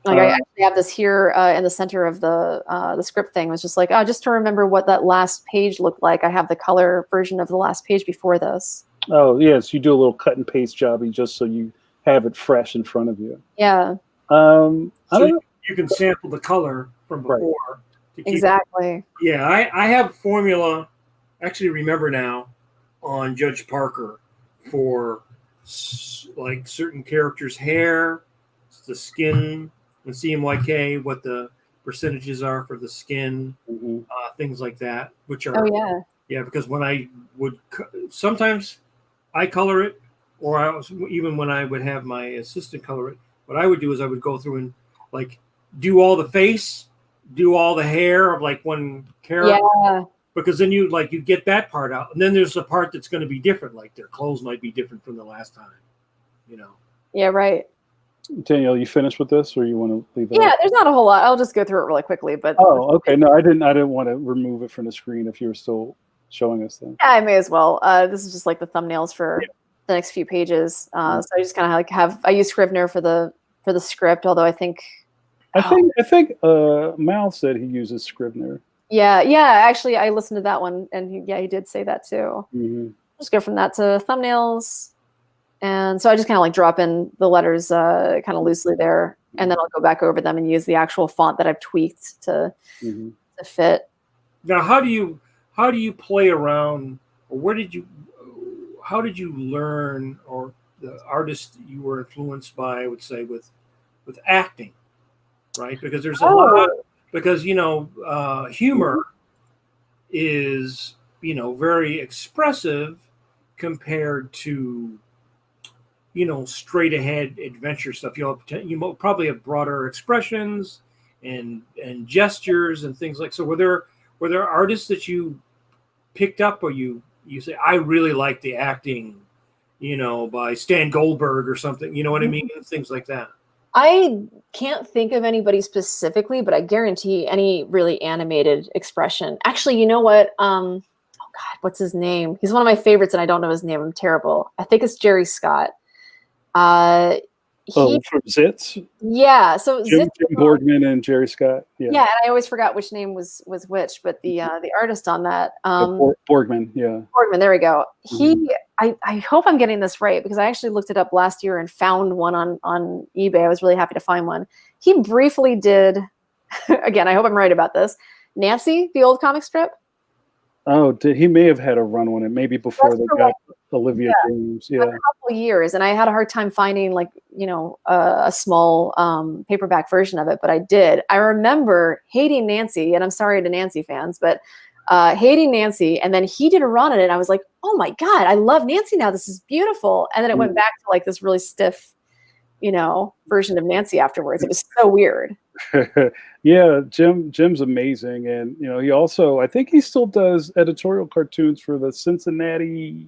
S3: Like I actually have this here in the center of the script thing. It was just like, just to remember what that last page looked like, I have the color version of the last page before this.
S1: Oh, yes. You do a little cut and paste jobby just so you have it fresh in front of you.
S3: Yeah.
S2: You can sample the color from before.
S1: Right.
S2: To keep
S3: Exactly.
S2: Yeah, I have formula, actually remember now, on Judge Parker for like certain characters' hair, the skin, and CMYK, what the percentages are for the skin,
S1: Mm-hmm.
S2: Things like that, which are,
S3: yeah,
S2: because when I would, sometimes I color it, or even when I would have my assistant color it, what I would do is I would go through and like do all the face, do all the hair of like one character.
S3: Yeah.
S2: Because then you get that part out, and then there's a part that's going to be different, like their clothes might be different from the last time,
S3: Yeah, right.
S1: Danielle, you finished with this, or you want to leave it?
S3: Yeah,
S1: up?
S3: there's not a whole lot. I'll just go through it really quickly. But
S1: okay. No, I didn't want to remove it from the screen if you were still showing us that.
S3: Yeah, I may as well. This is just like the thumbnails for the next few pages. So I just kind of like I use Scrivener for the script, although I think
S1: Mal said he uses Scrivener.
S3: Yeah. Actually, I listened to that one, and he did say that too.
S1: Mm-hmm.
S3: Just go from that to thumbnails, and so I just kind of like drop in the letters kind of loosely there, and then I'll go back over them and use the actual font that I've tweaked to fit.
S2: Now, how do you play around, or how did you learn, or the artist you were influenced by, I would say, with acting, right? Because there's a lot. Because humor is very expressive compared to straight ahead adventure stuff. You probably have broader expressions and gestures and things like. So were there artists that you picked up, or you say, I really like the acting, by Stan Goldberg or something? You know what I mean? Things like that.
S3: I can't think of anybody specifically, but I guarantee any really animated expression. Actually, you know what? Oh God, what's his name? He's one of my favorites, and I don't know his name. I'm terrible. I think it's Jerry Scott. From
S1: Zitz?
S3: Yeah. So
S1: Jim Borgman and Jerry Scott. Yeah.
S3: Yeah, and I always forgot which name was which, but the artist on that.
S1: Borgman, yeah.
S3: Borgman, there we go. I hope I'm getting this right, because I actually looked it up last year and found one on eBay. I was really happy to find one. He briefly did, again, I hope I'm right about this, Nancy, the old comic strip.
S1: Oh, he may have had a run on it, maybe before they got Olivia James. Yeah,
S3: a couple years, and I had a hard time finding a small paperback version of it, but I did. I remember hating Nancy, and I'm sorry to Nancy fans, but hating Nancy, and then he did a run on it, and I was like, oh my God, I love Nancy now. This is beautiful. And then it went back to like this really stiff, version of Nancy afterwards. It was so weird.
S1: Yeah, Jim's amazing, and he also, I think he still does editorial cartoons for the Cincinnati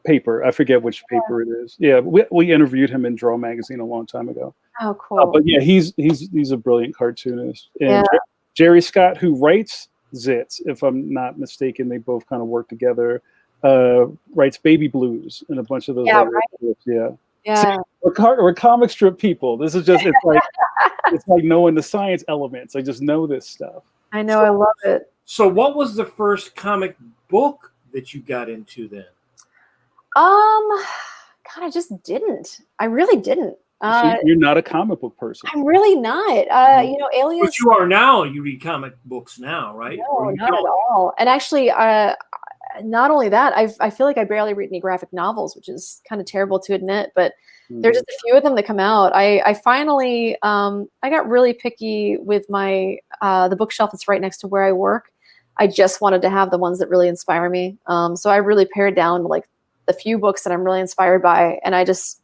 S1: paper. I forget which paper it is. Yeah, we interviewed him in Draw Magazine a long time ago.
S3: Oh, cool.
S1: But yeah, he's a brilliant cartoonist. And Jerry Scott, who writes Zitz, if I'm not mistaken, they both kind of work together. Writes Baby Blues and a bunch of those other books. Yeah.
S3: Yeah.
S1: See, we're comic strip people. This is just it's like knowing the science elements. I just know this stuff.
S3: I know, I love it.
S2: So what was the first comic book that you got into then?
S3: God, I just didn't. I really didn't.
S1: So you're not a comic book person.
S3: I'm really not. You know, Alias.
S2: But you are now. You read comic books now, right?
S3: No, not at all. And actually, not only that, I feel like I barely read any graphic novels, which is kind of terrible to admit. But there's just a few of them that come out. I finally I got really picky with my the bookshelf that's right next to where I work. I just wanted to have the ones that really inspire me. So I really pared down to like the few books that I'm really inspired by, and I just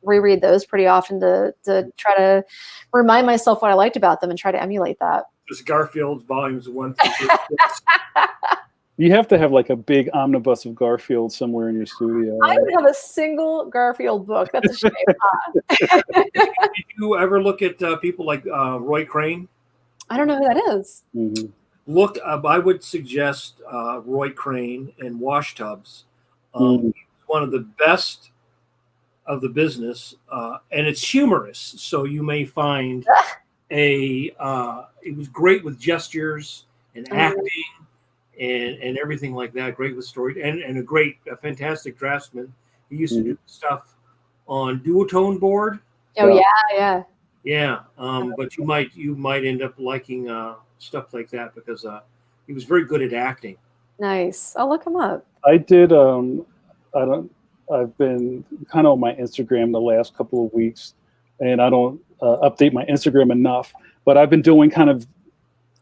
S3: reread those pretty often to try to remind myself what I liked about them and try to emulate that.
S2: Just Garfield's volumes 1 through 6.
S1: You have to have like a big omnibus of Garfield somewhere in your studio.
S3: I don't have a single Garfield book. That's a shame.
S2: Did you ever look at people like Roy Crane?
S3: I don't know who that is.
S1: Mm-hmm.
S2: Look, I would suggest Roy Crane and Wash Tubs. One of the best of the business, and it's humorous. So you may find it was great with gestures and acting and everything like that. Great with story and a fantastic draftsman. He used to do stuff on duotone board.
S3: Oh yeah.
S2: But you might end up liking stuff like that because he was very good at acting.
S3: Nice. I'll look him up.
S1: I did. I've been kind of on my Instagram the last couple of weeks, and I don't update my Instagram enough. But I've been doing kind of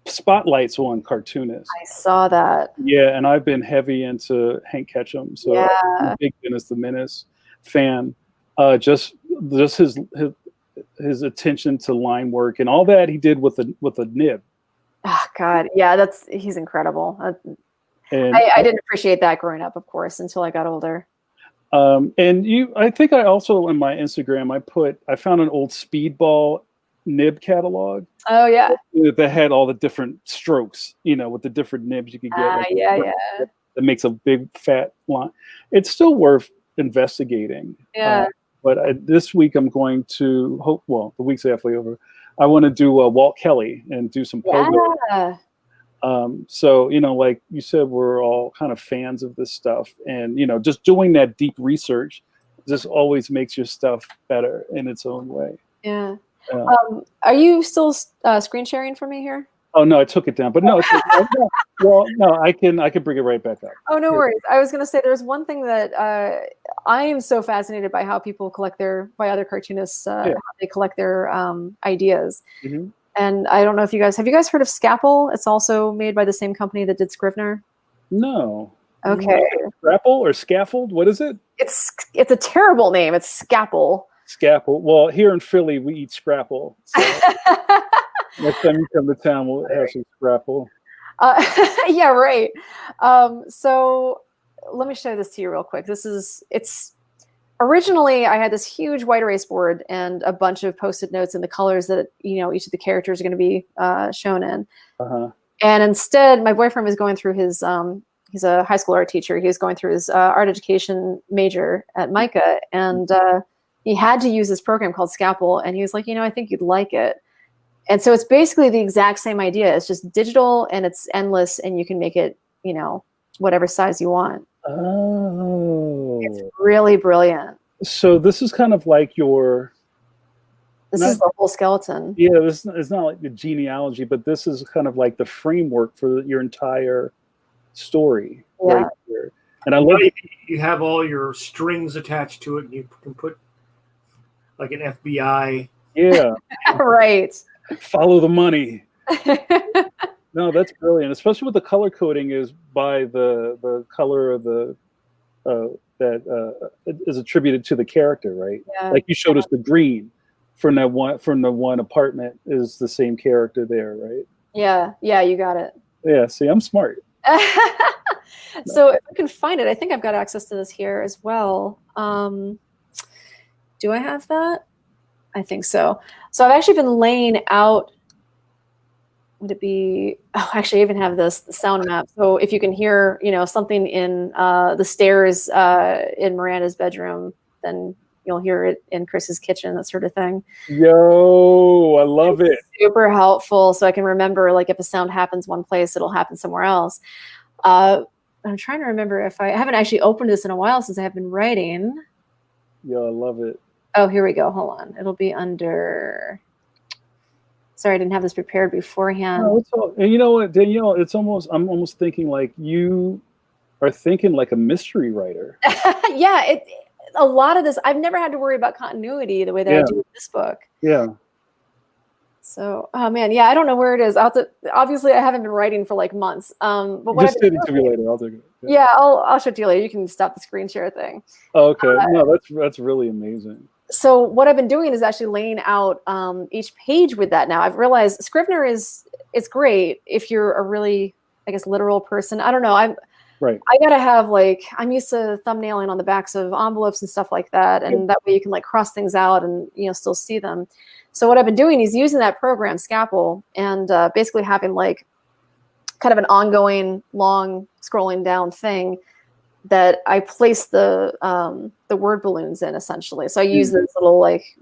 S1: spotlights on cartoonists.
S3: I saw that.
S1: Yeah, and I've been heavy into Hank Ketchum, so I'm a big Dennis the Menace fan. Just his attention to line work and all that he did with a nib.
S3: Oh God, yeah, he's incredible.
S1: And
S3: I didn't appreciate that growing up, of course, until I got older.
S1: I think I also in my Instagram I found an old Speedball nib catalog.
S3: Oh yeah,
S1: that had all the different strokes, with the different nibs you could get. That makes a big fat line. It's still worth investigating.
S3: Yeah.
S1: But this week I'm going to the week's halfway over. I want to do Walt Kelly and do some pogo.
S3: Yeah.
S1: So, like you said, we're all kind of fans of this stuff, and, just doing that deep research just always makes your stuff better in its own way.
S3: Yeah. Are you still screen sharing for me here?
S1: Oh no, I took it down, but no. I can bring it right back up.
S3: Oh, no worries. I was going to say there's one thing that I am so fascinated by how people by other cartoonists, how they collect their ideas. Mm-hmm. And I don't know if have you guys heard of Scapple? It's also made by the same company that did Scrivener.
S1: No.
S3: Okay.
S1: Scrapple or Scaffold? What is it?
S3: It's a terrible name. It's Scapple.
S1: Scapple. Well, here in Philly, we eat Scrapple. So next time you come to town, we'll have some Scrapple.
S3: Yeah, right. So let me show this to you real quick. Originally, I had this huge white erase board and a bunch of Post-it notes and the colors that each of the characters are going to be shown in. Uh-huh. And instead, my boyfriend was going through his he's a high school art teacher. He was going through his art education major at MICA, and he had to use this program called Scapple. And he was like, I think you'd like it. And so it's basically the exact same idea. It's just digital and it's endless, and you can make it, whatever size you want.
S1: Oh,
S3: it's really brilliant.
S1: So this is kind of like
S3: this is the whole skeleton.
S1: Yeah, this is not like the genealogy, but this is kind of like the framework for your entire story.
S3: Yeah.
S1: Right here. And I love
S2: you have all your strings attached to it, and you can put like an FBI.
S1: Yeah.
S3: Right.
S1: Follow the money. No, that's brilliant, especially with the color coding is by the color of the that is attributed to the character, right?
S3: Yeah.
S1: Like you showed us the green from the one apartment is the same character there, right?
S3: Yeah, you got it.
S1: Yeah, see, I'm smart.
S3: So if I can find it, I think I've got access to this here as well. Do I have that? I think so. So I've actually been laying out. Would it be? Oh, actually, I even have the sound map. So if you can hear, something in the stairs in Miranda's bedroom, then you'll hear it in Chris's kitchen, that sort of thing.
S1: Yo, I love it.
S3: Super helpful, so I can remember, like, if a sound happens one place, it'll happen somewhere else. I'm trying to remember if I haven't actually opened this in a while since I have been writing.
S1: Yeah, I love it.
S3: Oh, here we go. Hold on. It'll be under. Sorry, I didn't have this prepared beforehand.
S1: No, and you know what, Danielle? I'm almost thinking like you are thinking like a mystery writer.
S3: Yeah, a lot of this, I've never had to worry about continuity the way that I do with this book.
S1: Yeah.
S3: So, oh man, yeah, I don't know where it is. Obviously, I haven't been writing for like months. But what
S1: just send it to me later. I'll take it.
S3: Yeah, I'll show it to you later. You can stop the screen share thing.
S1: Oh, okay. No, that's really amazing.
S3: So what I've been doing is actually laying out each page with that now. I've realized Scrivener it's great if you're a really, I guess, literal person. I don't know. I gotta have like, I'm used to thumbnailing on the backs of envelopes and stuff like that, and that way you can like cross things out and still see them. So what I've been doing is using that program Scapple and basically having like kind of an ongoing long scrolling down thing that I place the word balloons in essentially. So I use those little like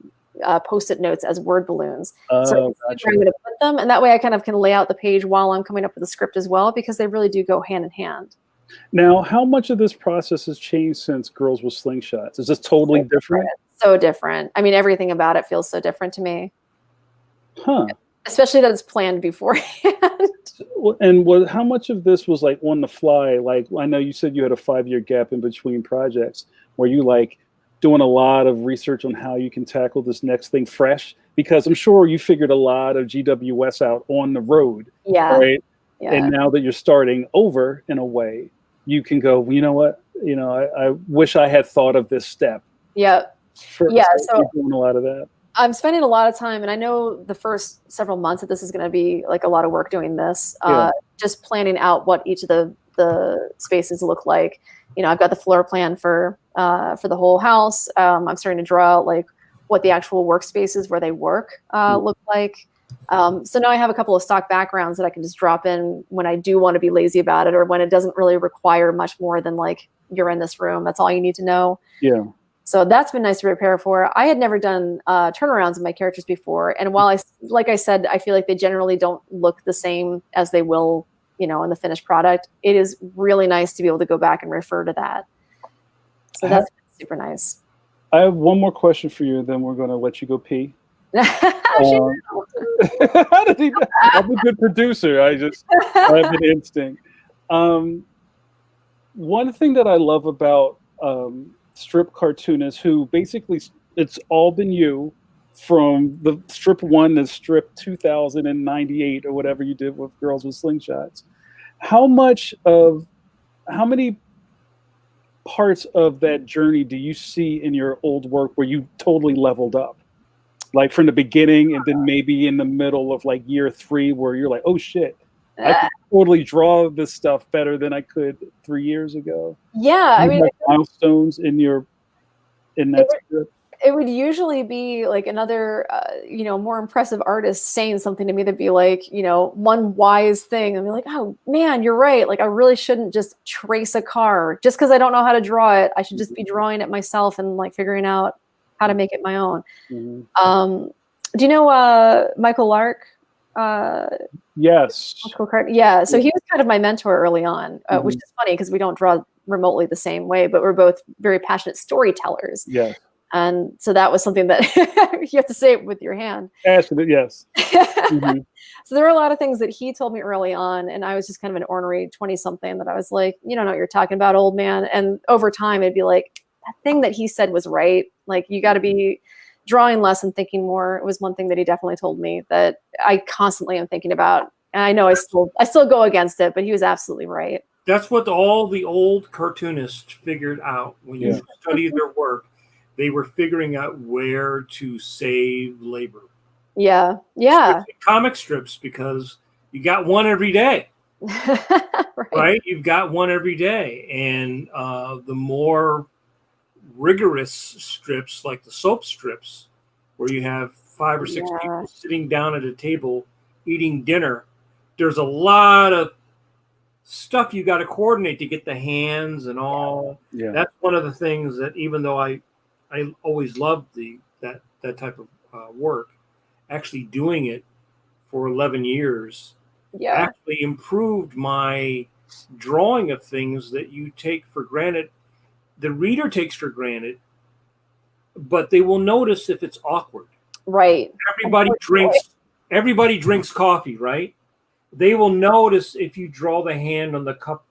S3: Post-it notes as word balloons. So
S1: gotcha.
S3: I'm going to put them, and that way I kind of can lay out the page while I'm coming up with the script as well, because they really do go hand in hand.
S1: Now, how much of this process has changed since Girls with Slingshots? Is this totally different?
S3: So different. I mean, everything about it feels so different to me.
S1: Huh.
S3: Especially that it's planned beforehand.
S1: And how much of this was like on the fly? Like, I know you said you had a 5-year gap in between projects. Were you like doing a lot of research on how you can tackle this next thing fresh? Because I'm sure you figured a lot of GWS out on the road.
S3: Yeah.
S1: Right.
S3: Yeah.
S1: And now that you're starting over in a way, you can go, you know what? I wish I had thought of this step.
S3: Yep.
S1: So
S3: you're
S1: doing a lot of that.
S3: I'm spending a lot of time, and I know the first several months that this is going to be like a lot of work doing this, just planning out what each of the spaces look like. I've got the floor plan for the whole house. I'm starting to draw out like what the actual workspaces where they work look like. So now I have a couple of stock backgrounds that I can just drop in when I do want to be lazy about it, or when it doesn't really require much more than like, you're in this room. That's all you need to know.
S1: Yeah.
S3: So that's been nice to prepare for. I had never done turnarounds of my characters before. And while like I said, I feel like they generally don't look the same as they will, in the finished product. It is really nice to be able to go back and refer to that. So that's super nice.
S1: I have one more question for you, and then we're going to let you go pee.
S3: How
S1: did he know? I'm a good producer. I have an instinct. One thing that I love about strip cartoonists, who basically it's all been you from the strip 1 to strip 2098 or whatever you did with Girls with Slingshots. How many parts of that journey do you see in your old work where you totally leveled up? Like from the beginning, and then maybe in the middle of like year 3 where you're like, oh shit, I can totally draw this stuff better than I could 3 years ago.
S3: Yeah, I mean,
S1: milestones in that script.
S3: It would usually be like another, more impressive artist saying something to me that'd be like, one wise thing, and be like, oh man, you're right. Like I really shouldn't just trace a car just because I don't know how to draw it. I should just be drawing it myself and like figuring out how to make it my own. Mm-hmm. Do you know Michael Lark?
S1: Yes.
S3: Yeah. So he was kind of my mentor early on, which is funny because we don't draw remotely the same way, but we're both very passionate storytellers.
S1: Yeah.
S3: And so that was something that you have to say it with your hand.
S1: Passionate, yes. Mm-hmm.
S3: So there were a lot of things that he told me early on, and I was just kind of an ornery 20-something that I was like, you don't know what you're talking about, old man. And over time, it'd be like, that thing that he said was right. Like, you got to be drawing less and thinking more. It was one thing that he definitely told me that I constantly am thinking about. And I know I still go against it, but he was absolutely right.
S2: That's what all the old cartoonists figured out when you study their work. They were figuring out where to save labor.
S3: Yeah. Yeah.
S2: Especially comic strips, because you got one every day. right? You've got one every day. And the more rigorous strips, like the soap strips, where you have 5 or 6 people sitting down at a table eating dinner, there's a lot of stuff you got to coordinate to get the hands and all. Yeah. That's one of the things that, even though I always loved that type of work, actually doing it for 11 years actually improved my drawing of things that you take for granted, the reader takes for granted, but they will notice if it's awkward.
S3: Right.
S2: Everybody drinks coffee, right? They will notice if you draw the hand on the cup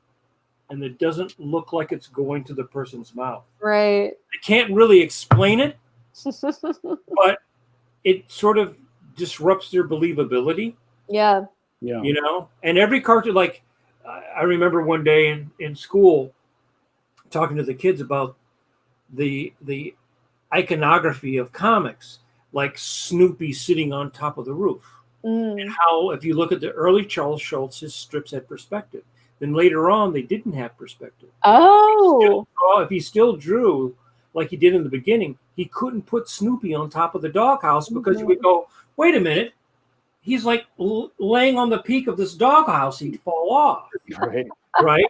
S2: and it doesn't look like it's going to the person's mouth.
S3: Right.
S2: I can't really explain it, but it sort of disrupts their believability.
S3: Yeah.
S1: Yeah.
S2: You know, and every cartoon, like I remember one day in school talking to the kids about the iconography of comics, like Snoopy sitting on top of the roof. And how, if you look at the early Charles Schulz, his strips had perspective. Then later on, they didn't have perspective.
S3: Oh.
S2: If he still drew like he did in the beginning, he couldn't put Snoopy on top of the doghouse because you would go, wait a minute, he's like laying on the peak of this doghouse, he'd fall off.
S1: Right.
S2: Right?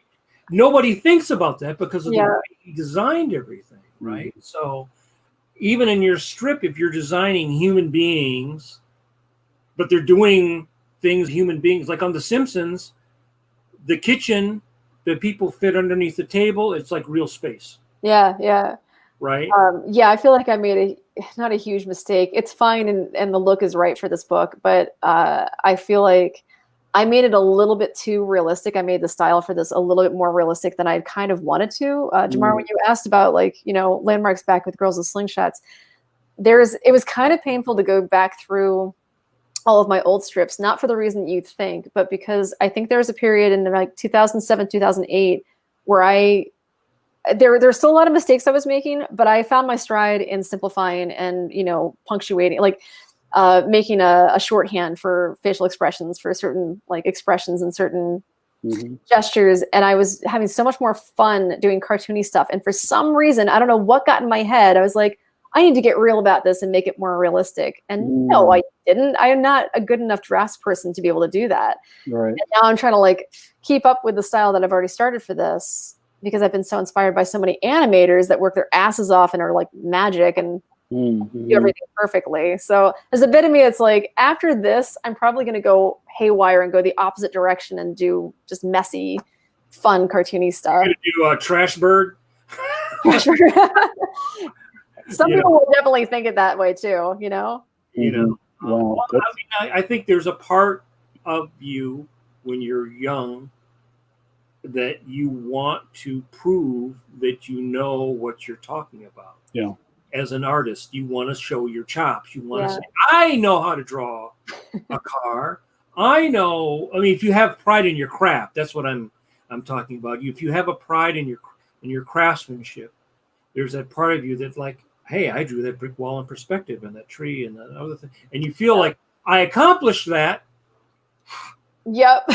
S2: Nobody thinks about that because of the way he designed everything, right? So even in your strip, if you're designing human beings, but they're doing things human beings, like on The Simpsons, the kitchen, the people fit underneath the table, it's like real space.
S3: Yeah, yeah.
S2: Right?
S3: Yeah, I feel like I made not a huge mistake. It's fine, and the look is right for this book, but I feel like I made it a little bit too realistic. I made the style for this a little bit more realistic than I kind of wanted to. Jamar, when you asked about, like, you know, Landmark's back with Girls with Slingshots, it was kind of painful to go back through all of my old strips, not for the reason that you'd think, but because I think there was a period in like 2007, 2008 where there's still a lot of mistakes I was making, but I found my stride in simplifying and, you know, punctuating, like making a shorthand for facial expressions for certain like expressions and certain gestures. And I was having so much more fun doing cartoony stuff. And for some reason, I don't know what got in my head. I was like, I need to get real about this and make it more realistic. And no, I didn't. I am not a good enough drafts person to be able to do that.
S1: Right.
S3: And now I'm trying to like keep up with the style that I've already started for this, because I've been so inspired by so many animators that work their asses off and are like magic and do everything perfectly. So there's a bit of me that's like, after this, I'm probably going to go haywire and go the opposite direction and do just messy, fun, cartoony stuff.
S2: You're going to do Trash Bird?
S3: Some people will definitely think it that way too, you know?
S2: You know?
S1: Wow.
S2: I think there's a part of you when you're young that you want to prove that you know what you're talking about.
S1: Yeah.
S2: As an artist, you want to show your chops. You want to say, I know how to draw a car. I know. I mean, if you have pride in your craft, that's what I'm talking about. If you have a pride in your craftsmanship, there's that part of you that's like, hey, I drew that brick wall in perspective and that tree and that other thing. And you feel like I accomplished that.
S3: Yep.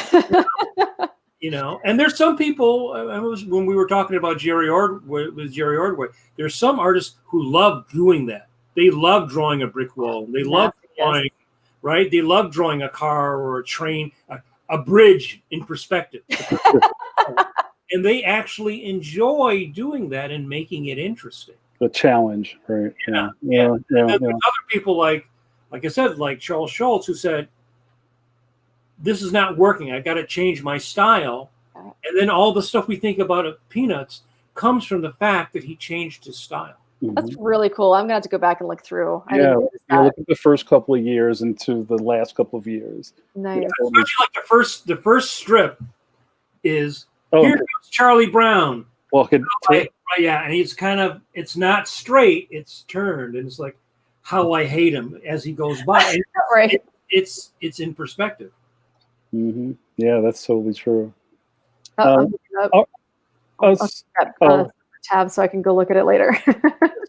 S2: You know, and there's some people, when we were talking about Jerry Ordway, there's some artists who love doing that. They love drawing a brick wall. They love drawing, right? They love drawing a car or a train, a bridge in perspective. And they actually enjoy doing that and making it interesting.
S1: The challenge, right?
S2: Yeah. There's other people like I said, like Charles Schulz, who said, this is not working. I got to change my style. And then all the stuff we think about at Peanuts comes from the fact that he changed his style.
S3: That's really cool. I'm gonna have to go back and look through.
S1: Yeah, you look at the first couple of years into the last couple of years.
S3: Nice.
S2: Yeah, especially like the first strip is here comes Charlie Brown.
S1: Well,
S2: and it's not straight, it's turned, and it's like how I hate him as he goes by.
S3: Right.
S2: It's in perspective.
S1: Yeah, that's totally true.
S3: I'll tab so I can go look at it later.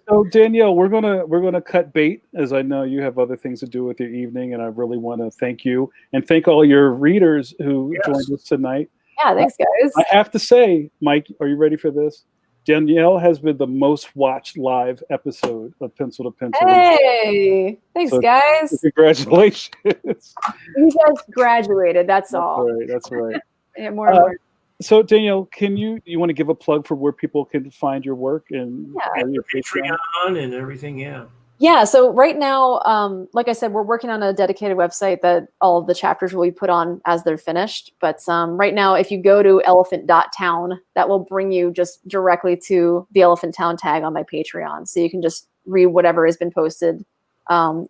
S1: So Danielle, we're gonna cut bait, as I know you have other things to do with your evening, and I really want to thank you and thank all your readers who joined us tonight.
S3: Yeah, thanks, guys.
S1: I have to say, Mike, are you ready for this? Danielle has been the most watched live episode of Pencil to Pencil.
S3: Hey, thanks, guys.
S1: Congratulations.
S3: You guys graduated. That's all.
S1: That's right.
S3: Yeah, more and more.
S1: So Danielle, you want to give a plug for where people can find your work and
S2: your Patreon and everything? Yeah.
S3: Yeah, so right now, like I said, we're working on a dedicated website that all of the chapters will be put on as they're finished. But right now, if you go to elephant.town, that will bring you just directly to the Elephant Town tag on my Patreon. So you can just read whatever has been posted.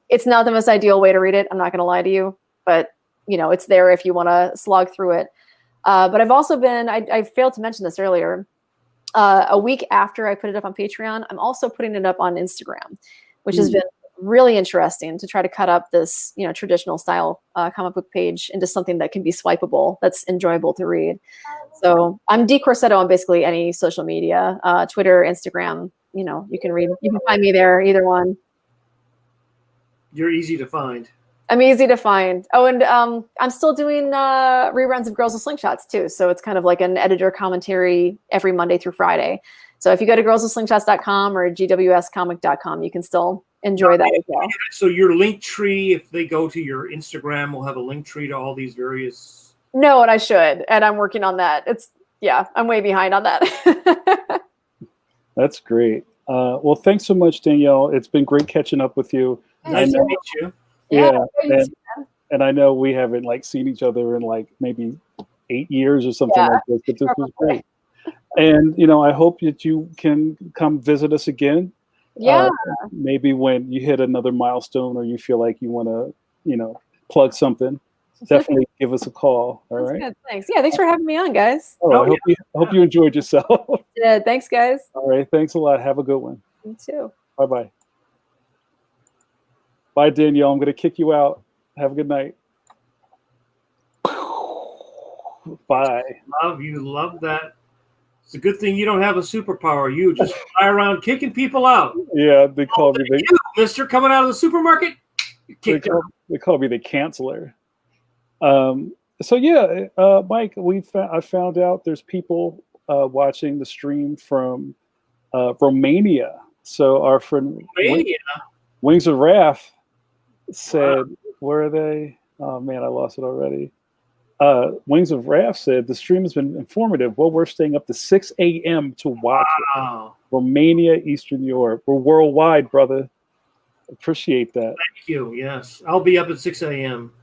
S3: It's not the most ideal way to read it, I'm not going to lie to you, but it's there if you want to slog through it. But I've also been, I failed to mention this earlier, a week after I put it up on Patreon, I'm also putting it up on Instagram, which has been really interesting to try to cut up this, traditional style comic book page into something that can be swipeable, that's enjoyable to read. So I'm D Corsetto on basically any social media, Twitter, Instagram. You can find me there, either one.
S2: You're easy to find.
S3: I'm easy to find. Oh, and I'm still doing reruns of Girls with Slingshots too. So it's kind of like an editor commentary every Monday through Friday. So if you go to girlswithslingshots.com or gwscomic.com, you can still enjoy that as well.
S2: So your link tree, if they go to your Instagram, will have a link tree to all these various.
S3: No, and I should, and I'm working on that. I'm way behind on that.
S1: That's great. Well, thanks so much, Danielle. It's been great catching up with you.
S2: Nice to meet you.
S1: Yeah, and I know we haven't seen each other in maybe 8 years or something like this, but this was great. And I hope that you can come visit us again.
S3: Yeah.
S1: Maybe when you hit another milestone or you feel like you want to, plug something, definitely give us a call. All right.
S3: Good. Thanks. Yeah. Thanks for having me on, guys.
S1: Oh, I hope you enjoyed yourself.
S3: Yeah. Thanks, guys.
S1: All right. Thanks a lot. Have a good one.
S3: You too.
S1: Bye-bye. Bye, Danielle. I'm going to kick you out. Have a good night. Bye.
S2: You love that. It's a good thing you don't have a superpower. You just fly around kicking people out.
S1: Yeah, they call me
S2: you, mister, coming out of the supermarket.
S1: They call me the canceller. So yeah, Mike, I found out there's people watching the stream from Romania. So our friend Wings of Wrath said, where are they? Oh man, I lost it already. Wings of Wrath said the stream has been informative. Well, we're staying up to 6 a.m. to watch it. Romania, Eastern Europe. We're worldwide, brother. Appreciate that.
S2: Thank you. Yes, I'll be up at 6 a.m.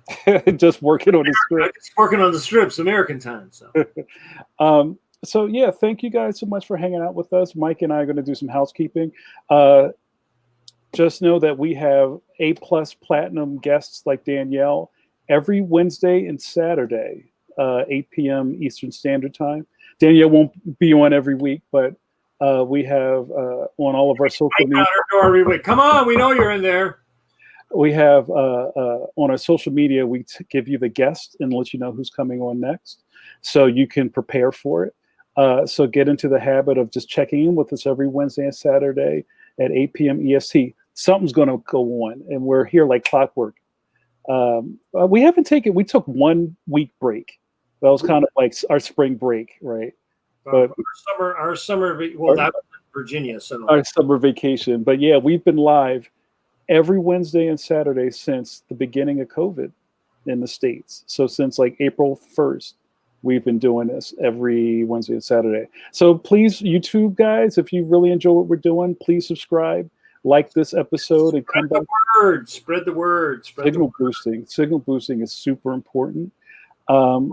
S1: Just working on the script.
S2: Just working on the strips, American time. So.
S1: So yeah, thank you guys so much for hanging out with us. Mike and I are going to do some housekeeping. Just know that we have A+ platinum guests like Danielle every Wednesday and Saturday, 8 p.m. Eastern Standard Time. Danielle won't be on every week, but we have on all of our social media.
S2: Every week. Come on, we know you're in there.
S1: We have on our social media, we give you the guest and let you know who's coming on next, so you can prepare for it. So get into the habit of just checking in with us every Wednesday and Saturday at 8 p.m. EST. Something's going to go on, and we're here like clockwork. We took 1 week break. That was kind of like our spring break, right? But
S2: our summer, that was in Virginia. So
S1: our summer vacation. But yeah, we've been live every Wednesday and Saturday since the beginning of COVID in the States. So since April 1st, we've been doing this every Wednesday and Saturday. So please, YouTube guys, if you really enjoy what we're doing, please subscribe, like this episode, and come back.
S2: Spread the word.
S1: Signal boosting is super important.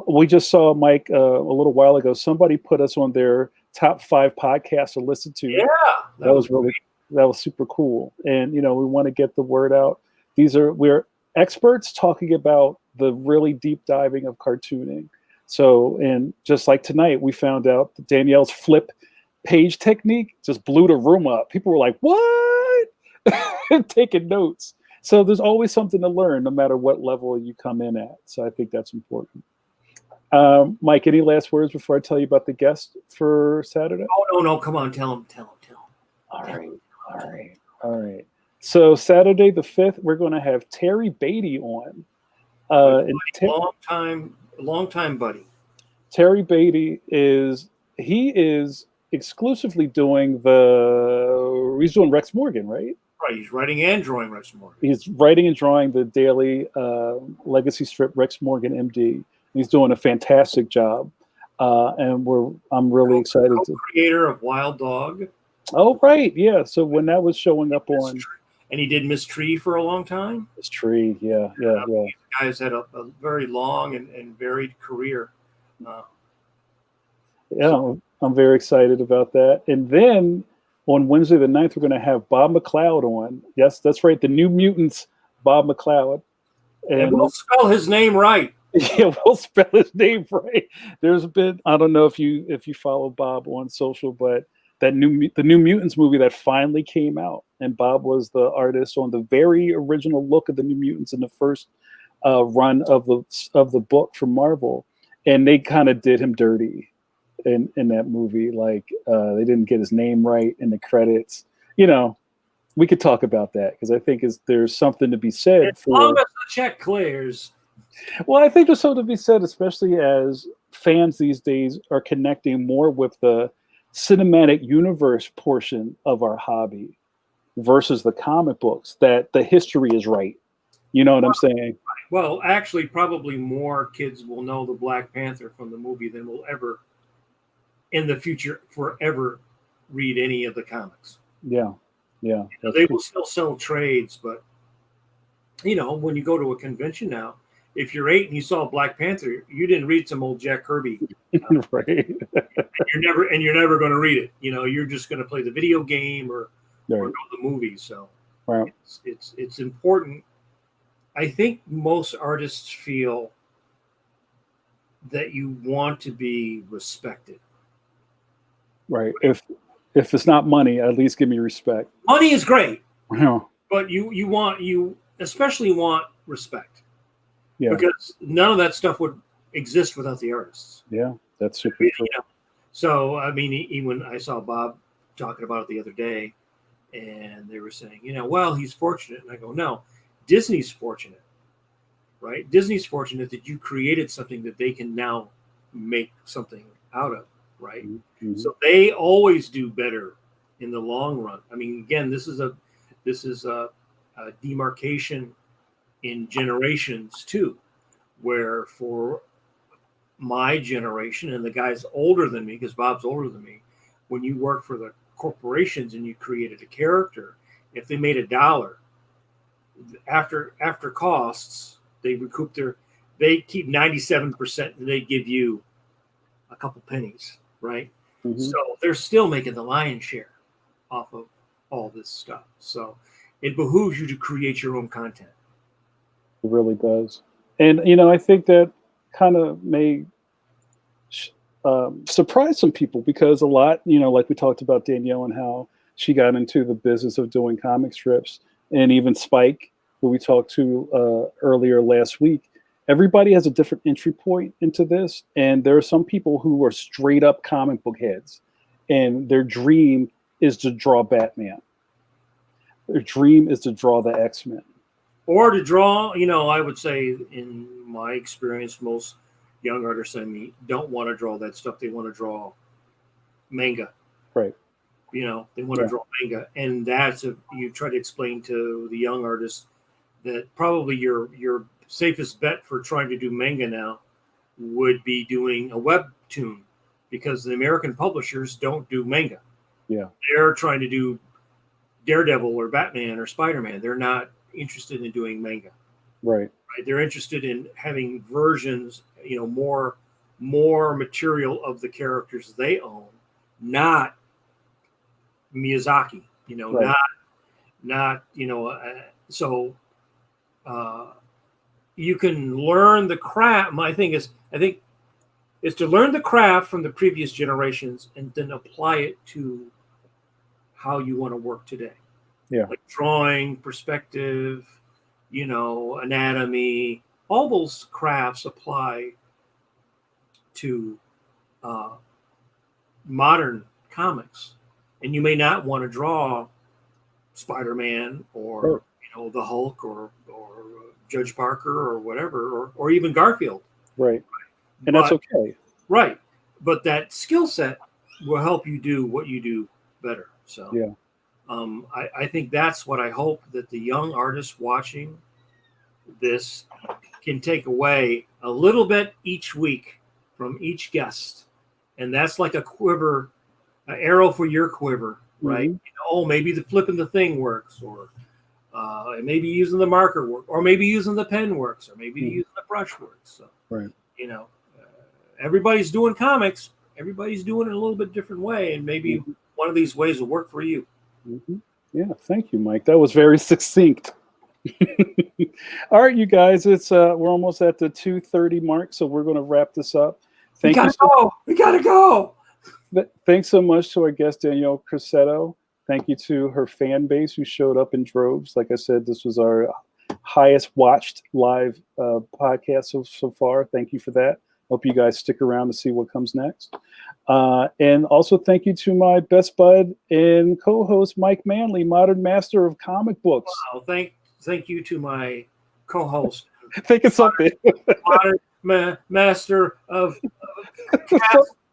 S1: We just saw, Mike, a little while ago, somebody put us on their top 5 podcasts to listen to.
S2: Yeah,
S1: that was super cool. And we want to get the word out. We're experts talking about the really deep diving of cartooning. So, and just like tonight, we found out that Danielle's flip page technique just blew the room up. People were like, what? Taking notes. So there's always something to learn, no matter what level you come in at. So I think that's important. Mike, any last words before I tell you about the guest for Saturday?
S2: Oh, no. Come on. Tell him.
S1: All right. So Saturday the 5th, we're going to have Terry Beatty on.
S2: Long time buddy.
S1: Terry Beatty is exclusively doing he's doing Rex Morgan, right?
S2: Right, he's writing and drawing Rex Morgan.
S1: He's writing and drawing the daily legacy strip Rex Morgan MD. He's doing a fantastic job, and I'm really excited.
S2: Creator of Wild Dog.
S1: Oh right, yeah. So when that was showing up on
S2: and he did Miss Tree for a long time.
S1: Miss Tree, yeah.
S2: These guys had a very long and varied career.
S1: Yeah, I'm very excited about that. And then on Wednesday the 9th, we're going to have Bob McLeod on. Yes, that's right. The New Mutants, Bob McLeod.
S2: And we'll spell his name right.
S1: Yeah, we'll spell his name right. There's been, I don't know if you follow Bob on social, but the New Mutants movie that finally came out, and Bob was the artist on the very original look of the New Mutants in the first run of the book from Marvel, and they kind of did him dirty in that movie. Like they didn't get his name right in the credits. You know, we could talk about that because I think there's something to be said
S2: as long as the check clears.
S1: Well, I think there's something to be said, especially as fans these days are connecting more with the cinematic universe portion of our hobby versus the comic books, that the history is right. You know what I'm saying?
S2: Well, actually, probably more kids will know the Black Panther from the movie than will ever, in the future, forever read any of the comics.
S1: Yeah. Yeah.
S2: They will still sell trades, but, you know, when you go to a convention now, if you're 8 and you saw Black Panther, you didn't read some old Jack Kirby,
S1: right?
S2: You're never going to read it. You know, you're just going to play the video game or go to the movie. So
S1: right.
S2: it's important. I think most artists feel that you want to be respected.
S1: Right. If it's not money, at least give me respect.
S2: Money is great,
S1: yeah.
S2: But you especially want respect.
S1: Yeah.
S2: Because none of that stuff would exist without the artists.
S1: Yeah, that's super true.
S2: You know? So, I mean, even I saw Bob talking about it the other day, and they were saying, you know, well, he's fortunate. And I go, no, Disney's fortunate, right? Disney's fortunate that you created something that they can now make something out of, right? Mm-hmm. So they always do better in the long run. I mean, again, this is a demarcation in generations too, where for my generation and the guys older than me, because Bob's older than me, when you work for the corporations and you created a character, if they made $1 after costs, they recoup they keep 97% and they give you a couple pennies, right? Mm-hmm. So they're still making the lion's share off of all this stuff. So it behooves you to create your own content.
S1: It really does. And, you know, I think that kind of may surprise some people because a lot, you know, like we talked about Danielle and how she got into the business of doing comic strips, and even Spike, who we talked to earlier last week. Everybody has a different entry point into this. And there are some people who are straight up comic book heads, and their dream is to draw Batman. Their dream is to draw the X-Men.
S2: Or to draw, you know, I would say in my experience, most young artists I meet don't want to draw that stuff. They want to draw manga.
S1: Right.
S2: You know, they want to draw manga. And that's you try to explain to the young artists that probably your safest bet for trying to do manga now would be doing a webtoon, because the American publishers don't do manga.
S1: Yeah.
S2: They're trying to do Daredevil or Batman or Spider-Man. They're not interested in doing manga.
S1: Right.
S2: They're interested in having versions, you know, more material of the characters they own, not Miyazaki, you know,
S1: right.
S2: not, you know, so you can learn the craft. My thing is, I think, is to learn the craft from the previous generations and then apply it to how you want to work today.
S1: Yeah.
S2: Like drawing, perspective, you know, anatomy, all those crafts apply to modern comics. And you may not want to draw Spider-Man or, you know, the Hulk or Judge Parker or whatever, or even Garfield.
S1: Right. And that's okay.
S2: Right. But that skill set will help you do what you do better. So
S1: yeah.
S2: I think that's what I hope that the young artists watching this can take away a little bit each week from each guest. And that's like a quiver, an arrow for your quiver, right? Mm-hmm. You know, maybe the flipping the thing works, or And maybe using the marker work, or maybe using the pen works, or maybe using the brush works. So,
S1: right.
S2: You know, everybody's doing comics. Everybody's doing it a little bit different way, and maybe one of these ways will work for you.
S1: Yeah, thank you, Mike. That was very succinct. All right, you guys, it's we're almost at the 2:30 mark, so we're going to wrap this up.
S2: We gotta go.
S1: Thanks so much to our guest Danielle Corsetto. Thank you to her fan base who showed up in droves. Like I said, this was our highest watched live podcast so far. Thank you for that. Hope you guys stick around to see what comes next. And also thank you to my best bud and co-host Mike Manley, modern master of comic books.
S2: Wow, thank you to my co-host.
S1: Think of something.
S2: Modern master of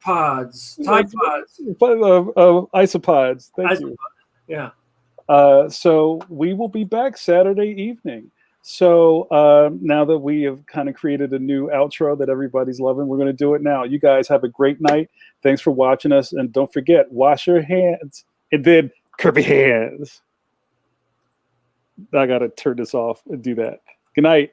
S2: pods, Tide Pods,
S1: isopods. Thank you.
S2: Yeah.
S1: So we will be back Saturday evening. So now that we have kind of created a new outro that everybody's loving, we're going to do it now. You guys have a great night. Thanks for watching us. And don't forget, wash your hands and then Kirby hands. I got to turn this off and do that. Good night.